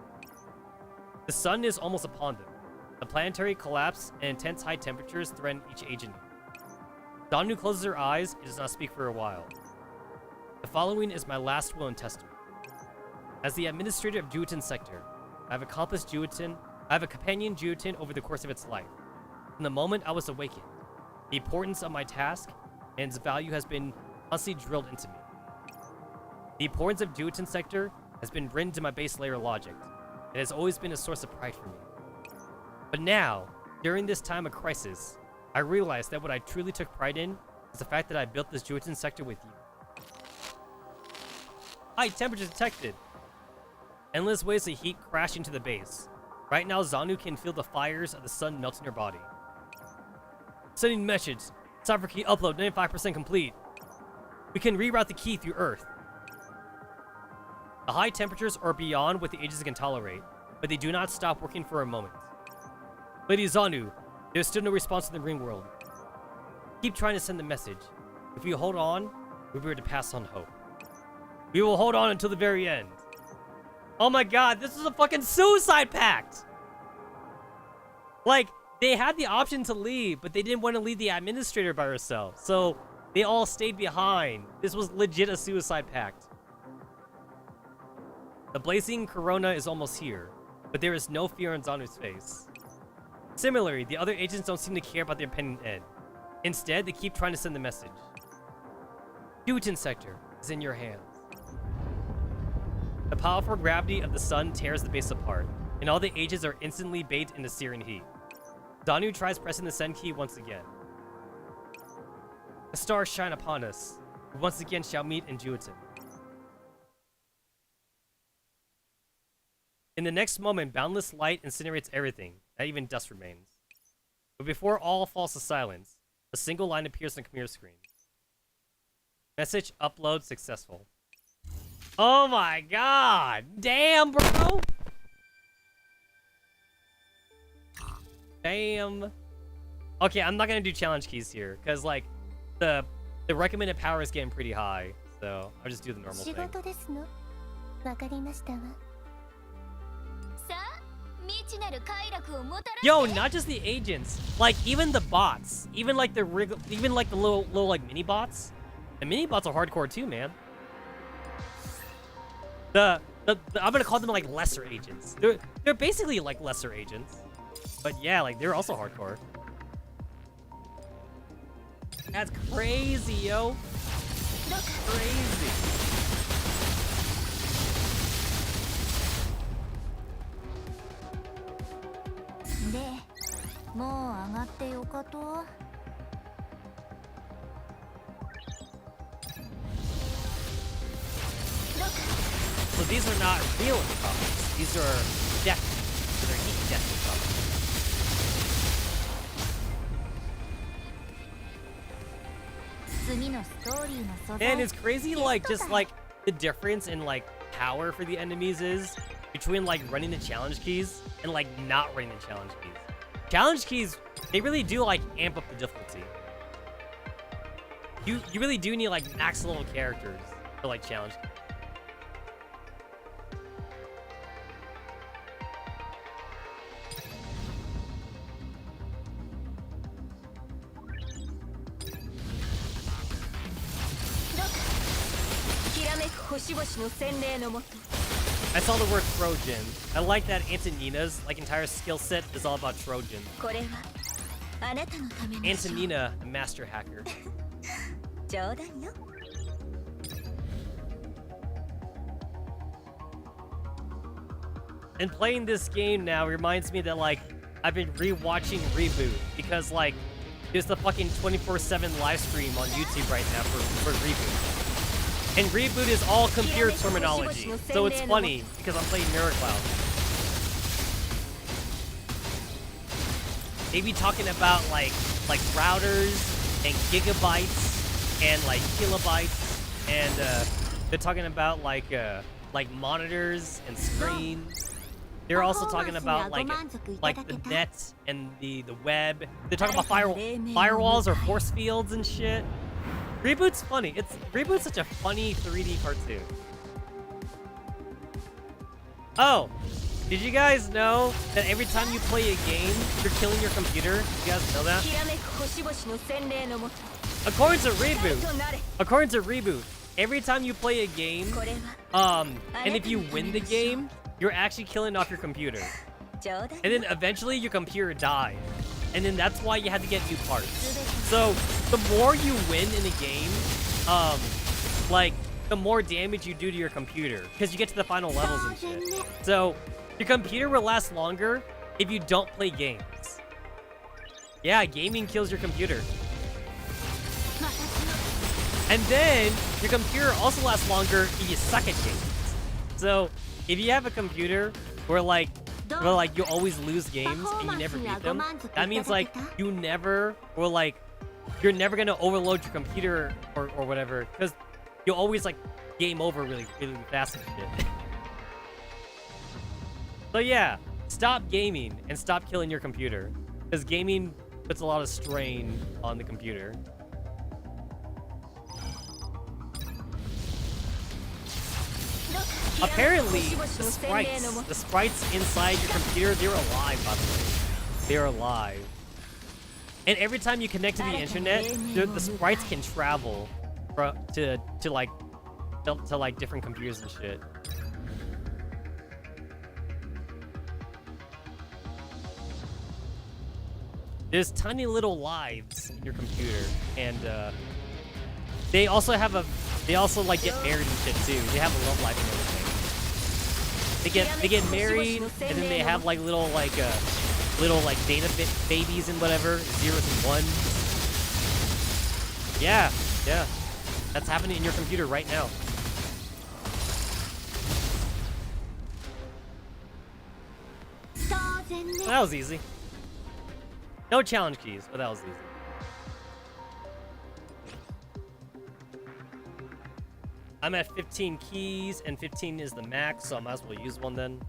The sun is almost upon them. A planetary collapse and intense high temperatures threaten each agent. Xanu closes her eyes and does not speak for a while. The following is my last will and testament. As the administrator of Juitan sector, I have accomplished Juitan. I have a companion Juitan over the course of its life. From the moment I was awakened, the importance of my task and its value has been constantly drilled into me. The importance of Jujutsu sector has been written into my base layer logic. It has always been a source of pride for me. But now, during this time of crisis, I realized that what I truly took pride in is the fact that I built this Jujutsu sector with you. High temperature detected. Endless waves of heat crash into the base. Right now, Zanu can feel the fires of the sun melt in her body. Sending message. Cipher key upload 95% complete. We can reroute the key through Earth. The high temperatures are beyond what the ages can tolerate, but they do not stop working for a moment. Lady Zanu, there's still no response in the ring world. Keep trying to send the message. If we hold on, we'll be able to pass on hope. We will hold on until the very end. Oh my god, this is a fucking suicide pact! Like, they had the option to leave, but they didn't want to leave the administrator by herself, so they all stayed behind. This was legit a suicide pact. The blazing corona is almost here, but there is no fear on Zanu's face. Similarly, the other agents don't seem to care about their impending end. Instead, they keep trying to send the message. Jujutsu sector is in your hands. The powerful gravity of the sun tears the base apart, and all the agents are instantly bathed in the searing heat. Zanu tries pressing the send key once again. The stars shine upon us. We once again shall meet in Jujutsu. In the next moment, boundless light incinerates everything, not even dust remains. But before all falls to silence, a single line appears on the computer screen. Message upload successful. Oh my god! Damn, bro! Damn. Okay, I'm not gonna do challenge keys here, because, like, the recommended power is getting pretty high, so I'll just do the normal thing. Yo, not just the agents, like even the bots, even like the little like mini bots. The mini bots are hardcore too, man. I'm gonna call them like lesser agents. They're basically like lesser agents, but yeah, like they're also hardcore. That's crazy, yo. Crazy. So these are not real comics. These are death. They're heat death comics. And it's crazy, like, just like the difference in like power for the enemies is between like running the challenge keys and like not running the challenge keys. Challenge keys, they really do like amp up the difficulty. You really do need like max level characters for like challenge keys. I saw the word Trojan. I like that Antonina's like entire skill set is all about Trojan. Antonina, the master hacker. And playing this game now reminds me that like I've been rewatching Reboot because like there's the fucking 24/7 live stream on YouTube right now for Reboot. And Reboot is all computer terminology, so it's funny because I'm playing Miracloud. They be talking about like routers and gigabytes and like kilobytes, and they're talking about like monitors and screens. They're also talking about like the net and the web. They're talking about firewalls or force fields and shit. Reboot's funny. Reboot's such a funny 3D cartoon. Oh, did you guys know that every time you play a game, you're killing your computer? You guys know that? According to Reboot, every time you play a game, and if you win the game, you're actually killing off your computer. And then eventually your computer dies. and then that's why you had to get new parts. So the more you win in a game, like the more damage you do to your computer, because you get to the final levels and shit. So your computer will last longer if you don't play games. Yeah, gaming kills your computer. And then your computer also lasts longer if you suck at games. So if you have a computer where like you always lose games and you never beat them, that means like you never, or like you're never gonna overload your computer or whatever, because you'll always like game over really fast and shit. So yeah, stop gaming and stop killing your computer, because gaming puts a lot of strain on the computer. Apparently, the sprites inside your computer, they're alive, by the way. They're alive. And every time you connect to the internet, the sprites can travel to different computers and shit. There's tiny little lives in your computer, and they also like get married and shit too. They have a love life and everything. They get married, and then they have like little data babies and whatever, zeros and ones. Yeah, that's happening in your computer right now. That was easy. No challenge keys, but that was easy. I'm at 15 keys, and 15 is the max, so I might as well use one then.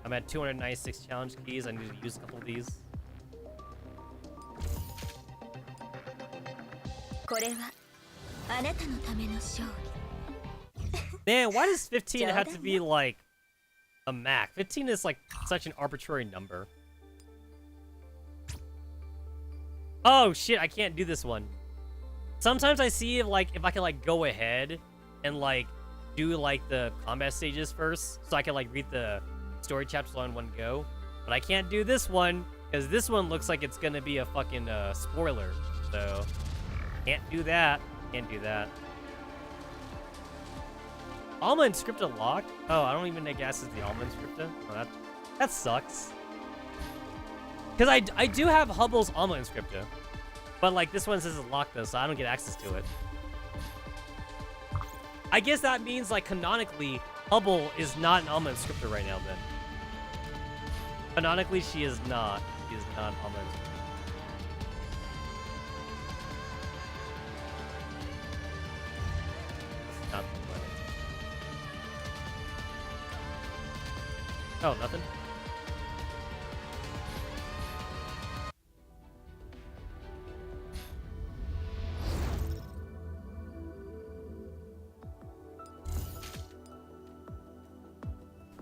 I'm at 296 challenge keys. I need to use a couple of these. Man, why does 15 have to be like a max? 15 is like such an arbitrary number. Oh shit, I can't do this one. Sometimes I see if I can like go ahead and like do like the combat stages first, so I can like read the story chapters all in one go. But I can't do this one because this one looks like it's gonna be a fucking spoiler. So can't do that. Can't do that. Alma Inscripta locked? Oh, I don't even guess it's the Alma Inscripta. Oh, that sucks. Because I do have Hubble's Alma Inscripta. But like this one says it's locked though, so I don't get access to it. I guess that means like canonically, Hubble is not an Alma Inscripta right now then. Canonically, she is not. She is not an Alma Inscripta. Not funny. Oh, nothing?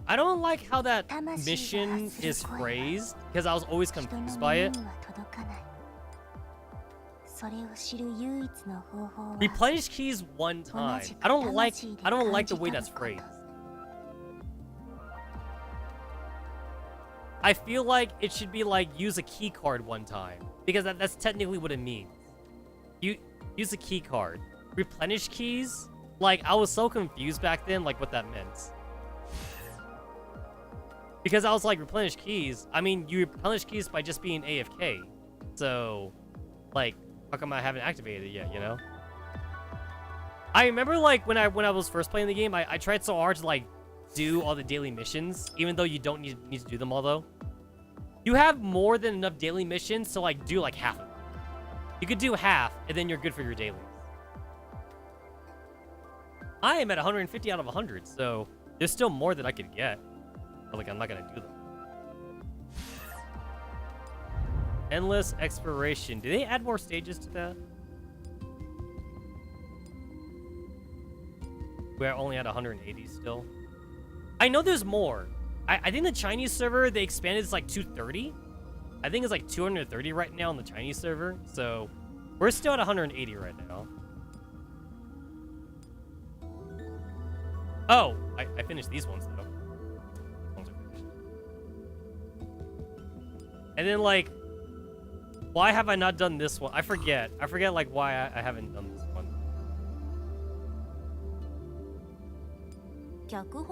I don't like how that mission is phrased, because I was always confused by it. Replenish keys one time. I don't like the way that's phrased. I feel like it should be like use a key card one time, because that's technically what it means. You use a key card. Replenish keys? Like, I was so confused back then, like what that meant. Because I was like, replenish keys. I mean, you replenish keys by just being AFK. So, like, how come I haven't activated it yet, you know? I remember, like, when I was first playing the game, I tried so hard to, like, do all the daily missions, even though you don't need to do them all, though. You have more than enough daily missions to, like, do, like, half of them. You could do half, and then you're good for your dailies. I am at 150 out of 100, so there's still more that I could get. Like, I'm not gonna do them. Endless exploration. Do they add more stages to that? We're only at 180 still. I know there's more. I think the Chinese server, they expanded to like 230. I think it's like 230 right now on the Chinese server. So we're still at 180 right now. Oh, I finished these ones though. And then, like, Why have I not done this one? I forget. I forget like why I haven't done this one.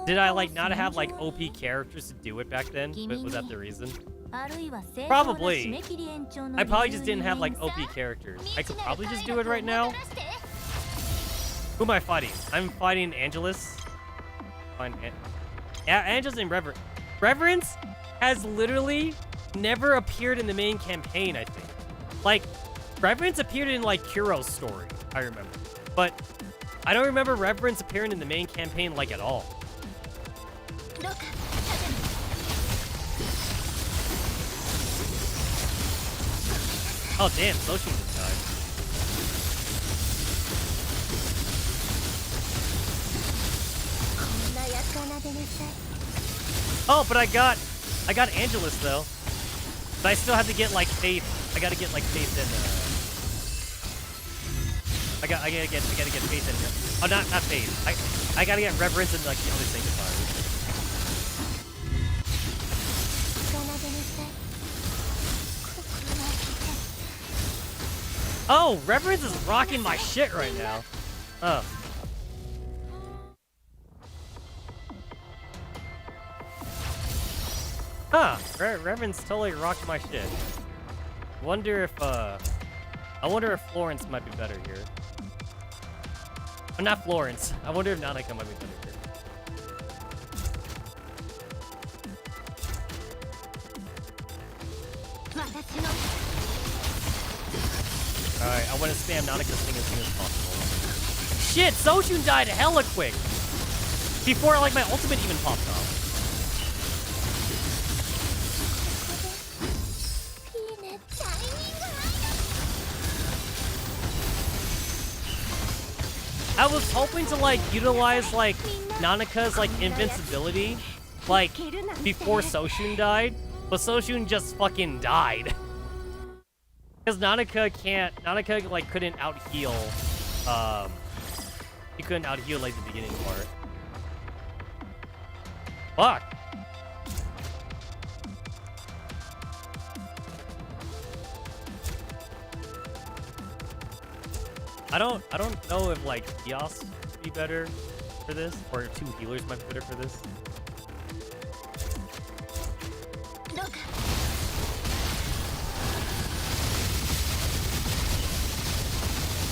Did I like not have like OP characters to do it back then? Was that the reason? Probably. I probably just didn't have like OP characters. I could probably just do it right now. Who am I fighting? I'm fighting Angelus. Angelus and Reverence. Reverence has literally never appeared in the main campaign, I think. Like, Reverence appeared in like Kuro's story, I remember. But I don't remember Reverence appearing in the main campaign like at all. Oh damn, Soshun just died. Oh, but I got Angelus though. But I still have to get like faith. I gotta get like faith in I gotta get faith in here. Oh, not faith. I gotta get reverence in like the other sanctifiers. Oh, reverence is rocking my shit right now. Oh. Huh, Reverence totally rocked my shit. I wonder if Florence might be better here. Oh, not Florence. I wonder if Nanaka might be better here. Alright, I want to spam Nanaka's thing as soon as possible. Shit, Soshun died hella quick! Before like my ultimate even popped off. I was hoping to like utilize like Nanaka's like invincibility like before Soshun died, but Soshun just fucking died. Because Nanaka like couldn't out heal he couldn't out heal like the beginning part. Fuck. I don't know if like Eos would be better for this, or two healers might be better for this.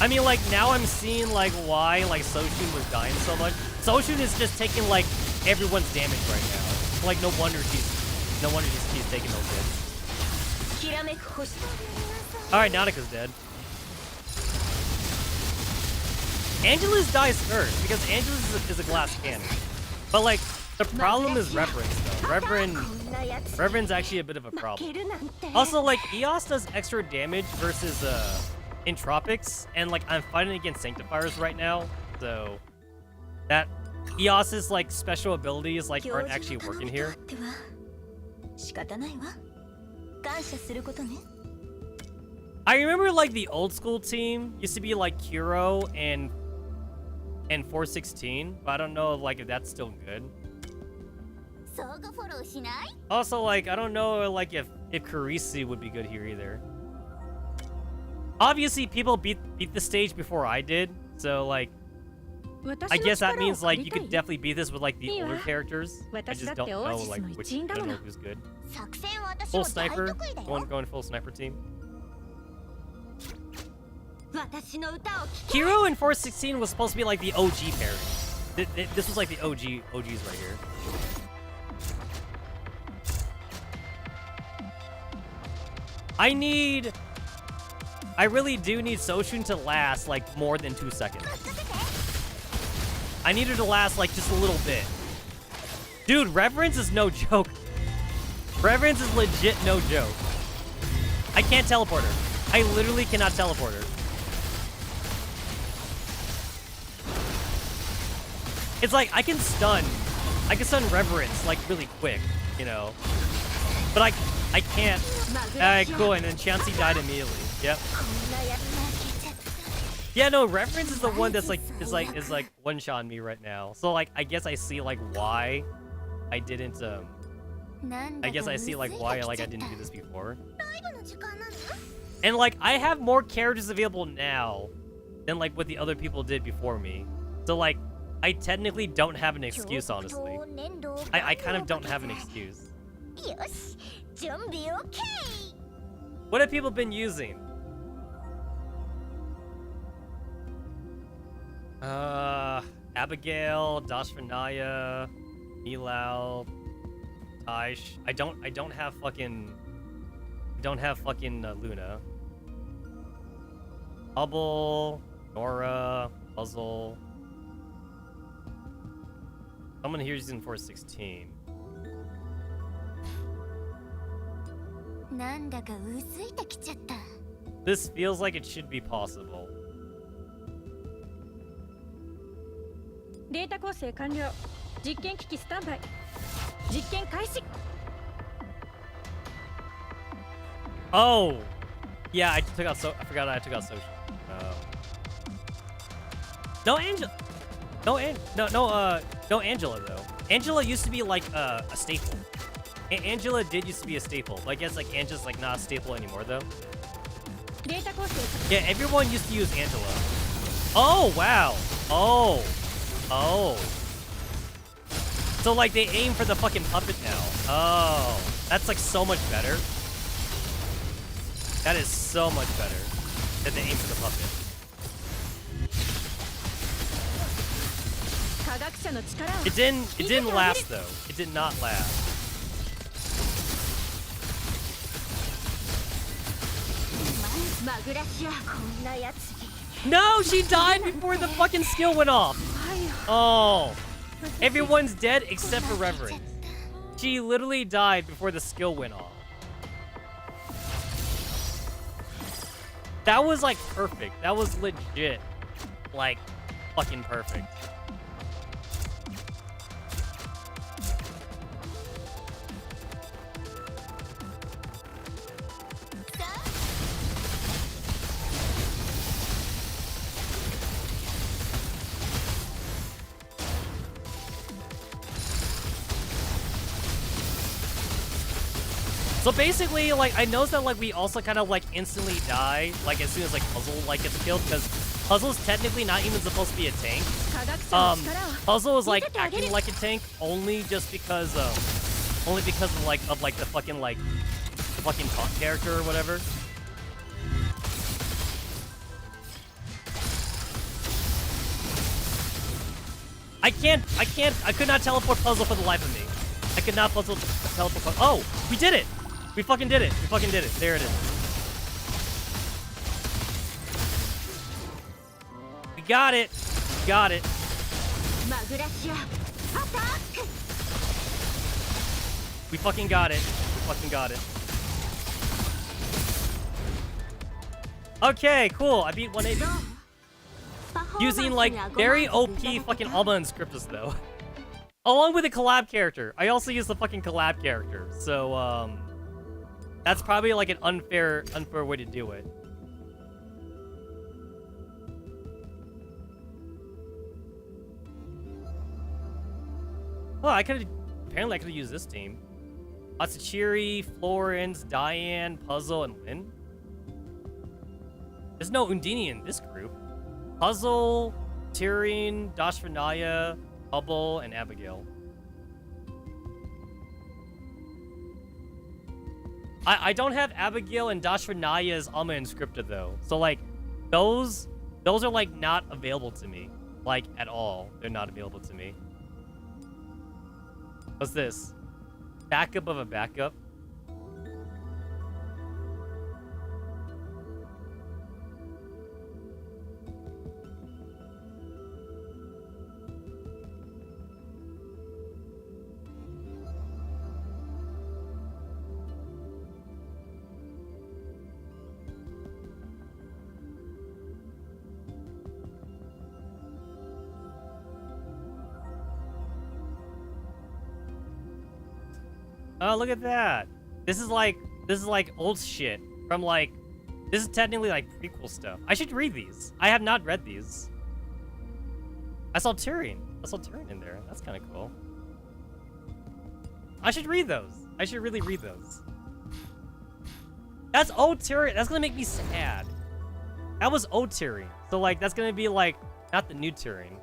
I mean, like now I'm seeing like why like Soshun was dying so much. Soshun is just taking like everyone's damage right now. Like no wonder she's taking those hits. All right, Nanaka's dead. Angelus dies first, because Angelus is a glass cannon. But, like, the problem is Reverence, though. Reverence actually a bit of a problem. Also, like, Eos does extra damage versus, Entropics, and, like, I'm fighting against Sanctifiers right now, so... That... Eos's, like, special abilities, like, aren't actually working here. I remember, like, the old school team used to be, like, Kuro and 416, but I don't know, like, if that's still good. Also, like, I don't know, like, if Kurisu would be good here either. Obviously, people beat the stage before I did, so, like, I guess that means, like, you could definitely beat this with, like, the older characters. I just don't know, like, I don't know who's good. Full sniper? Going full sniper team. Kiro in 416 was supposed to be like the OG parry. This was like the OGs right here. I really do need Soshun to last like more than 2 seconds. I need her to last like just a little bit. Dude, Reverence is no joke. Reverence is legit no joke. I can't teleport her. I literally cannot teleport her. It's like, I can stun Reverence, like, really quick, you know? But I can't. Alright, cool, and then Chansey died immediately. Yep. Yeah, no, Reverence is the one that's, like, is one-shot me right now. So, like, I guess I see, like, why I didn't, I guess I see, like, why, like, I didn't do this before. And like, I have more characters available now than like what the other people did before me. So like, I technically don't have an excuse, honestly. I kind of don't have an excuse. What have people been using? Abigail, Dashvanaya, Milao, Taish. I don't have fucking Luna. Hubble, Nora, Puzzle. Someone here is using 416. This feels like it should be possible. Oh, yeah, I forgot I took out social. No Angela. No Angela though. Angela used to be like a staple. Angela did used to be a staple, but I guess like Angela's like not a staple anymore though. Yeah, everyone used to use Angela. Oh wow. Oh. So like they aim for the fucking puppet now. Oh, that's like so much better. That is so much better that they aim for the puppet. It didn't last though. It did not last. No, she died before the fucking skill went off. Oh, everyone's dead except for Reverend. She literally died before the skill went off. That was like perfect. That was legit, like fucking perfect. So basically, like, I noticed that, like, we also kind of, like, instantly die, like, as soon as, like, Puzzle, like, gets killed, because Puzzle's technically not even supposed to be a tank. Puzzle is, like, acting like a tank only just because, of, the fucking taunt character or whatever. I could not teleport Puzzle for the life of me. I could not teleport Puzzle. Oh, we did it! We fucking did it. We fucking did it. There it is. We got it. We got it. We fucking got it. We fucking got it. Okay, cool. I beat 180. Using, like, very OP fucking Alma and Scriptus, though. Along with a collab character. I also use the fucking collab character. So, that's probably like an unfair way to do it. Oh, apparently I could have used this team. Matsachiri, Florence, Diane, Puzzle, and Lynn. There's no Undini in this group. Puzzle, Tyrion, Dashvanaya, Hubble, and Abigail. I don't have Abigail and Dashvanaya's Alma Inscripta though. So like those are like not available to me. Like at all. They're not available to me. What's this? Backup of a backup? Oh, look at that. This is like old shit from like, this is technically like prequel stuff. I should read these. I have not read these. I saw Tyrion in there. That's kind of cool. I should read those. I should really read those. That's O-tiering. That's gonna make me sad. That was O-tiering. So like that's gonna be like not the new tiering.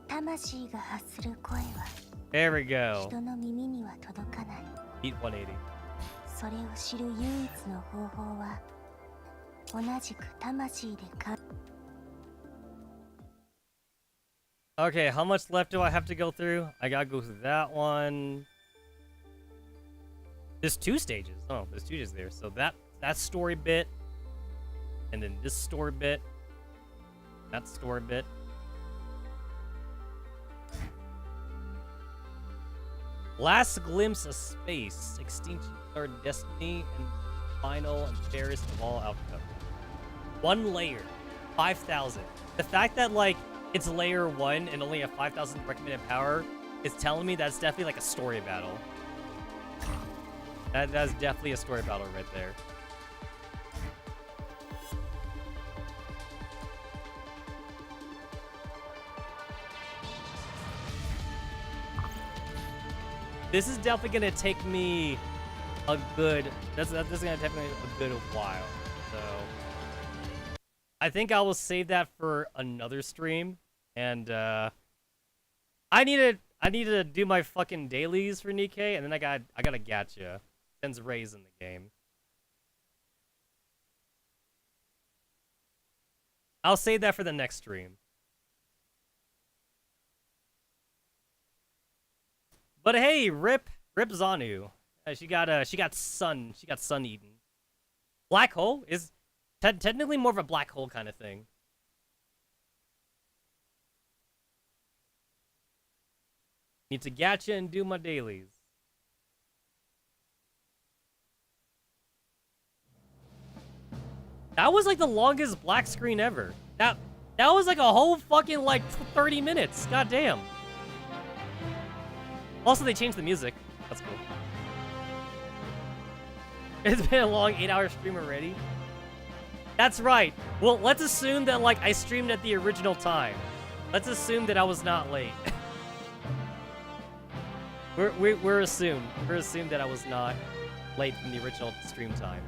魂が発する声は There we go. 人の耳には届かない。 Beat 180. それを知る唯一の方法は同じく魂でか。 Okay, how much left do I have to go through? I gotta go through that one. There's 2 stages. Oh, there's 2 stages there. So that story bit, and then this story bit, that story bit. Last glimpse of space, extinction, third destiny, and final and fairest of all outcomes. 1 layer, 5,000. The fact that like it's layer 1 and only a 5,000 recommended power is telling me that's definitely like a story battle. That's definitely a story battle right there. This is definitely gonna take me a good. This is gonna take me a good while. So I think I will save that for another stream. And I need to do my fucking dailies for Nikke, and then I got a gacha. Sends Ray's in the game. I'll save that for the next stream. But hey, rip Zanu. She got sun eaten. Black hole is technically more of a black hole kind of thing. Need to gacha and do my dailies. That was like the longest black screen ever. That was like a whole fucking like 30 minutes. God damn. Also, they changed the music. That's cool. It's been a long 8-hour stream already. That's right. Well, let's assume that like I streamed at the original time. Let's assume that I was not late. We're assumed. We're assumed that I was not late from the original stream time.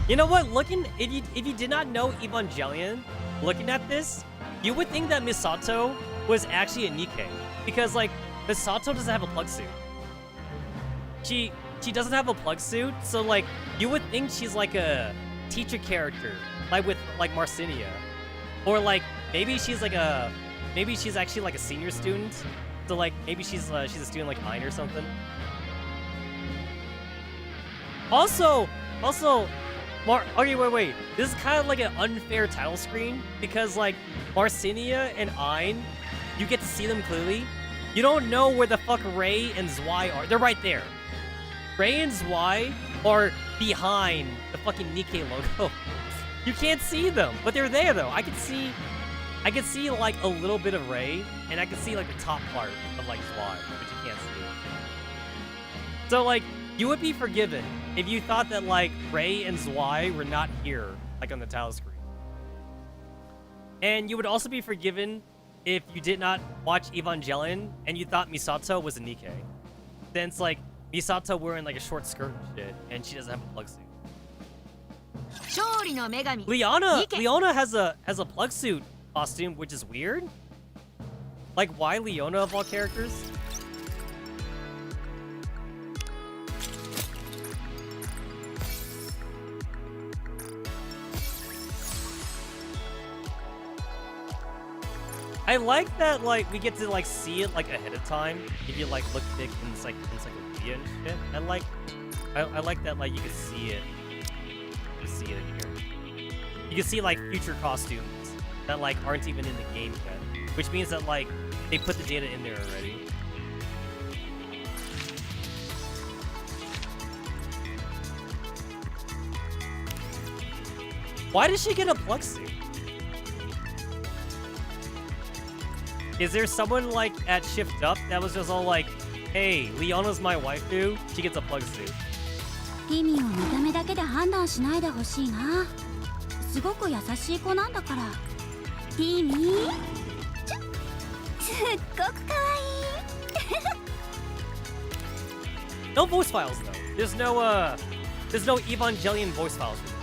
You know what? If you did not know Evangelion, looking at this, you would think that Misato was actually a Nikke, because like Misato doesn't have a plug suit. She doesn't have a plug suit, so like you would think she's like a teacher character, like with like Marcinia, or like maybe she's actually like a senior student, so like maybe she's a student like Ein or something. Also. Okay, wait. This is kind of like an unfair title screen, because like Marcinia and Ein, you get to see them clearly. You don't know where the fuck Ray and Zwei are. They're right there. Ray and Zwei are behind the fucking Nikke logo. You can't see them, but they're there though. I can see like a little bit of Ray, and I can see like the top part of like Zwei, but you can't see it. So like, you would be forgiven if you thought that like Ray and Zwei were not here, like on the title screen. And you would also be forgiven if you did not watch Evangelion and you thought Misato was a Nikke. Since like Misato wearing like a short skirt and shit, and she doesn't have a plug suit. Leona has a plug suit costume, which is weird. Like, why Leona of all characters? I like that, like, we get to, like, see it, like, ahead of time. If you, like, look thick in, like, encyclopedia and shit. I like that, like, you can see it. You can see it in here. You can see, like, future costumes that, like, aren't even in the game yet. Which means that, like, they put the data in there already. Why did she get a plug suit? Is there someone like at Shift Up that was just all like, hey, Leona's my waifu, she gets a plug suit. 意味を見た目だけで判断しないでほしいな。すごく優しい子なんだから。君ちょすっごく可愛い No voice files though. There's no Evangelion voice files for this.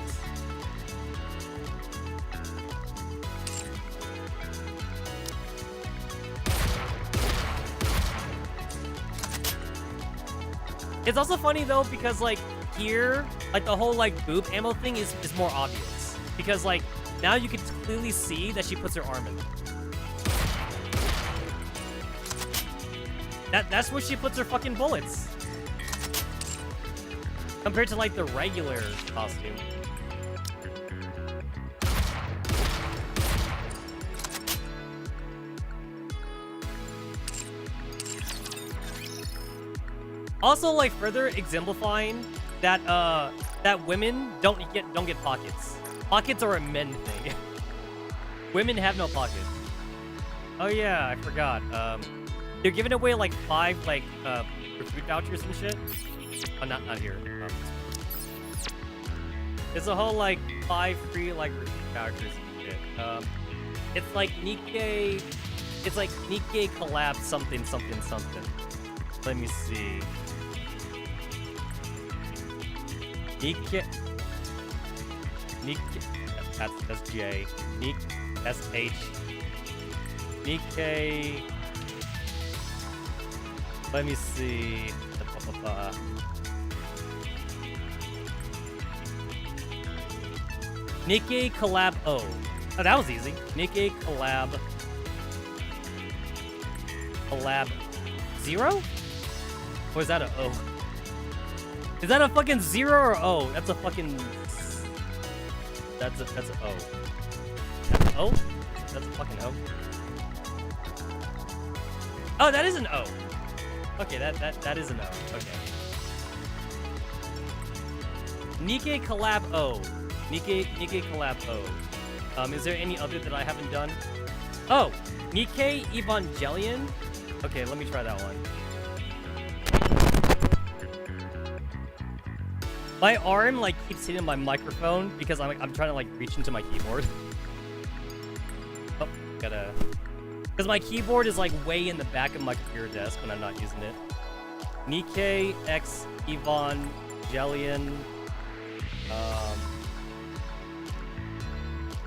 It's also funny though because like here, like the whole like boob ammo thing is more obvious because like now you can clearly see that she puts her arm in. That's where she puts her fucking bullets. Compared to like the regular costume. Also, like further exemplifying that that women don't get pockets. Pockets are a men thing. Women have no pockets. Oh yeah, I forgot. They're giving away like 5 like recruit vouchers and shit. Oh, not here. There's a whole like 5 free like recruit vouchers and shit. It's like Nikke. It's like Nikke collab something. Let me see. Nikke. That's J. Nikke. SH. Nikke. Let me see. Nikke collab O. Oh, that was easy. Nikke collab 0? Or is that a O? Is that a fucking 0 or O? That's a fucking... That's a O. That's an O? That's a fucking O. Oh, that is an O. Okay, that is an O. Okay. Nikke collab O. Nikke collab O. Is there any other that I haven't done? Oh, Nikke Evangelion. Okay, let me try that one. My arm like keeps hitting my microphone because I'm trying to like reach into my keyboard. Oh, gotta. Because my keyboard is like way in the back of my computer desk when I'm not using it. Nikke X Evangelion.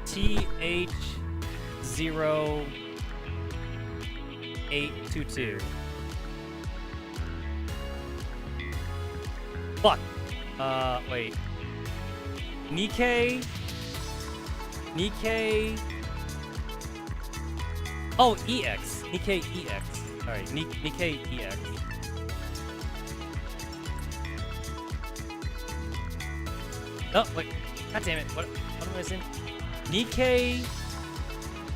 TH0822. Fuck. Wait. Nikke. Oh, EX. Nikke EX. Alright, Nikke EX. Oh, wait. God damn it. What am I saying? Nikke.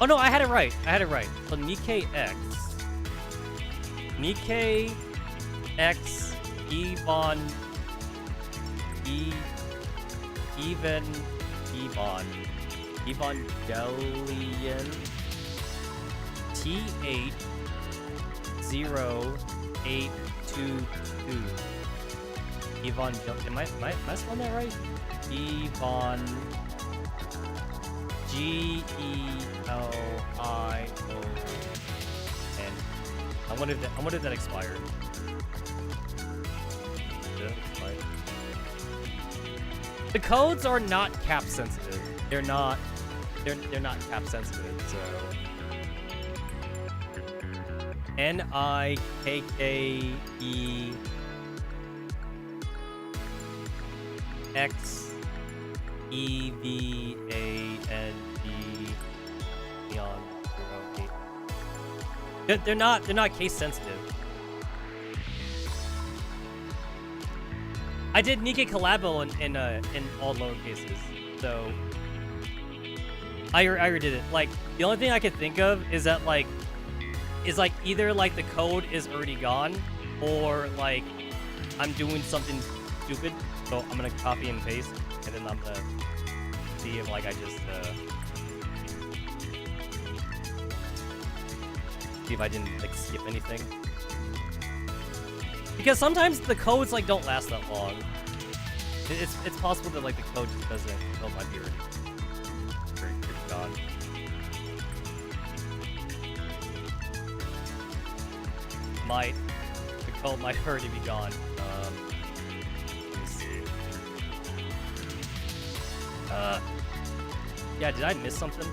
Oh no, I had it right. So Nikke X. Nikke X Evangelion TH0822. Evangelion. Am I spelling that right? GELION. I wonder if that expired. Did it expire? The codes are not cap sensitive. They're not cap sensitive, so NIKKE X EVANG beyond 08. They're not case sensitive. I did Nikke collabo in all lower cases, so I already did it. Like the only thing I could think of is that like either like the code is already gone or like I'm doing something stupid. So I'm gonna copy and paste, and then I'm gonna see if like I just see if I didn't like skip anything. Because sometimes the codes like don't last that long. It's possible that like the code just doesn't. Oh, might be already gone. might. The cult might already be gone. Let me see. Yeah, did I miss something?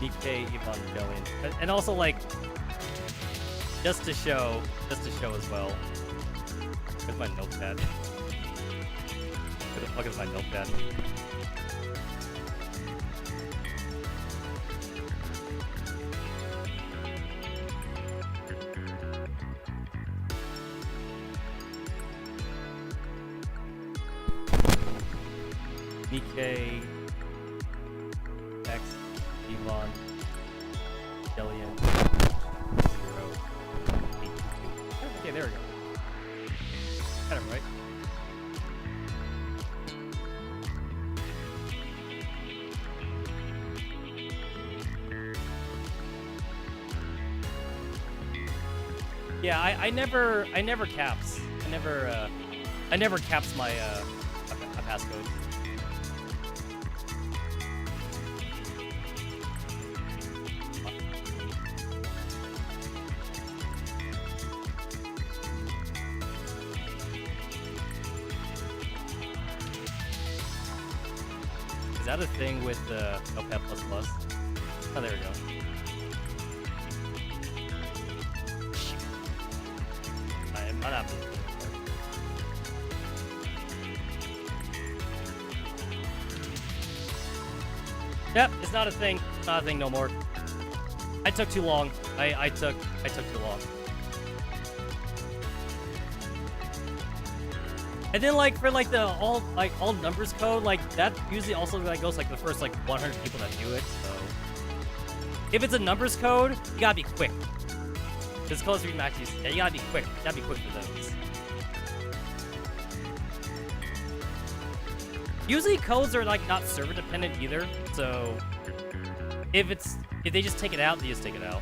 Nikke Evangelion. And also, like, just to show as well. Where's my notepad? Where the fuck is my notepad? Nikke X Evangelion 0822. Okay, there we go. Got it right. Yeah, I never caps. I never caps my passcodes. Is that a thing with Notepad++? Oh, there we go. I'm not happy. Yep, it's not a thing. It's not a thing no more. I took too long. I took too long. And then like for like the all numbers code, like that usually also like goes like the first like 100 people that do it. So if it's a numbers code, you gotta be quick. This code's for max use. Yeah, you gotta be quick. You gotta be quick for those. Usually codes are like not server dependent either. So if they just take it out, they just take it out.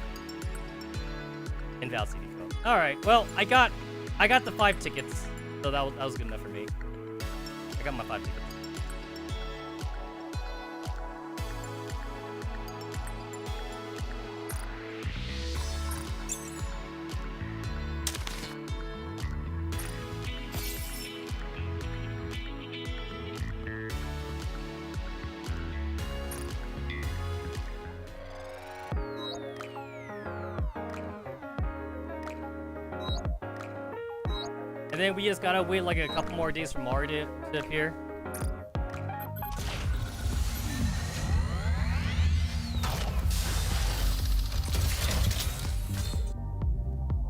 Invalid CD code. All right. Well, I got the 5 tickets. So that was good enough for me. I got my 5 tickets. And then we just gotta wait like a couple more days for Mario to appear.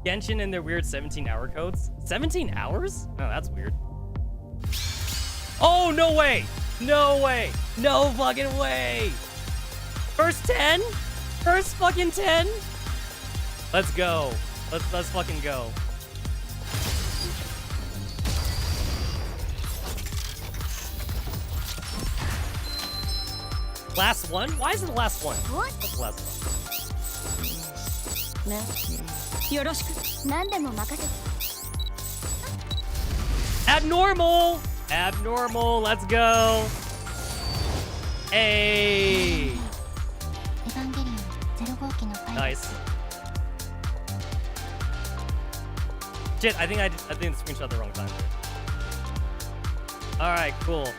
Genshin and their weird 17-hour codes. 17 hours? Oh, that's weird. Oh, no way! No way! No fucking way! First 10? First fucking 10? Let's go. Let's fucking go. Last one? Why is it the last one? What? What's the last one? Abnormal! Abnormal, let's go! Hey! Nice. Shit, I think I screenshot the wrong time. Alright, cool.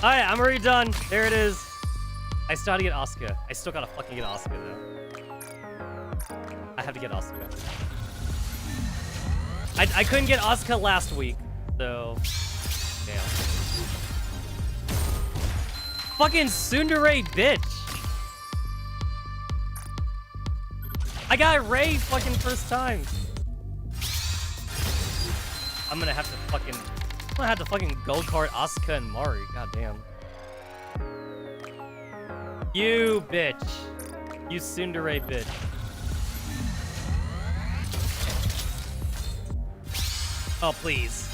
Alright, I'm already done. There it is. I still have to get Asuka. I still gotta fucking get Asuka though. I have to get Asuka. I couldn't get Asuka last week, so damn. Fucking tsundere bitch. I got Ray fucking first time. I'm gonna have to fucking go kart Asuka and Mari. God damn. You bitch. You tsundere bitch. Oh, please.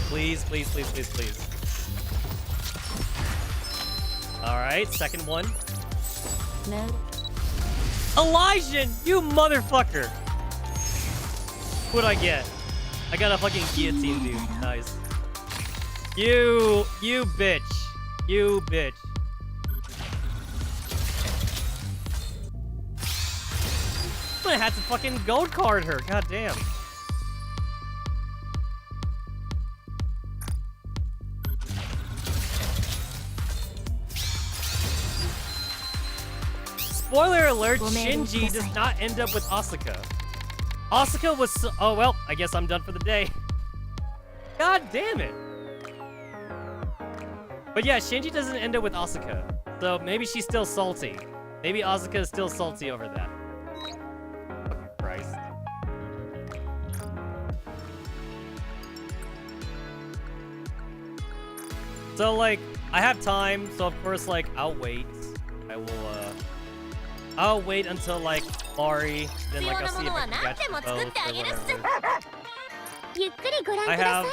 Please, please, please, please, please. Alright, second one. No. Elijah, you motherfucker! What'd I get? I got a fucking guillotine dude. Nice. You bitch. You bitch. I'm gonna have to fucking gold card her. God damn. Spoiler alert, Shinji does not end up with Asuka. Asuka was oh well, I guess I'm done for the day. God damn it. But yeah, Shinji doesn't end up with Asuka. So maybe she's still salty. Maybe Asuka is still salty over that. Fucking Christ. So like, I have time, so of course like, I'll wait. I'll wait until like Mari, then like I'll see if I can catch them both or whatever. I have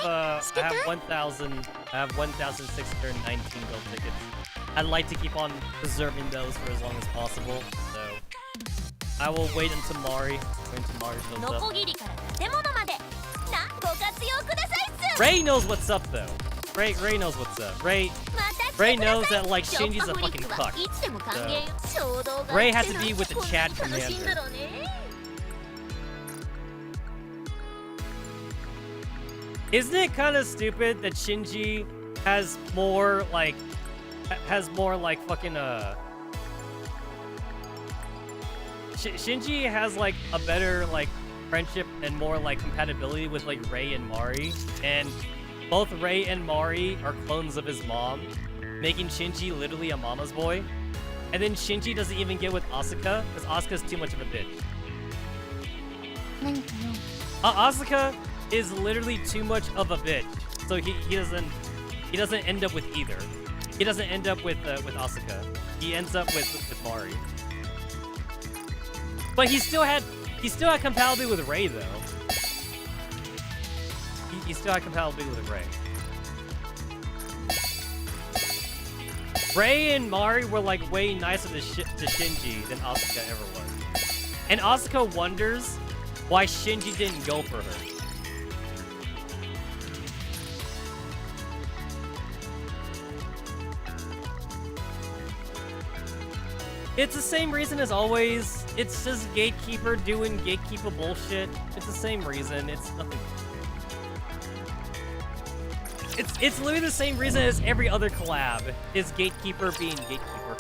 1,619 gold tickets. I'd like to keep on preserving those for as long as possible, so I will wait until Mari. Wait until Mari builds up. Ray knows what's up though. Ray knows what's up. Ray knows that like Shinji's a fucking cuck. So Ray had to be with the chat commander. Isn't it kind of stupid that Shinji has more like fucking Shinji has like a better like friendship and more like compatibility with like Ray and Mari, and both Ray and Mari are clones of his mom, making Shinji literally a mama's boy. And then Shinji doesn't even get with Asuka because Asuka's too much of a bitch. Asuka is literally too much of a bitch, so he doesn't end up with either. He doesn't end up with Asuka. He ends up with Mari. But he still had compatibility with Ray though. He still had compatibility with Ray. Ray and Mari were like way nicer to Shinji than Asuka ever was. And Asuka wonders why Shinji didn't go for her. It's the same reason as always. It's just Gatekeeper doing Gatekeeper bullshit. It's the same reason. It's nothing. It's literally the same reason as every other collab. Is Gatekeeper being Gatekeeper.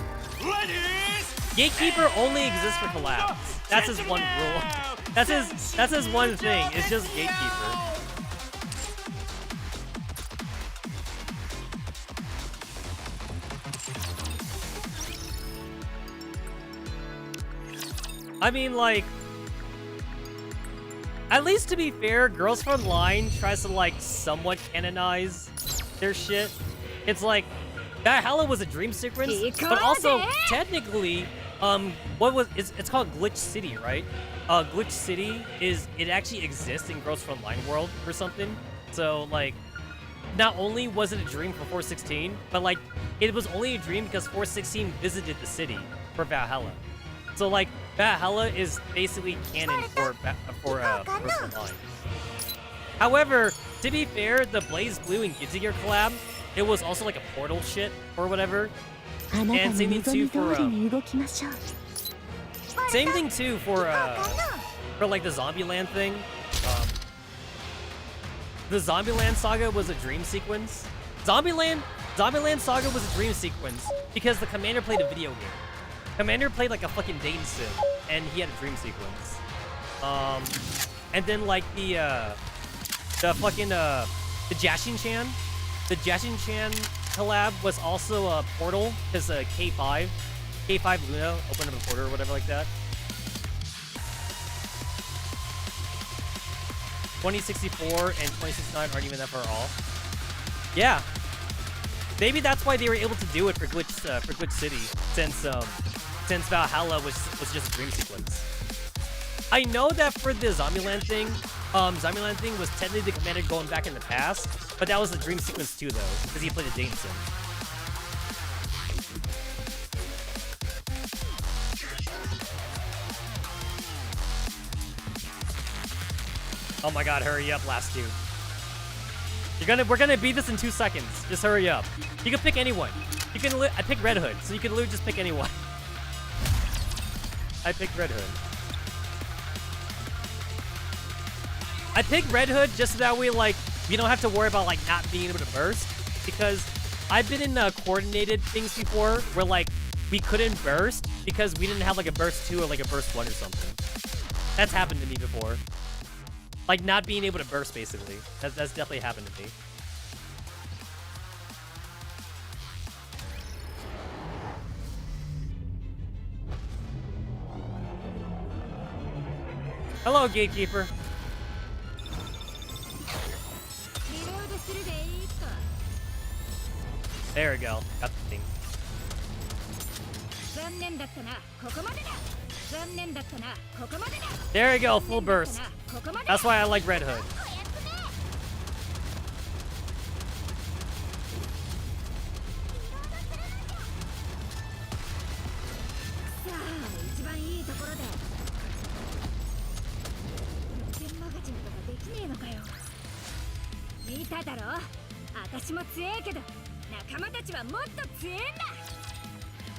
Gatekeeper only exists for collabs. That's his one rule. That's his one thing. It's just Gatekeeper. I mean, like, at least to be fair, Girls from Line tries to like somewhat canonize their shit. It's like Valhalla was a dream sequence, but also technically, it's called Glitch City, right? Glitch City it actually exists in Girls from Line world or something. So like, not only was it a dream for 416, but like it was only a dream because 416 visited the city for Valhalla. So like, Valhalla is basically canon for Girls from Line. However, to be fair, the Blaze Blue and Guilty Gear collab, it was also like a Portal shit or whatever. And same thing too for like the Zombieland thing. The Zombieland saga was a dream sequence. Zombieland saga was a dream sequence because the commander played a video game. Commander played like a fucking dating sim, and he had a dream sequence. And then like the Jashin-chan, the Jashin-chan collab was also a Portal because K5 Luna opened up a portal or whatever like that. 2064 and 2069 aren't even that far off. Yeah, maybe that's why they were able to do it for Glitch City, since Valhalla was just a dream sequence. I know that for the Zombieland thing was technically the commander going back in the past, but that was a dream sequence too, though, because he played a dating sim. Oh my god, hurry up, last dude. We're gonna beat this in 2 seconds. Just hurry up. You can pick anyone. You can. I picked Red Hood, so you can literally just pick anyone. I picked Red Hood. I picked Red Hood just so that way, like, we don't have to worry about like not being able to burst, because I've been in coordinated things before where like we couldn't burst because we didn't have like a burst 2 or like a burst 1 or something. That's happened to me before. Like not being able to burst, basically. That's definitely happened to me. Hello, Gatekeeper. There we go. Got the thing. There we go. Full burst. That's why I like Red Hood.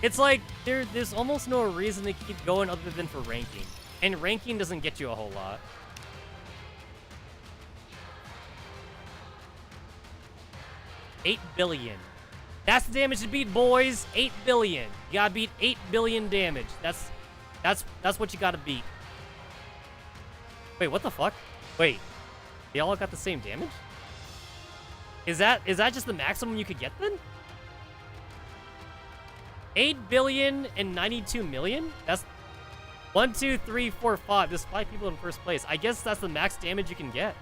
It's like there's almost no reason to keep going other than for ranking. And ranking doesn't get you a whole lot. $8 billion. That's the damage to beat, boys. 8 billion. You gotta beat 8 billion damage. That's what you gotta beat. Wait, what the fuck? Wait. They all got the same damage? Is that just the maximum you could get then? 8 billion and 92 million? That's 1, 2, 3, 4, 5. There's 5 people in first place. I guess that's the max damage you can get.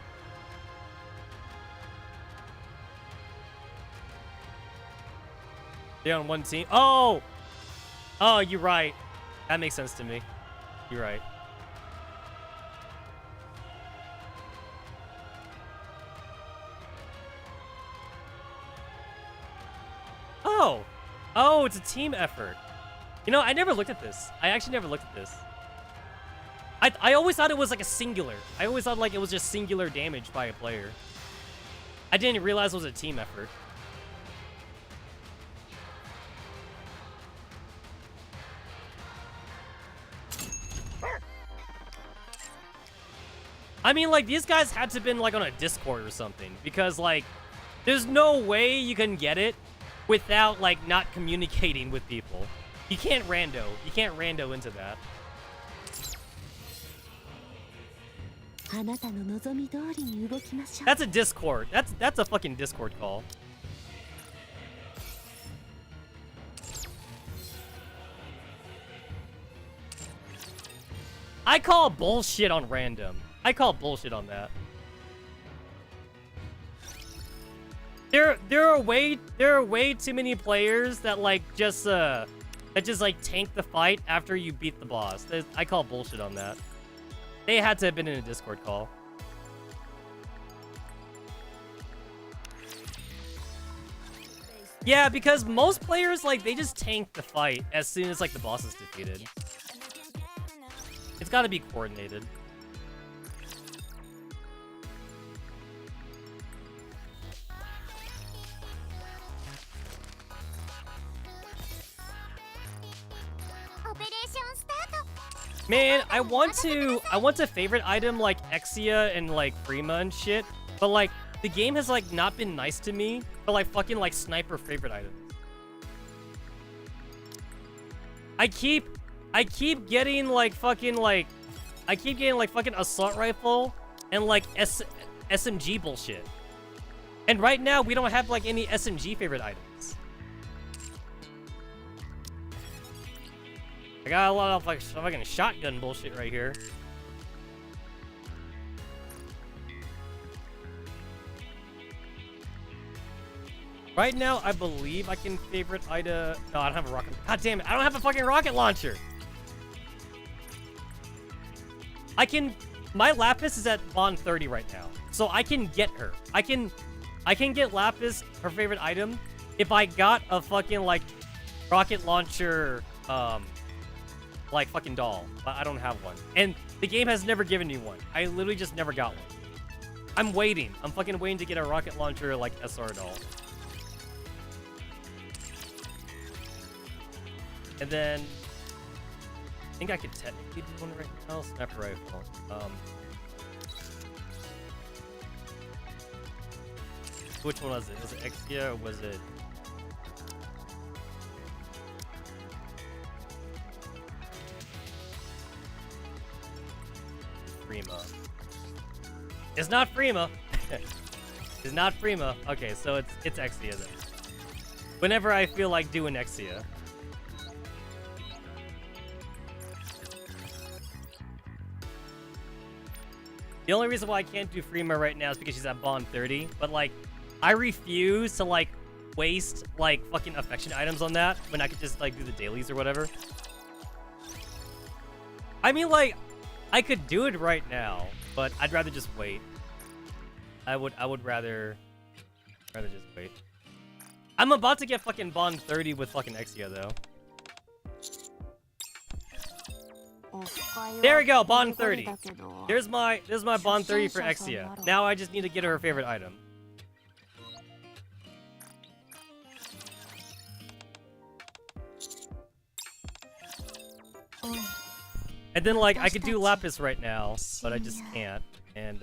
They're on one team. Oh! Oh, you're right. That makes sense to me. You're right. Oh! Oh, it's a team effort. You know, I never looked at this. I actually never looked at this. I always thought it was like a singular. I always thought like it was just singular damage by a player. I didn't realize it was a team effort. I mean, like, these guys had to have been like on a Discord or something, because like there's no way you can get it without like not communicating with people. You can't rando. You can't rando into that. That's a Discord. That's a fucking Discord call. I call bullshit on random. I call bullshit on that. There are way too many players that like just like tank the fight after you beat the boss. I call bullshit on that. They had to have been in a Discord call. Yeah, because most players like they just tank the fight as soon as like the boss is defeated. It's got to be coordinated. Man, I want to favorite item like Exia and like Prima and shit, but like the game has like not been nice to me for like fucking like sniper favorite items. I keep getting like fucking like fucking assault rifle and like SMG bullshit. And right now we don't have like any SMG favorite items. I got a lot of like fucking shotgun bullshit right here. Right now, I believe I can favorite Ida. No, I don't have a rocket. God damn it! I don't have a fucking rocket launcher. I can. My Lapis is at bond 30 right now, so I can get her. I can get Lapis, her favorite item, if I got a fucking like rocket launcher. Like fucking doll, but I don't have one. And the game has never given me one. I literally just never got one. I'm waiting. I'm fucking waiting to get a rocket launcher like SR doll. And then I think I could technically do one right now. Sniper rifle. Which one was it? Was it Exia or was it? Prima. It's not Prima. It's not Prima. Okay, so it's Exia then. Whenever I feel like doing Exia. The only reason why I can't do Prima right now is because she's at Bond 30, but like I refuse to like waste like fucking affection items on that when I could just like do the dailies or whatever. I mean, like I could do it right now, but I'd rather just wait. I would rather just wait. I'm about to get fucking Bond 30 with fucking Exia though. There we go, Bond 30. There's my Bond 30 for Exia. Now I just need to get her favorite item. And then like I could do Lapis right now, but I just can't. And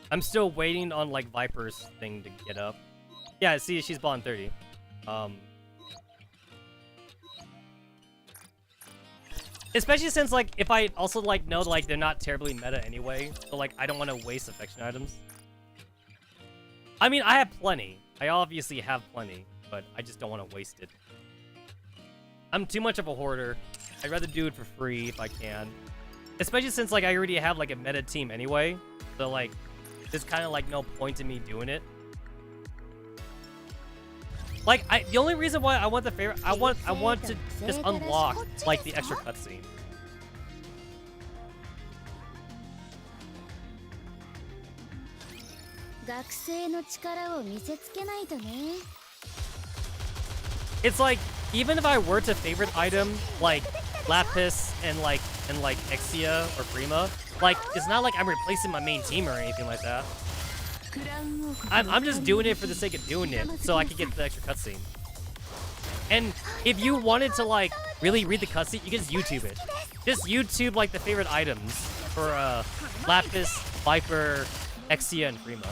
I'm still waiting on like Viper's thing to get up. Yeah, see, she's Bond 30. Especially since like if I also like know like they're not terribly meta anyway, so like I don't want to waste affection items. I mean, I have plenty. I obviously have plenty, but I just don't want to waste it. I'm too much of a hoarder. I'd rather do it for free if I can. Especially since like I already have like a meta team anyway, so like there's kind of like no point in me doing it. Like the only reason why I want the favorite, I want to just unlock like the extra cutscene. It's like even if I were to favorite item like Lapis and like Exia or Prima, like it's not like I'm replacing my main team or anything like that. I'm just doing it for the sake of doing it, so I can get the extra cutscene. And if you wanted to like really read the cutscene, you can just YouTube it. Just YouTube like the favorite items for Lapis, Viper, Exia, and Prima.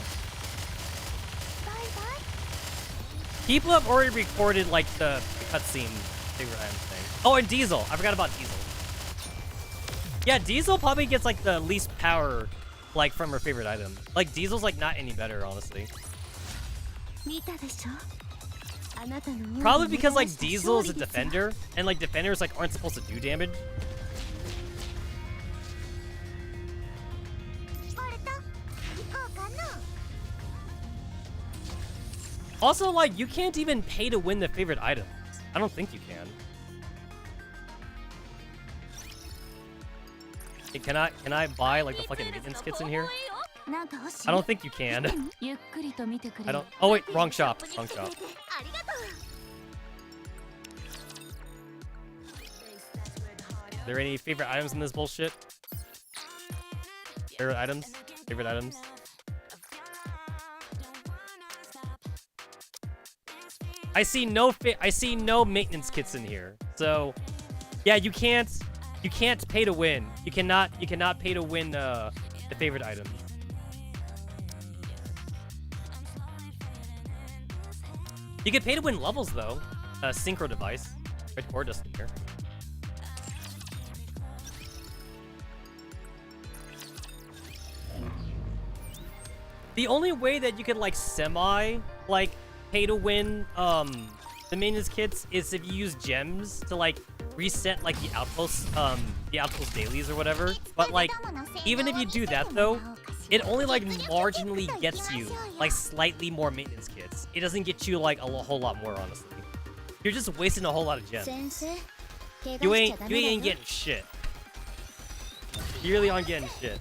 People have already recorded like the cutscene favorite item thing. Oh, and Diesel. I forgot about Diesel. Yeah, Diesel probably gets like the least power like from her favorite item. Like Diesel's like not any better, honestly. Probably because like Diesel is a defender, and like defenders like aren't supposed to do damage. Also, like you can't even pay to win the favorite items. I don't think you can. Hey, can I buy like the fucking maintenance kits in here? I don't think you can. I don't. Oh wait, wrong shop. Wrong shop. Are there any favorite items in this bullshit? Favorite items? Favorite items? I see no maintenance kits in here. So, yeah, you can't pay to win. You cannot pay to win the favorite item. You can pay to win levels though. Synchro device. Red core dust in here. The only way that you could like like pay to win the maintenance kits is if you use gems to like reset like the outpost dailies or whatever. But like even if you do that though, it only like marginally gets you like slightly more maintenance kits. It doesn't get you like a whole lot more, honestly. You're just wasting a whole lot of gems. You ain't getting shit. You really aren't getting shit.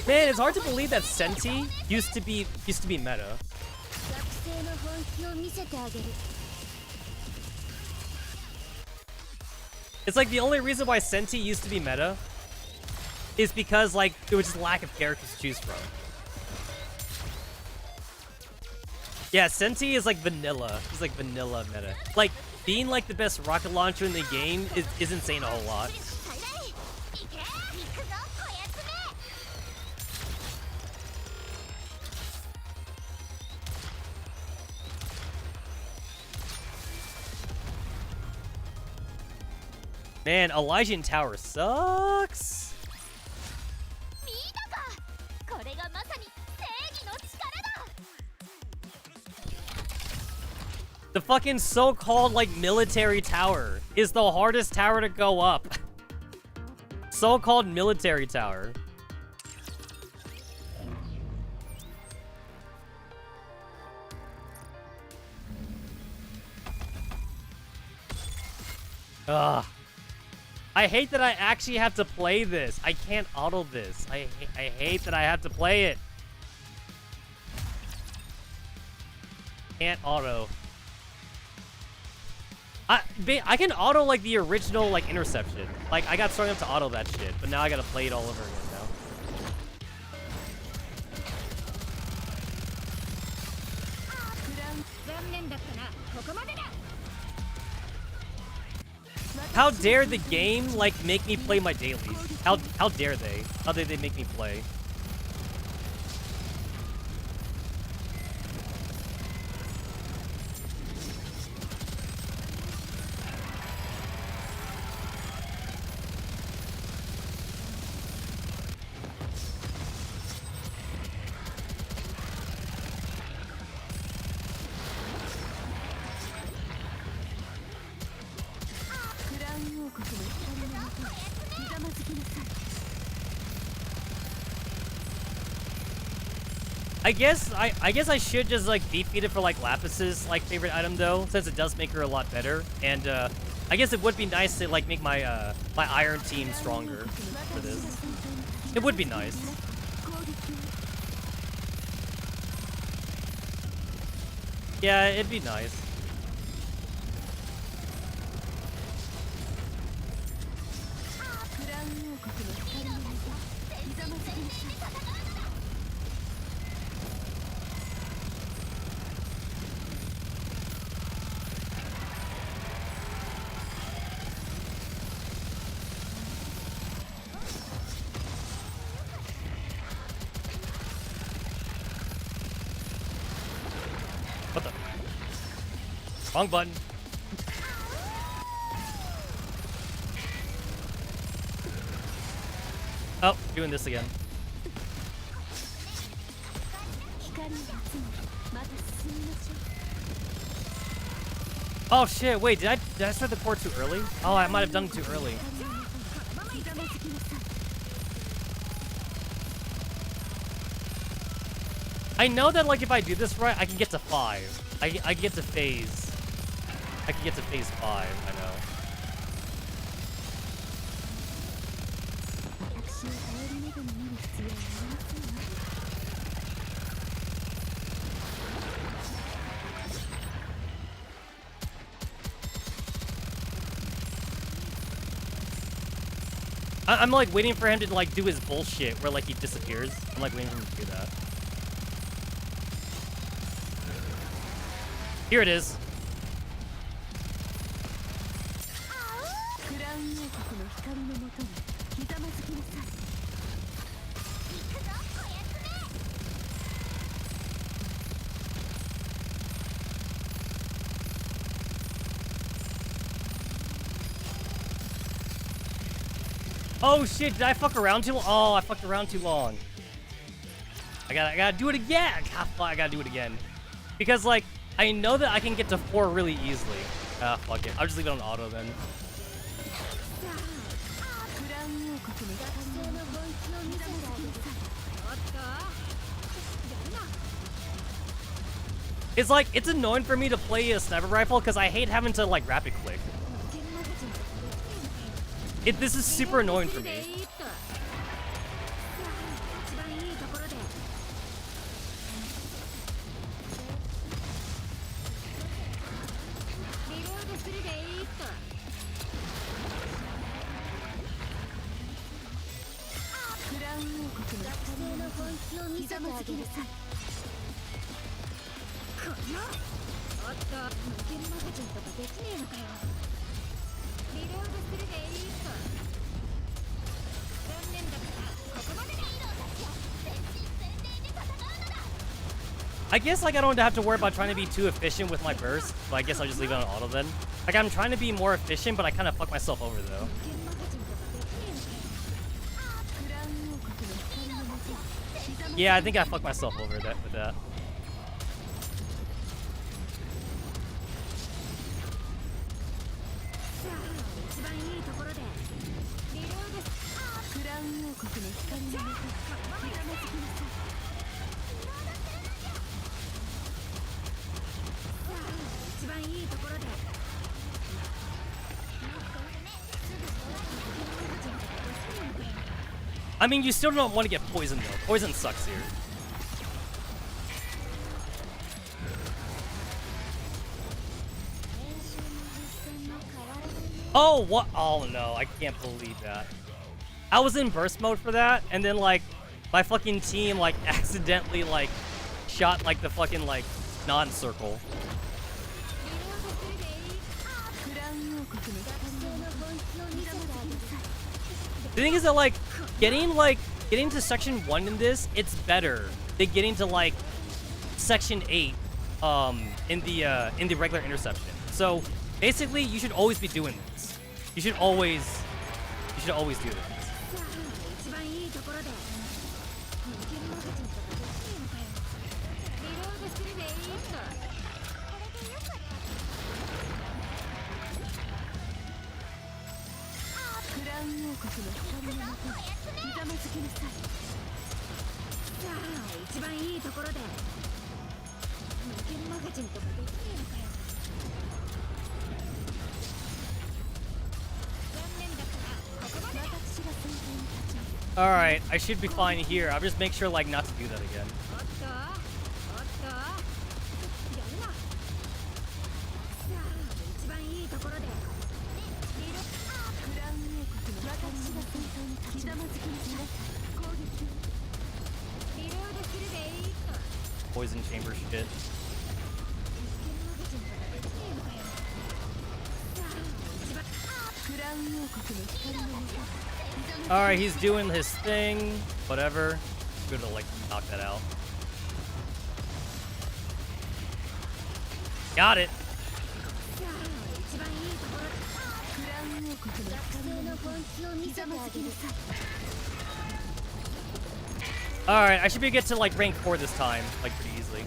Man, it's hard to believe that Senti used to be meta. It's like the only reason why Senti used to be meta is because like there was just lack of characters to choose from. Yeah, Senti is like vanilla. He's like vanilla meta. Like being like the best rocket launcher in the game isn't saying a whole lot. Man, Elysian Tower sucks. The fucking so-called like military tower is the hardest tower to go up. So-called military tower. Ugh. I hate that I actually have to play this. I can't auto this. I hate that I have to play it. Can't auto. I can auto like the original like interception. Like I got strong enough to auto that shit, but now I gotta play it all over again now. How dare the game like make me play my dailies? How dare they? How dare they make me play? I guess I should just like defeat it for like Lapis's like favorite item though, since it does make her a lot better. And I guess it would be nice to like make my my iron team stronger for this. It would be nice. Yeah, it'd be nice. What the? Wrong button. Oh, doing this again. Oh shit, wait, did I start the core too early? Oh, I might have done it too early. I know that like if I do this right, I can get to 5. I can get to phase. I can get to phase 5, I know. I'm like waiting for him to like do his bullshit where like he disappears. I'm like waiting for him to do that. Here it is. Oh shit, did I fuck around too long? Oh, I fucked around too long. I gotta do it again. I gotta do it again. Because like, I know that I can get to 4 really easily. Ah, fuck it. I'll just leave it on auto then. It's like, it's annoying for me to play a sniper rifle because I hate having to like rapid click. This is super annoying for me. 気を見せてあげるさ。このおっと、無限マガジンとかできねえのかよ。リロードするでいいと。残念だからここまでだ。ヒーローたちよ、全身全霊で戦うのだ。I guess like I don't have to worry about trying to be too efficient with my burst, but I guess I'll just leave it on auto then. Like I'm trying to be more efficient, but I kind of fuck myself over though. Yeah, I think I fucked myself over with that. I mean, you still don't want to get poisoned though. Poison sucks here. Oh, what? Oh no, I can't believe that. I was in burst mode for that, and then like, my fucking team like accidentally like shot like the fucking like non-circle. The thing is that like getting to section 1 in this, it's better than getting to like section 8 in the regular interception. So basically you should always be doing this. You should always do this. Alright, I should be fine here. I'll just make sure like not to do that again. Poison chamber shit. Alright, he's doing his thing. Whatever. Good to like knock that out. Got it. Alright, I should be able to get to like rank 4 this time, like pretty easily.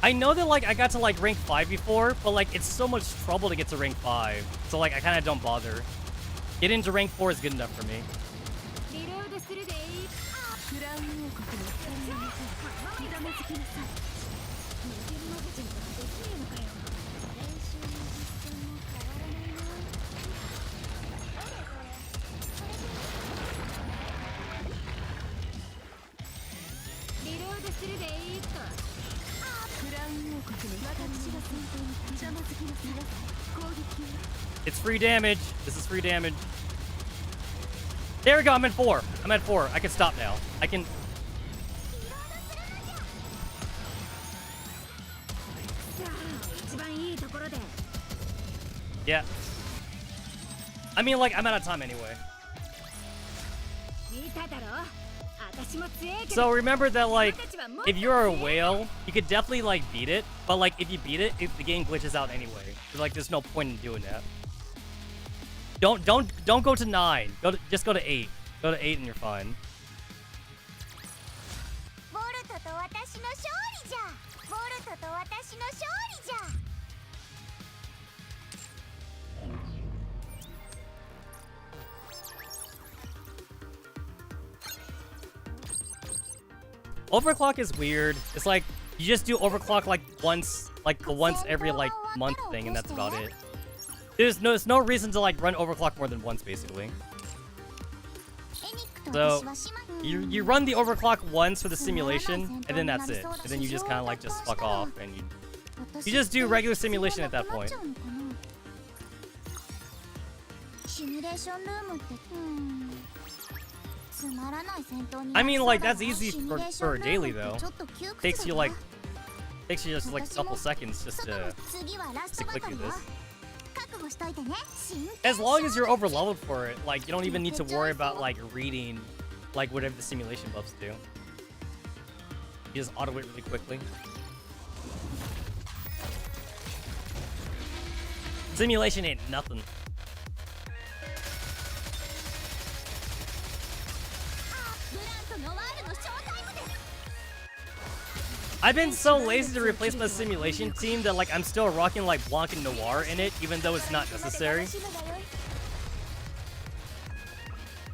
I know that like I got to like rank 5 before, but like it's so much trouble to get to rank 5. So like I kind of don't bother. Getting to rank 4 is good enough for me. It's free damage. This is free damage. There we go. I'm at 4. I'm at 4. I can stop now. I can. Yeah. I mean, like, I'm out of time anyway. So remember that, like, if you're a whale, you could definitely, like, beat it. But, like, if you beat it, the game glitches out anyway. So, like, there's no point in doing that. Don't go to 9. Just go to 8. Go to 8 and you're fine. Overclock is weird. It's like you just do overclock like once, like the once every like month thing, and that's about it. There's no reason to like run overclock more than once, basically. So you run the overclock once for the simulation, and then that's it. And then you just kind of like just fuck off, and you just do regular simulation at that point. I mean, like, that's easy for a daily though. Takes you just like a couple seconds just to click through this. As long as you're over leveled for it, like, you don't even need to worry about like reading like whatever the simulation buffs do. You just auto it really quickly. Simulation ain't nothing. I've been so lazy to replace my simulation team that like I'm still rocking like Blanc and Noir in it, even though it's not necessary.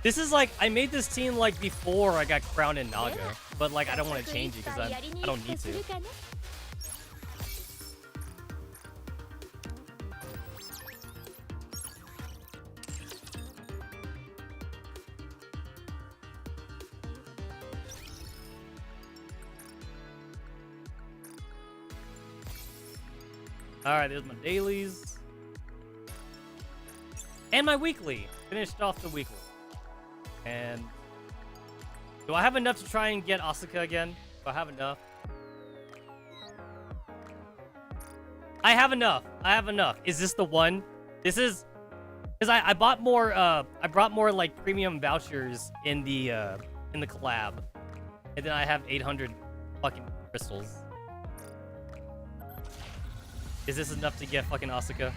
This is like, I made this team like before I got crowned in Naga, but like I don't want to change it because I don't need to. Alright, there's my dailies. And my weekly. Finished off the weekly. And do I have enough to try and get Asuka again? Do I have enough? I have enough. I have enough. Is this the one? This is because I bought more I brought more like premium vouchers in the collab. And then I have 800 fucking crystals. Is this enough to get fucking Asuka?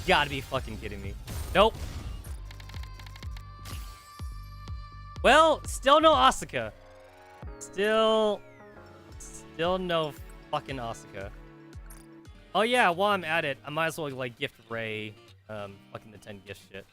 Gotta be fucking kidding me. Nope. Well, still no Asuka. Still no fucking Asuka. Oh yeah, while I'm at it, I might as well like gift Ray fucking the 10 gift shit.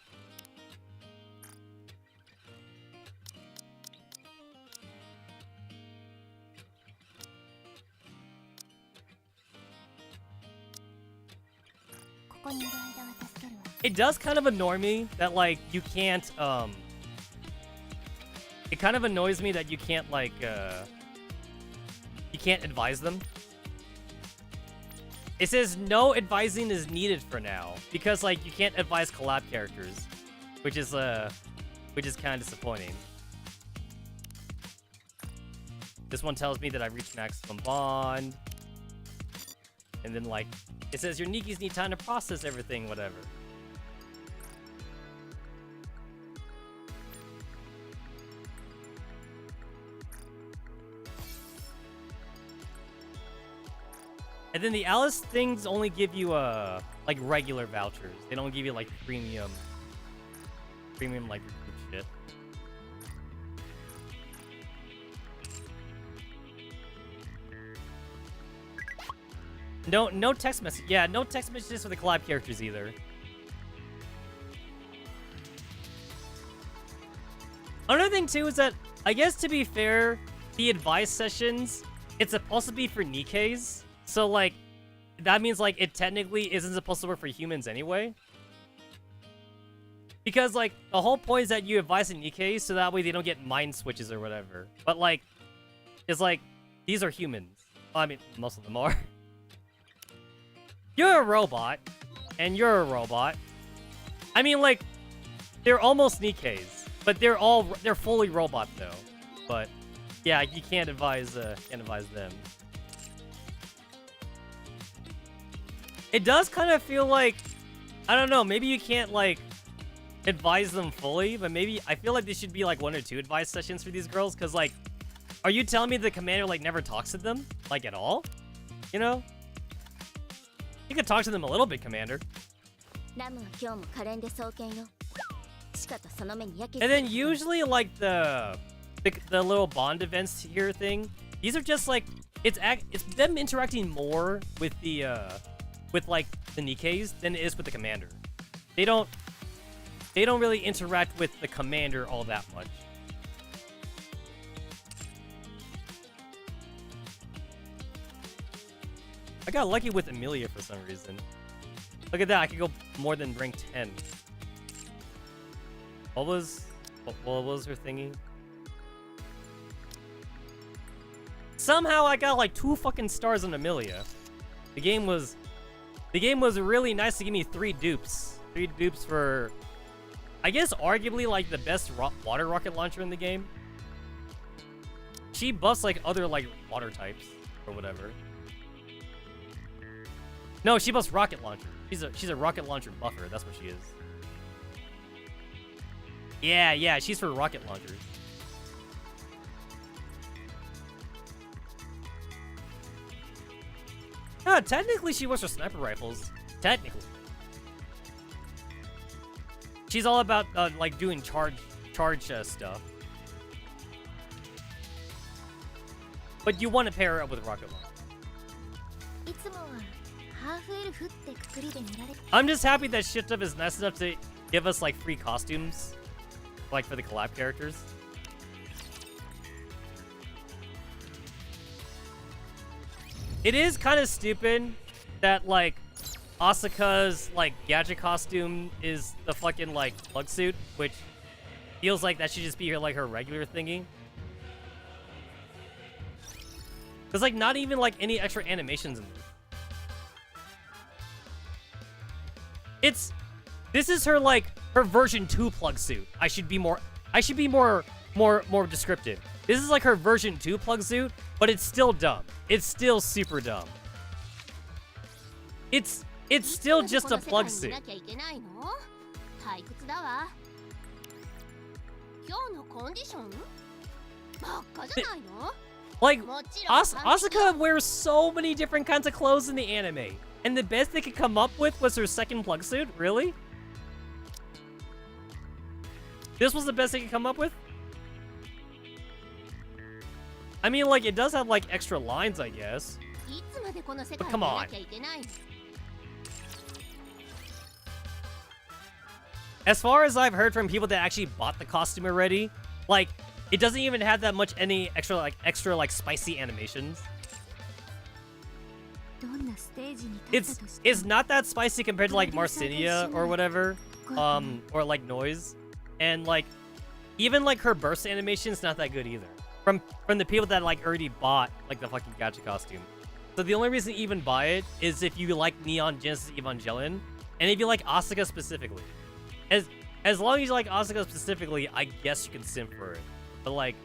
It does kind of annoy me that like you can't it kind of annoys me that you can't like you can't advise them. It says no advising is needed for now because like you can't advise collab characters, which is kind of disappointing. This one tells me that I reached maximum bond. And then like it says your Nikkes need time to process everything, whatever. And then the Alice things only give you like regular vouchers. They don't give you like premium like shit. No text message. Yeah, no text messages for the collab characters either. Another thing too is that I guess to be fair, the advice sessions it's supposed to be for Nikkes. So like that means like it technically isn't supposed to work for humans anyway. Because like the whole point is that you advise the Nikkes so that way they don't get mind switches or whatever. But like it's like these are humans. Well, I mean most of them are. You're a robot, and you're a robot. I mean, like, they're almost Nikkes, but they're fully robot though. But yeah, you can't advise them. It does kind of feel like, I don't know, maybe you can't like advise them fully, but maybe I feel like there should be like 1 or 2 advice sessions for these girls, because like, are you telling me the commander like never talks to them, like at all? You know? You could talk to them a little bit, Commander. And then usually, like the little bond events here thing, these are just like it's them interacting more with the like the Nikkes than it is with the commander. They don't really interact with the commander all that much. I got lucky with Amelia for some reason. Look at that, I could go more than rank 10. What was her thingy? Somehow I got like 2 fucking stars on Amelia. The game was really nice to give me 3 dupes. 3 dupes for, I guess, arguably like the best water rocket launcher in the game. She buffs like other like water types or whatever. No, she buffs rocket launcher. She's a rocket launcher buffer. That's what she is. Yeah, she's for rocket launchers. No, technically she was for sniper rifles. Technically. She's all about like doing charge stuff. But you want to pair her up with rocket launcher. I'm just happy that Shift Up is nice enough to give us like free costumes, like for the collab characters. It is kind of stupid that like Asuka's like gadget costume is the fucking like plug suit, which feels like that should just be like her regular thingy. There's like not even like any extra animations in this. This is her like her version 2 plug suit. I should be more descriptive. This is like her version 2 plug suit, but it's still dumb. It's still super dumb. It's still just a plug suit. Like, Asuka wears so many different kinds of clothes in the anime. And the best they could come up with was her second plug suit? Really? This was the best they could come up with? I mean, like, it does have, like, extra lines, I guess. But come on. As far as I've heard from people that actually bought the costume already, like, it doesn't even have that much any extra spicy animations. It's not that spicy compared to like Marcinia or whatever, or like Noise, and like even like her burst animation's not that good either. From the people that like already bought like the fucking gacha costume. So the only reason to even buy it is if you like Neon Genesis Evangelion, and if you like Asuka specifically. As long as you like Asuka specifically, I guess you can simp for it. But like,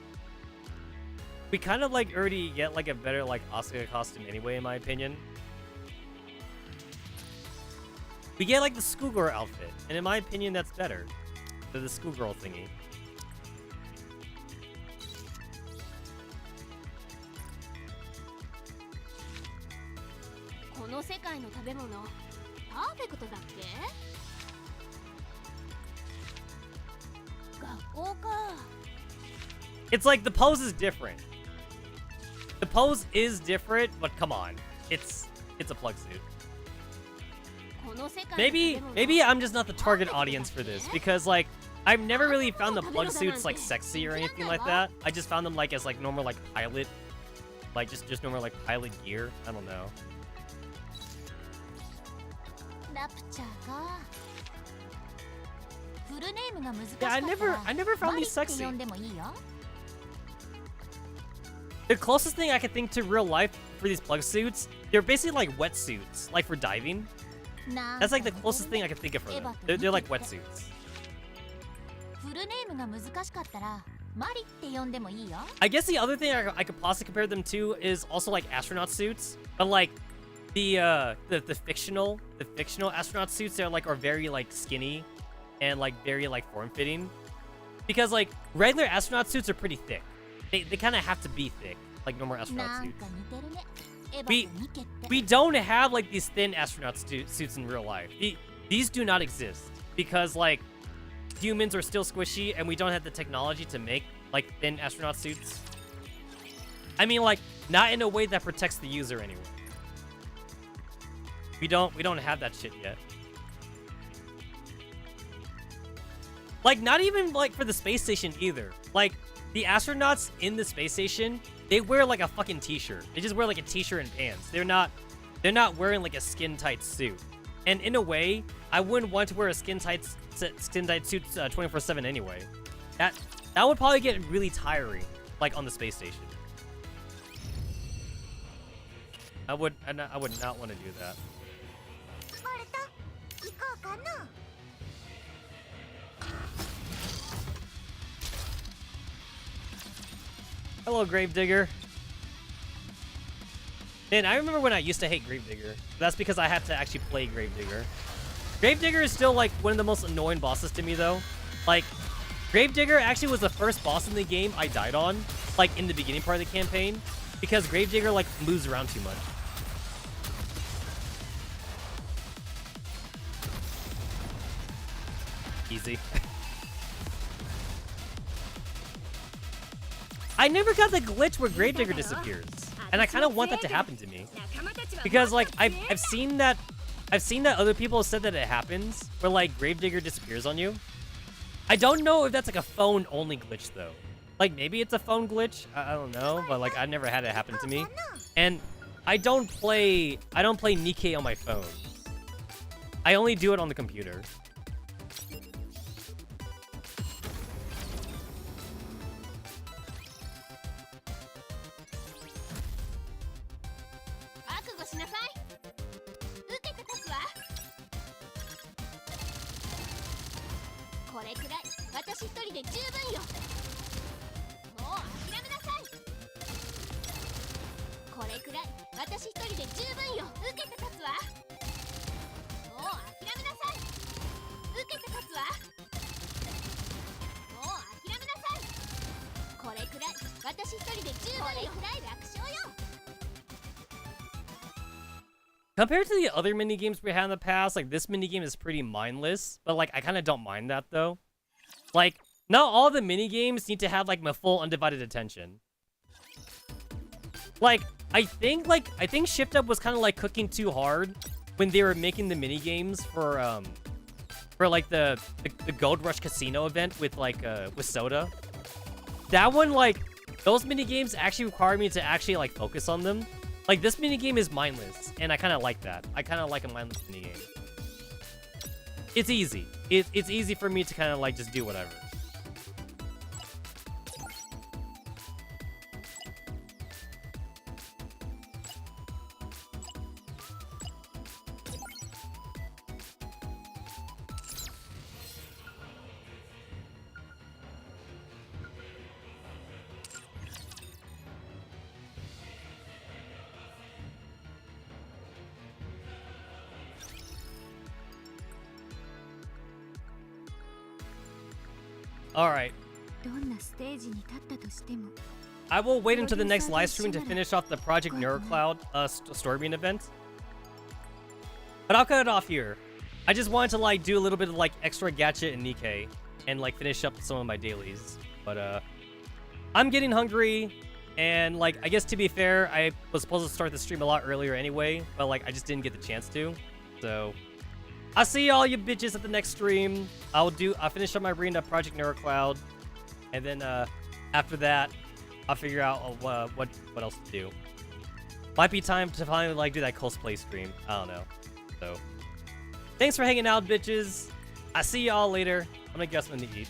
we kind of like already get like a better like Asuka costume anyway, in my opinion. We get like the schoolgirl outfit, and in my opinion, that's better than the schoolgirl thingy. It's like the pose is different. The pose is different, but come on, it's a plug suit. Maybe I'm just not the target audience for this, because like I've never really found the plug suits like sexy or anything like that. I just found them like as like normal like pilot, like just normal like pilot gear. I don't know. Yeah, I never found these sexy. The closest thing I could think to real life for these plug suits, they're basically like wetsuits, like for diving. That's like the closest thing I could think of for them. They're like wetsuits. I guess the other thing I could possibly compare them to is also like astronaut suits, but like the fictional astronaut suits are very like skinny and like very like form-fitting, because like regular astronaut suits are pretty thick. They kind of have to be thick, like normal astronaut suits. We don't have like these thin astronaut suits in real life. These do not exist because like humans are still squishy and we don't have the technology to make like thin astronaut suits. I mean, like not in a way that protects the user anyway. We don't have that shit yet. Like not even like for the space station either. Like the astronauts in the space station, they wear like a fucking t-shirt. They just wear like a t-shirt and pants. They're not wearing like a skin tight suit. And in a way, I wouldn't want to wear a skin-tight suit 24/7 anyway. That would probably get really tiring, like on the space station. I would not want to do that. Hello, Gravedigger. Man, I remember when I used to hate Gravedigger. That's because I had to actually play Gravedigger. Gravedigger is still, like, one of the most annoying bosses to me, though. Like, Gravedigger actually was the first boss in the game I died on, like, in the beginning part of the campaign, because Gravedigger, like, moves around too much. Easy. I never got the glitch where Gravedigger disappears, and I kind of want that to happen to me, because like I've seen that other people have said that it happens where like Gravedigger disappears on you. I don't know if that's like a phone only glitch though. Like maybe it's a phone glitch. I don't know, but like I've never had it happen to me, and I don't play Nikke on my phone. I only do it on the computer. Compared to the other minigames we had in the past, like, this minigame is pretty mindless, but, like, I kind of don't mind that, though. Like, not all the minigames need to have, like, my full undivided attention. Like, I think Shift Up was kind of, like, cooking too hard when they were making the minigames for like, the Gold Rush Casino event with, like, with Soda. That one, like, those minigames actually require me to actually, like, focus on them. Like, this minigame is mindless, and I kind of like that. I kind of like a mindless minigame. It's easy. It's easy for me to kind of, like, just do whatever. Alright. I will wait until the next live stream to finish off the Project Neurocloud Storming event. But I'll cut it off here. I just wanted to like do a little bit of like extra gacha and Nikke and like finish up some of my dailies. But I'm getting hungry, and like I guess to be fair, I was supposed to start the stream a lot earlier anyway, but like I just didn't get the chance to. So I'll see all you bitches at the next stream. I'll finish up my reading of Project Neurocloud, and then after that, I'll figure out what else to do. Might be time to finally like do that cosplay stream. I don't know. So thanks for hanging out, bitches. I'll see y'all later. I'm gonna get something to eat.